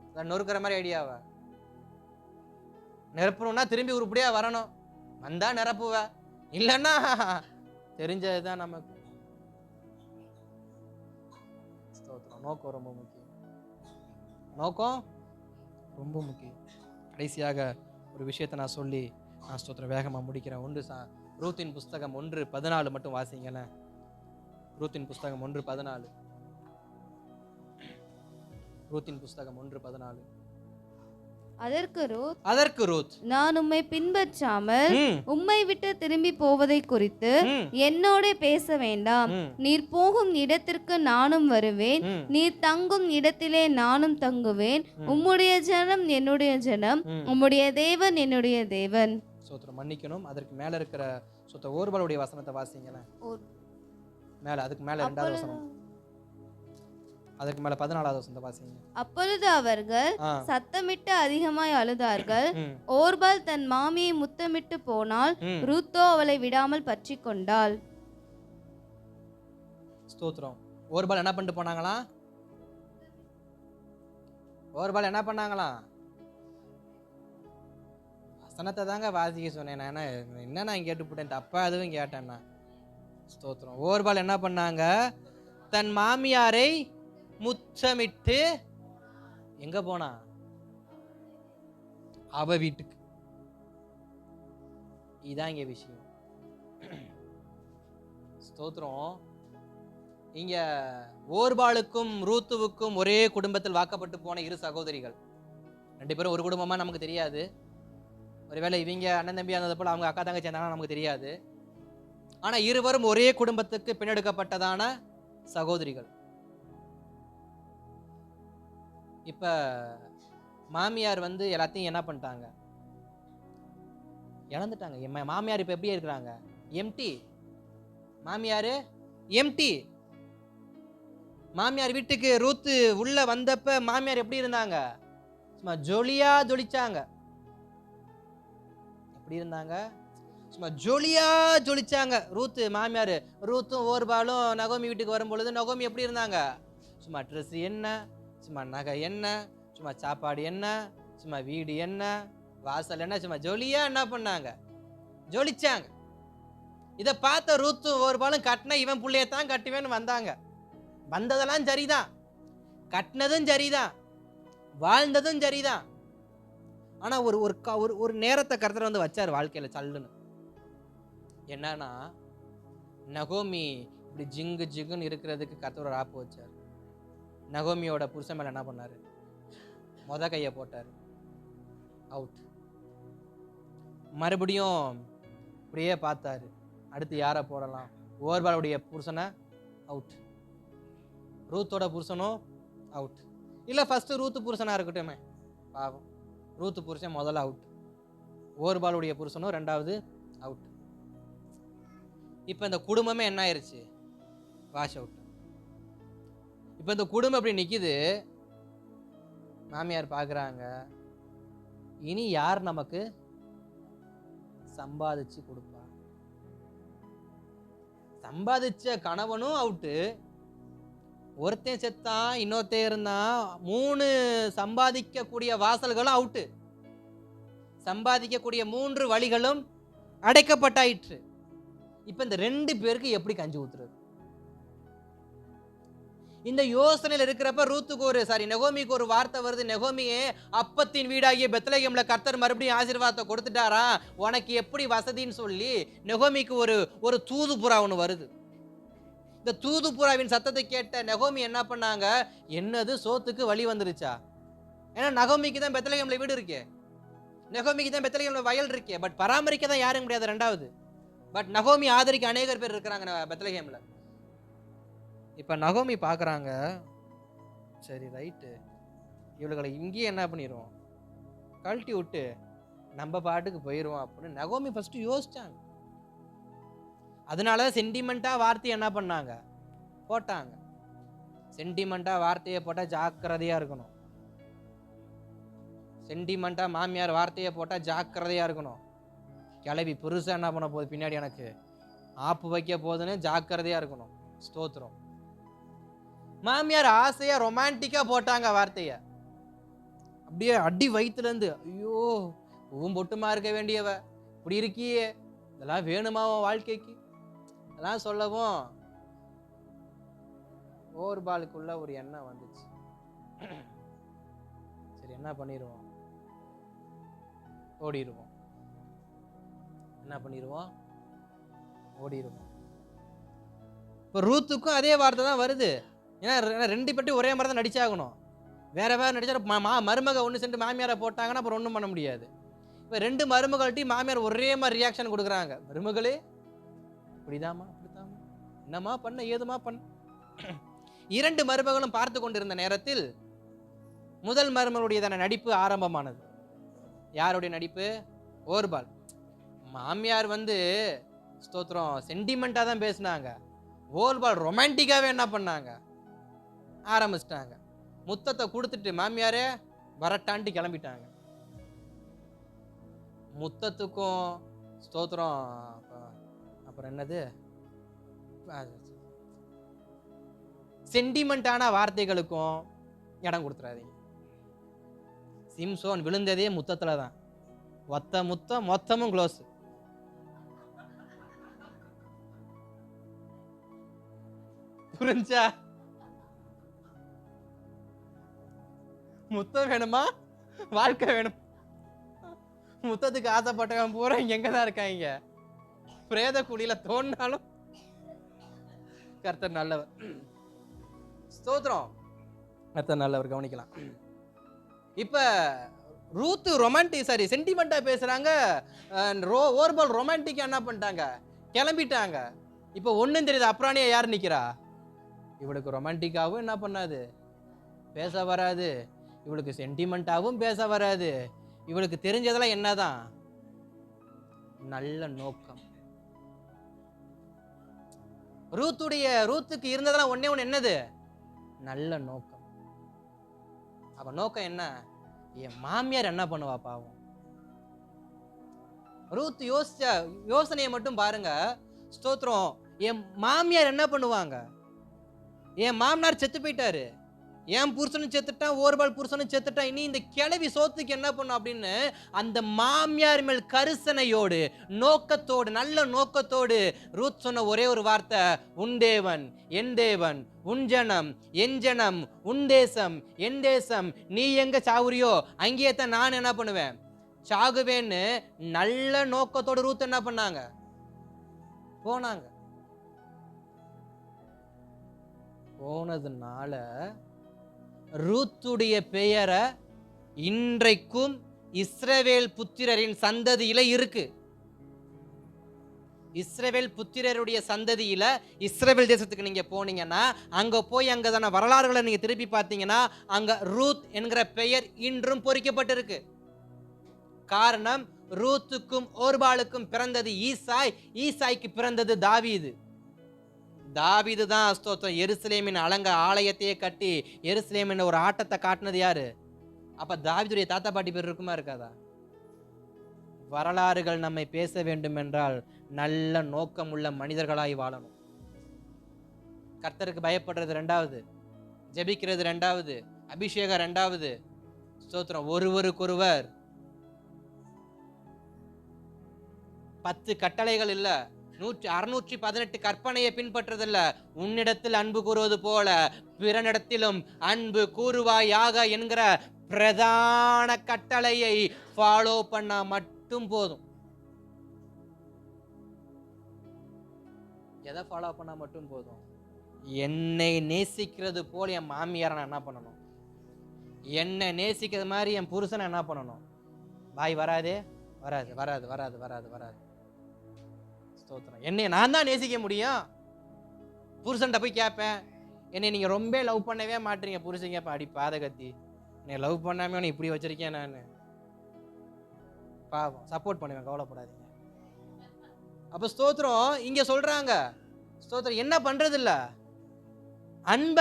இல்லை நொறுக்கிற மாதிரி ஐடியாவா? நிரப்பணும்னா திரும்பி உருப்படியா வரணும். வந்தா நிரப்புவ, இல்லைன்னா தெரிஞ்சதுதான் நமக்கு. நோக்கம் ரொம்ப முக்கியம். நோக்கம் ரொம்ப முக்கியம். கடைசியாக ஒரு விஷயத்தை நான் சொல்லி நான் ஸ்தோத்திரம் வேகமா முடிக்கிறேன். ரூத்தின் புஸ்தகம் 1:14 மட்டும் வாசிங்களேன். ரூத்தின் புஸ்தகம் 1:14. ரூத்தின் புஸ்தகம் 1:14. அதற்கு ரூத், நான் உம்மை பின்பற்றாமல் உம்மை விட்டு திரும்பி போவதை குறித்து என்னோட பேச வேண்டாம். நீர் போகும் இடத்திற்கு நானும் வருவேன், நீர் தங்கும் இடத்திலே நானும் தங்குவேன். உம்முடைய ஜனம் என்னுடைய ஜனம், உம்முடைய தேவன் என்னுடைய தேவன். சோத்திரம் மன்னிக்கணும். அதற்கு மேல இருக்கிற ஓர்பாளுடைய வசனத்தை வாசிங்களேன். மேல அதுக்கு மேல 2வது வசனம், அதுக்கு மேல 14வது வசனத்தை வாசிங்க. அப்பொழுது அவர்கள் சத்தமிட்டு அதிகமாய் அழுதார்கள். ஓர்பால் தன் மாமியை முத்தமிட்டு போனால், ரூத்தோ அவளை விடாமல் பற்றி கொண்டாள். ஸ்தோத்திரம். ஓர்பால் என்ன பண்ணிட்டு போனாங்களா? ஓர்பால் என்ன பண்ணாங்களாம்? வசனத்தை தாங்க வாசிக்க சொன்னேன். என்ன நான் கேட்டுப்பட்டேன், தப்பா அதுவும் கேட்டேன்னா. ஸ்தோத்திரம். ஓர்பால் என்ன பண்ணாங்க? தன் மாமியாரை முத்தமிட்டு எங்க போனா? அவ வீட்டுக்கு. இதான் இங்க விஷயம். ஸ்தோத்திரம். இங்க ஓர்பாளுக்கும் ரூத்துவுக்கும் ஒரே குடும்பத்தில் வாக்கப்பட்டு போன 2 சகோதரிகள். 2 பேரும் ஒரு குடும்பமா நமக்கு தெரியாது. ஒருவேளை இவங்க அண்ணன் தம்பியா இருந்தது போல அவங்க அக்கா தங்கச்சி இருந்தாங்கன்னா நமக்கு தெரியாது. ஆனா இருவரும் ஒரே குடும்பத்துக்கு பின்னெடுக்கப்பட்டதான சகோதரிகள். இப்ப மாமியார் எல்லாத்தையும் என்ன பண்ணிட்டாங்க? இழந்துட்டாங்க. மாமியார் இப்ப எப்படி இருக்கிறாங்க? எம்டி. மாமியார் எம்டி. மாமியார் வீட்டுக்கு ரூத்து உள்ள வந்தப்ப மாமியார் எப்படி இருந்தாங்க? சும்மா ஜொலியா ஜொலிச்சாங்க. எப்படி இருந்தாங்க? சும்மா ஜொலியா ஜொலிச்சாங்க ரூத்து மாமியார். ரூத்தும் ஓர்பாலும் நகோமி வீட்டுக்கு வரும் பொழுது நகோமி எப்படி இருந்தாங்க? சும்மா ட்ரெஸ் என்ன, சும்மா நகை என்ன, சும்மா சாப்பாடு என்ன, சும்மா வீடு என்ன, வாசல் என்ன, சும்மா ஜொலியா என்ன பண்ணாங்க? ஜொலிச்சாங்க. இதை பார்த்த ரூத்தும் ஓர்பாலும் கட்டின இவன் பிள்ளையத்தான் கட்டுவேன்னு வந்தாங்க. வந்ததெல்லாம் சரிதான், கட்டினதும் சரிதான், வாழ்ந்ததும் சரிதான். ஆனா ஒரு ஒரு நேரத்தை கர்த்தர் வச்சார் வாழ்க்கையில சல்லுன்னு. என்னன்னா நகோமி இப்படி ஜிங்கு ஜிங்குன்னு இருக்கிறதுக்கு கர்த்தர் ஒரு ஆப்பு வச்சார். நகோமியோட புருஷன் மேல என்ன பண்ணாரு? மொத கையை போட்டார். அவுட். மறுபடியும் இப்படியே பார்த்தாரு. அடுத்து யாரை போடலாம்? ஓர்பாளுடைய புருஷனை அவுட். ரூத்தோட புருஷனும் அவுட். இல்ல ஃபர்ஸ்ட் ரூத்து புருஷனா இருக்கட்டுமே, பாவம் ரூத்து புருஷன் முதல்ல அவுட். ஓர்பாளுடைய புருஷனும் 2வது அவுட். இப்ப இந்த குடும்பமே என்ன ஆயிருச்சு? Wash out. இப்ப இந்த குடும்பம் அப்படி நிக்குது. மாமியார் பாக்குறாங்க, இனி யார் நமக்கு சம்பாதிச்சு கொடுப்பா? சம்பாதிச்ச கணவனும் அவுட்டு. ஒருத்தன் செத்தான், இன்னொருத்தன் இருந்தான். 3 சம்பாதிக்கக்கூடிய வாசல்களும் அவுட்டு. சம்பாதிக்கக்கூடிய 3 வழிகளும் அடைக்கப்பட்டாயிற்று. இப்ப இந்த 2 பேருக்கு எப்படி கஞ்சி ஊத்துறது? இந்த யோசனையில் இருக்கிறப்ப நெகோமிக்கு ஒரு வார்த்தை வருது. நெகோமியே, அப்பத்தின் வீடாகிய பெத்லகேம்ல கர்த்தர் மறுபடியும் ஆசீர்வாதத்தை கொடுத்துட்டாரா, உனக்கு எப்படி வசதின்னு சொல்லி நெகோமிக்கு ஒரு தூதுப்புறா ஒன்று வருது. இந்த தூதுப்புறாவின் சத்தத்தை கேட்ட நெகோமி என்ன பண்ணாங்க, என்னது சோத்துக்கு வழி வந்துருச்சா? ஏன்னா நெகோமிக்கு தான் பெத்லகேம்ல வீடு இருக்கே, நெகோமிக்கு தான் பெத்லகேம்ல வயல் இருக்கே, பட் பராமரிக்க தான் யாரும் முடியாது. ரெண்டாவது, பட் நெகோமி ஆதரிக்க அநேகர் பேர் இருக்கிறாங்க பெத்லகேம்ல. இப்ப நெகோமி பாக்குறாங்க, சரி ரைட்டு, இவளுகளை இங்கேயே என்ன பண்ணிடுவோம், கழட்டி விட்டு நம்ம பாட்டுக்கு போயிடுவோம் அப்படின்னு நெகோமி ஃபர்ஸ்ட் யோசிச்சாங்க. அதனால சென்டிமெண்டா வார்த்தையை என்ன பண்ணாங்க, போட்டாங்க. சென்டிமெண்டா வார்த்தையை போட்டா ஜாக்கிரதையா இருக்கணும். சென்டிமெண்டா மாமியார் வார்த்தையை போட்டா ஜாக்கிரதையா இருக்கணும். கிளவி புருஷா என்ன பண்ண போகுது, பின்னாடி எனக்கு ஆப்பு வைக்க போகுதுன்னு ஜாக்கிரதையா இருக்கணும். ஸ்தோத்திரம். மாமியார் ஆசையா ரொமான்டிக்கா போட்டாங்க வார்த்தைய, அப்படியே அடி வயிற்றுல இருந்து, ஐயோ பூம்பொட்டுமா இருக்க வேண்டியவ இப்படி இருக்கியே, இதெல்லாம் வேணுமா வாழ்க்கைக்கு, அதெல்லாம் சொல்லவும் ஓர்பாலுக்குள்ள ஒரு எண்ணம் வந்துச்சு. சரி என்ன பண்ணிடுவோம், ஓடிடுவோம். என்ன பண்ணிடுவோம், ஓடிடுவோம். இப்போ ரூத்துக்கும் அதே வார்த்தை தான் வருது. ஏன்னா ரெண்டு பட்டி ஒரே மாதிரி தான் நடிச்சாகணும். வேற வேற நடிச்சா மருமக ஒன்று சென்று மாமியாரை போட்டாங்கன்னா அப்புறம் ஒன்றும் பண்ண முடியாது. இப்போ ரெண்டு மருமகள்ட்டையும் மாமியார் ஒரே மாதிரி ரியாக்ஷன் கொடுக்குறாங்க. மருமகளே இப்படிதாமா, அப்படித்தாமா, என்னம்மா பண்ண, ஏதுமா பண்ண. இரண்டு மருமகளும் பார்த்து கொண்டிருந்த நேரத்தில் முதல் மருமகளுடையதான நடிப்பு ஆரம்பமானது. யாருடைய நடிப்பு? ஓர்பால். மாமியார் ஸ்தோத்திரம் சென்டிமெண்டா தான் பேசினாங்க. ஓர்பால் ரொமான்டிக்காவே என்ன பண்ணாங்க, ஆரம்பிச்சிட்டாங்க. முத்தத்தை கொடுத்துட்டு மாமியாரே வரட்டான்ட்டு கிளம்பிட்டாங்க. முத்தத்துக்கும் ஸ்தோத்திரம் அப்புறம் என்னது, சென்டிமெண்டான வார்த்தைகளுக்கும் இடம் கொடுத்துறாதீங்க. சிம்சோன் விழுந்ததே முத்தத்துல தான். ஒத்த முத்தம் மொத்தமும் க்ளோஸ். புரிஞ்சா? முத்தம் வேணுமா, வாழ்க்கை வேணும். முத்தத்துக்கு ஆசைப்பட்டவன் பூரா எங்கதான் இருக்காங்க, பிரேத குழியில தோண்டினாலும். கர்த்தர் நல்லவர். ஸ்தோத்திரம். கர்த்தர் நல்லவர். கவனிக்கலாம். இப்ப ரூத்து சென்டிமெண்டா பேசுறாங்க. ஓர்பால் ரொமான்டிக்கா என்ன பண்ணிட்டாங்க, கிளம்பிட்டாங்க. இப்ப ஒண்ணும் தெரியுது, அப்புறானியா யார் நிக்கிறா? இவளுக்கு ரொமான்டிக்காவும் என்ன பண்ணாது, பேச வராது. இவளுக்கு சென்டிமெண்டாவும் பேச வராது. இவளுக்கு தெரிஞ்சதெல்லாம் என்னதான், நல்ல நோக்கம். ரூத்துக்கு இருந்ததெல்லாம் ஒண்ணே ஒண்ணு, என்னது, நல்ல நோக்கம். அப்ப நோக்கம் என்ன, என் மாமியார் என்ன பண்ணுவா பாவம். ரூத் யோசனையை மட்டும் பாருங்க. ஸ்தோத்திரம். என் மாமியார் என்ன பண்ணுவாங்க, என் மாமனார் செத்து போயிட்டாரு, என் புருஷனும் செத்துட்டான், ஓர்பால் புருஷனும் செத்துட்டான், இனி இந்த கிளவி சோத்துக்கு என்ன பண்ணும் அப்படின்னு அந்த மாமியார் மேல் கரிசனையோடு, நோக்கத்தோடு, நல்ல நோக்கத்தோடு ரூத் சொன்ன ஒரே ஒரு வார்த்தை, உன் தேவன் என் தேவன், உன் ஜனம் என் ஜனம், உன் தேசம் என் தேசம், நீ எங்க சாவுறியோ அங்கேயே தான் நான் என்ன பண்ணுவேன், சாகுவேன்னு நல்ல நோக்கத்தோடு ரூத் என்ன பண்ணாங்க, போனாங்க. போனதுனால ரூத்துடைய பெயரை இன்றைக்கும் இஸ்ரவேல் புத்திரரின் சந்ததியில இருக்கு. இஸ்ரவேல் புத்திரருடைய சந்ததியில இஸ்ரவேல் தேசத்துக்கு நீங்க போனீங்கன்னா, அங்க போய் அங்கதான வரலாறுகளை நீங்க திருப்பி பார்த்தீங்கன்னா, அங்க ரூத் என்கிற பெயர் இன்றும் பொறிக்கப்பட்டிருக்கு. காரணம், ரூத்துக்கும் ஓர்பாலுக்கும் பிறந்தது ஈசாய், ஈசாய்க்கு பிறந்தது தாவீது. தாவீது தான் ஸ்தோத்திரம் எருசலேமின் ஆலயத்தையே கட்டி எருசலேமின் ஒரு ஆட்டத்தை காட்டினது யாரு? அப்ப தாவீதுடைய தாத்தா பாட்டி பேர் இருக்குமா இருக்காதா? வரலாறுகள் நம்மை பேச வேண்டும் என்றால் நல்ல நோக்கம் உள்ள மனிதர்களாய் வாழணும். கர்த்தருக்கு பயப்படுறது ரெண்டாவது, ஜெபிக்கிறது ரெண்டாவது, அபிஷேகம் ரெண்டாவது. ஸ்தோத்திரம். ஒருவருக்கொருவர் 10 கட்டளைகள் இல்ல, 618 கற்பனையை பின்பற்றதில்ல. உன்னிடத்தில் அன்பு கூறுவது போல பிறனிடத்திலும் அன்பு கூறுவாயாக என்கிற பிரதான கட்டளையை ஃபாலோ பண்ணா மட்டும் போதும். எதை ஃபாலோ பண்ணா மட்டும் போதும்? என்னை நேசிக்கிறது போல என் மாமியாரை நான் என்ன பண்ணணும்? என்னை நேசிக்கிறது மாதிரி என் புருஷனை என்ன பண்ணணும்? வாய் வராதே, வராது வராது வராது வராது வராது. ஸ்தோத்திரம். என்னை நான் தான் நேசிக்க முடியும். புருஷன்ட்ட போய் கேட்பேன், என்னை நீங்க ரொம்ப லவ் பண்ணவே மாட்டீங்க. புருஷன் கேட்பேன், அடி பாத கத்தி, என்னை லவ் பண்ணாம உன்னை இப்படி வச்சிருக்கேன் நான். பாவம், சப்போர்ட் பண்ணுவேன், கவலைப்படாதீங்க. அப்ப ஸ்தோத்திரம் இங்க சொல்றாங்க, ஸ்தோத்திரம் என்ன பண்றது இல்ல, அன்ப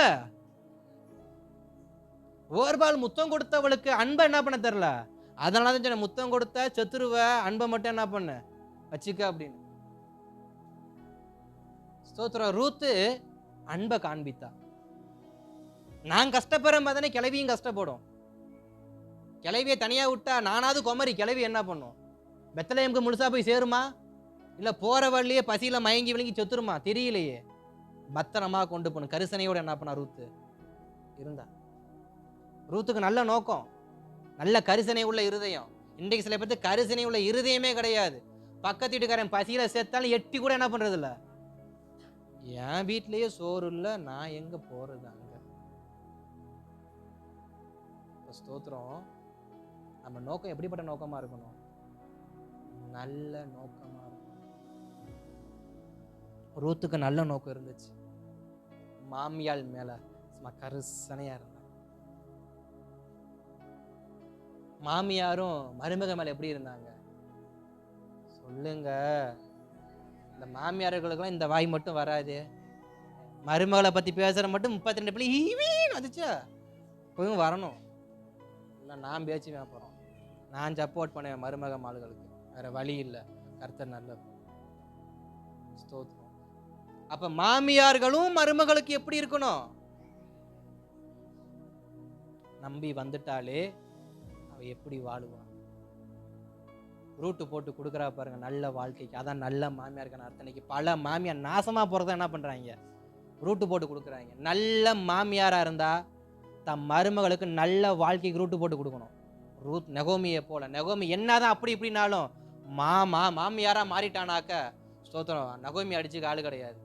ஓர்பால் முத்தம் கொடுத்தவளுக்கு அன்பை என்ன பண்ண தெரியல. அதனாலதான் சொன்ன, முத்தம் கொடுத்த செத்துருவ, அன்பை மட்டும் என்ன பண்ண வச்சுக்க அப்படின்னு. ஸ்தோத்திரம். ரூத்து அன்பை காண்பித்தா. நான் கஷ்டப்படுற தானே கிளவியும் கஷ்டப்படும். கிளவியை தனியா விட்டா நானாவது குமரி, கிளவி என்ன பண்ணும்? பெத்தலேயமுக்கு முழுசா போய் சேருமா, இல்ல போற வழியே பசியில மயங்கி விளங்கி செத்துருமா தெரியலையே. பத்திரமா கொண்டு போகணும். கரிசனையோட என்ன பண்ணா ரூத்து இருந்தா. ரூத்துக்கு நல்ல நோக்கம், நல்ல கரிசனை உள்ள இருதயம். இன்றைக்கு சில பேருக்கு கரிசனை உள்ள இருதயமே கிடையாது. பக்கத்து வீட்டுக்காரன் பசியில சேர்த்தாலும் எட்டி கூட என்ன பண்றது இல்ல. என் வீட்லயே சோறு இல்ல, நான் எங்க போறது அங்க. ஸ்தோத்திரம். நம்ம நோக்கம் எப்படிப்பட்ட நோக்கமா இருக்கணும்? நல்ல நோக்கமா இருக்கணும். ரூத்துக்கு நல்ல நோக்கம் இருந்துச்சு. மாமியாள் மேல கரிசனையா இருந்தா. மாமியாரும் மருமக மேல எப்படி இருந்தாங்க சொல்லுங்க? இந்த மாமியார்களுக்கெல்லாம் இந்த வாய் மட்டும் வராது. மருமகளை பத்தி பேசுற மட்டும் 32 பிள்ளை ஈவீன்னு வந்துச்சா போய் வரணும். இல்லை நான் பேச்சு போறோம், நான் சப்போர்ட் பண்ணுவேன் மருமக மாளுகளுக்கு, வேற வழி இல்லை. கர்த்தர் நல்ல ஸ்தோத்திரம். அப்ப மாமியார்களும் மருமகளுக்கு எப்படி இருக்கணும்? நம்பி வந்துட்டாலே அவ எப்படி வாழுவான்? ரூட்டு போட்டு கொடுக்குறா பாருங்க நல்ல வாழ்க்கைக்கு. அதான் நல்ல மாமியாருக்கான அர்த்தனைக்கு. பல மாமியார் நாசமா போறத என்ன பண்றாங்க? ரூட்டு போட்டு கொடுக்குறாங்க. நல்ல மாமியாரா இருந்தா தம் மருமகளுக்கு நல்ல வாழ்க்கைக்கு ரூட்டு போட்டு கொடுக்கணும். ரூத் நகோமியை போல. நகோமி என்னதான் அப்படி இப்படினாலும் மாமியாரா மாறிட்டானாக்க ஸ்தோத்திரம், நகோமி அடிச்சுக்க ஆளு கிடையாது.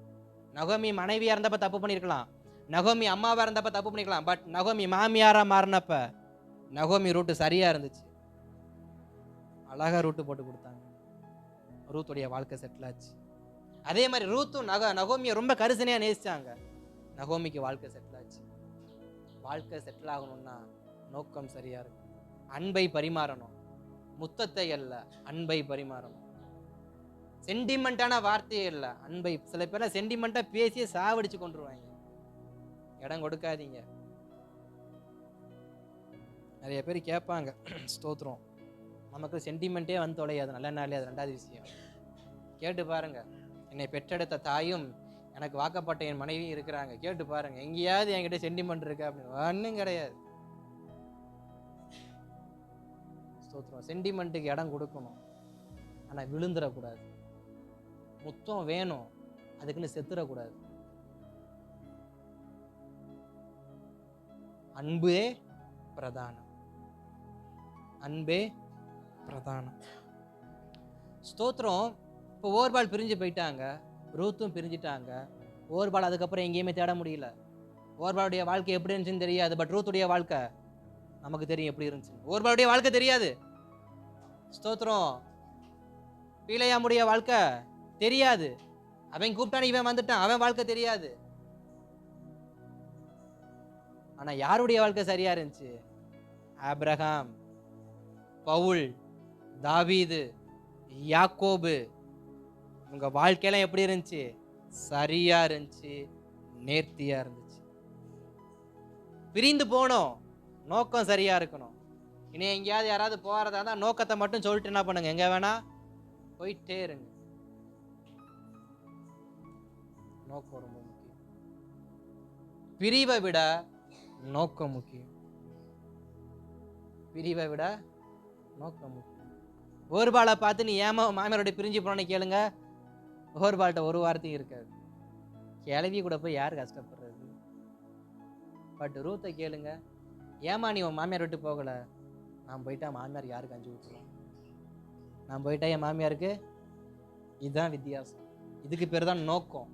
நகோமி மனைவியா இருந்தப்ப தப்பு பண்ணிருக்கலாம், நகோமி அம்மாவா இருந்தப்ப தப்பு பண்ணிருக்கலாம். பட் நகோமி மாமியாரா மாறினப்ப நகோமி ரூட்டு சரியா இருந்துச்சு. அழகா ரூட்டு போட்டு கொடுத்தாங்க. ரூத்துடைய வாழ்க்கை செட்டில் ஆச்சு. அதே மாதிரி ரூத்தும் நகோமியை ரொம்ப கரிசனையா நேசிச்சாங்க. நகோமிக்கு வாழ்க்கை செட்டில் ஆச்சு. வாழ்க்கை செட்டில் ஆகணும்னா நோக்கம் சரியா இருக்கும். அன்பை பரிமாறணும், முத்தத்தை அல்ல, அன்பை பரிமாறணும். சென்டிமெண்டான வார்த்தையே இல்லை, அன்பை. சில பேர் சென்டிமெண்டா பேசியே சாவடிச்சு கொண்டுருவாங்க. இடம் கொடுக்காதீங்க. நிறைய பேர் கேட்பாங்க, ஸ்தோத்திரம், நமக்கு சென்டிமெண்ட்டே வந்து தொலையாது, நல்ல நாளே. அது ரெண்டாவது விஷயம். கேட்டு பாருங்க, என்னை பெற்றெடுத்த தாயும் எனக்கு வாக்கப்பட்ட என் மனைவியும் இருக்கிறாங்க. கேட்டு பாருங்க, எங்கேயாவது என்கிட்ட சென்டிமெண்ட் இருக்கா அப்படின்னு? ஒன்றும் கிடையாது. ஸ்தோத்திரம். சென்டிமெண்ட்டுக்கு இடம் கொடுக்கணும், ஆனால் விழுந்துடக்கூடாது. முத்தம் வேணும், அதுக்குன்னு செத்துடக்கூடாது. அன்பே பிரதானம், அன்பே பிரதானம். ஸ்தோத்திரம். இப்போ ஓர்பால் பிரிஞ்சு போயிட்டாங்க, ரூத்தும் பிரிஞ்சிட்டாங்க. ஓர்பால் அதுக்கப்புறம் எங்கேயுமே தேட முடியல. ஓர்பாலுடைய வாழ்க்கை எப்படி இருந்துச்சுன்னு தெரியாது. பட் ரூத்துடைய வாழ்க்கை நமக்கு தெரியும் எப்படி இருந்துச்சு. ஓர்பாலுடைய வாழ்க்கை தெரியாது. ஸ்தோத்திரம். பீலையாமுடைய வாழ்க்கை தெரியாது. அவன் கூப்பிட்டான இவன் வந்துட்டான், அவன் வாழ்க்கை தெரியாது. ஆனா யாருடைய வாழ்க்கை சரியா இருந்துச்சு? ஆபிரகாம், பவுல், தாவீது, யாக்கோபு. உங்க வாழ்க்கையெல்லாம் எப்படி இருந்துச்சு? சரியா இருந்துச்சு, நேர்த்தியா இருந்துச்சு. பிரிந்து போனோம், நோக்கம் சரியா இருக்கணும். இனி எங்கேயாவது யாராவது போறதா தான் நோக்கத்தை மட்டும் சொல்லிட்டு என்ன பண்ணுங்க, எங்க வேணா போயிட்டே இருங்க. நோக்கம் ரொம்ப முக்கியம். பிரிவை விட நோக்கம் முக்கியம். பிரிவை விட நோக்கம் முக்கியம். ஒருபாலை பார்த்து நீ ஏமா மாமியாரோட பிரிஞ்சு போனோன்னு கேளுங்க, ஓர்பால்கிட்ட ஒரு வார்த்தையும் இருக்காது. கிளவி கூட போய் யார் கஷ்டப்படுறது? பட் ரூத்தை கேளுங்க, ஏமா நீ உன் மாமியார் விட்டு போகலை? நான் போயிட்டா மாமியார் யாருக்கு அஞ்சு விட்டுருவோம், நான் போயிட்டா என் மாமியாருக்கு. இதுதான் வித்தியாசம். இதுக்கு பேர் தான் நோக்கம்.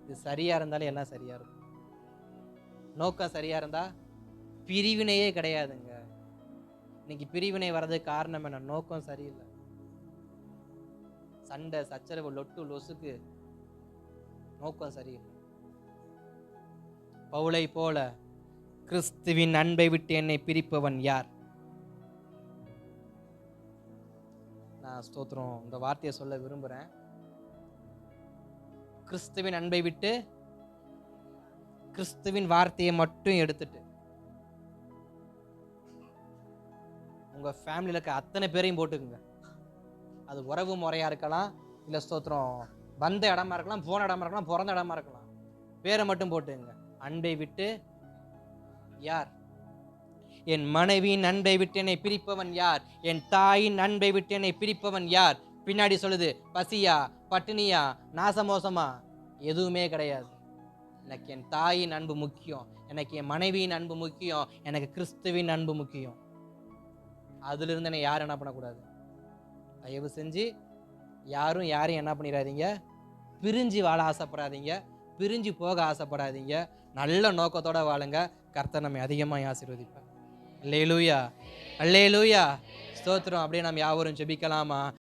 இது சரியா இருந்தாலும் எல்லாம் சரியா இருக்கும். நோக்கம் சரியா இருந்தா பிரிவினையே கிடையாதுங்க. இன்னைக்கு பிரிவினை வர்றதுக்கு காரணம் என்ன? நோக்கம் சரியில்லை. சண்டை சச்சரவு லொட்டு லொசுக்கு, நோக்கம் சரியில்லை. பவுலை போல கிறிஸ்துவின் அன்பை விட்டு என்னை பிரிப்பவன் யார்? நான் ஸ்தோத்திரம் இந்த வார்த்தையை சொல்ல விரும்புறேன். கிறிஸ்துவின் அன்பை விட்டு கிறிஸ்துவின் வார்த்தையை மட்டும் எடுத்துட்டு உங்க ஃபேமிலியில் இருக்க அத்தனை பேரையும் போட்டுக்குங்க. அது உறவு முறையா இருக்கலாம், இல்லை ஸ்தோத்திரம் வந்த இடமா இருக்கலாம், போன இடமா இருக்கலாம், பிறந்த இடமா இருக்கலாம். பேரை மட்டும் போட்டுங்க. அன்பை விட்டு யார்? என் மனைவியின் அன்பை விட்டு என்னை பிரிப்பவன் யார்? என் தாயின் அன்பை விட்டு என்னை பிரிப்பவன் யார்? பின்னாடி சொல்லுது, பசியா, பட்டினியா, நாசமோசமா? எதுவுமே கிடையாது. எனக்கு என் தாயின் அன்பு முக்கியம், எனக்கு என் மனைவியின் அன்பு முக்கியம், எனக்கு கிறிஸ்துவின் அன்பு முக்கியம். அதுல இருந்து என்னை யாரும் என்ன பண்ணக்கூடாது. தயவு செஞ்சு யாரும் யாரையும் என்ன பண்ணிடாதீங்க, பிரிஞ்சு வாழ ஆசைப்படாதீங்க, பிரிஞ்சு போக ஆசைப்படாதீங்க. நல்ல நோக்கத்தோட வாழுங்க. கர்த்தர் நம்மை அதிகமாக ஆசீர்வதிப்பார். அல்லேலூயா, அல்லேலூயா, ஸ்தோத்திரம். அப்படியே நம்ம யாவரும் ஜெபிக்கலாமா?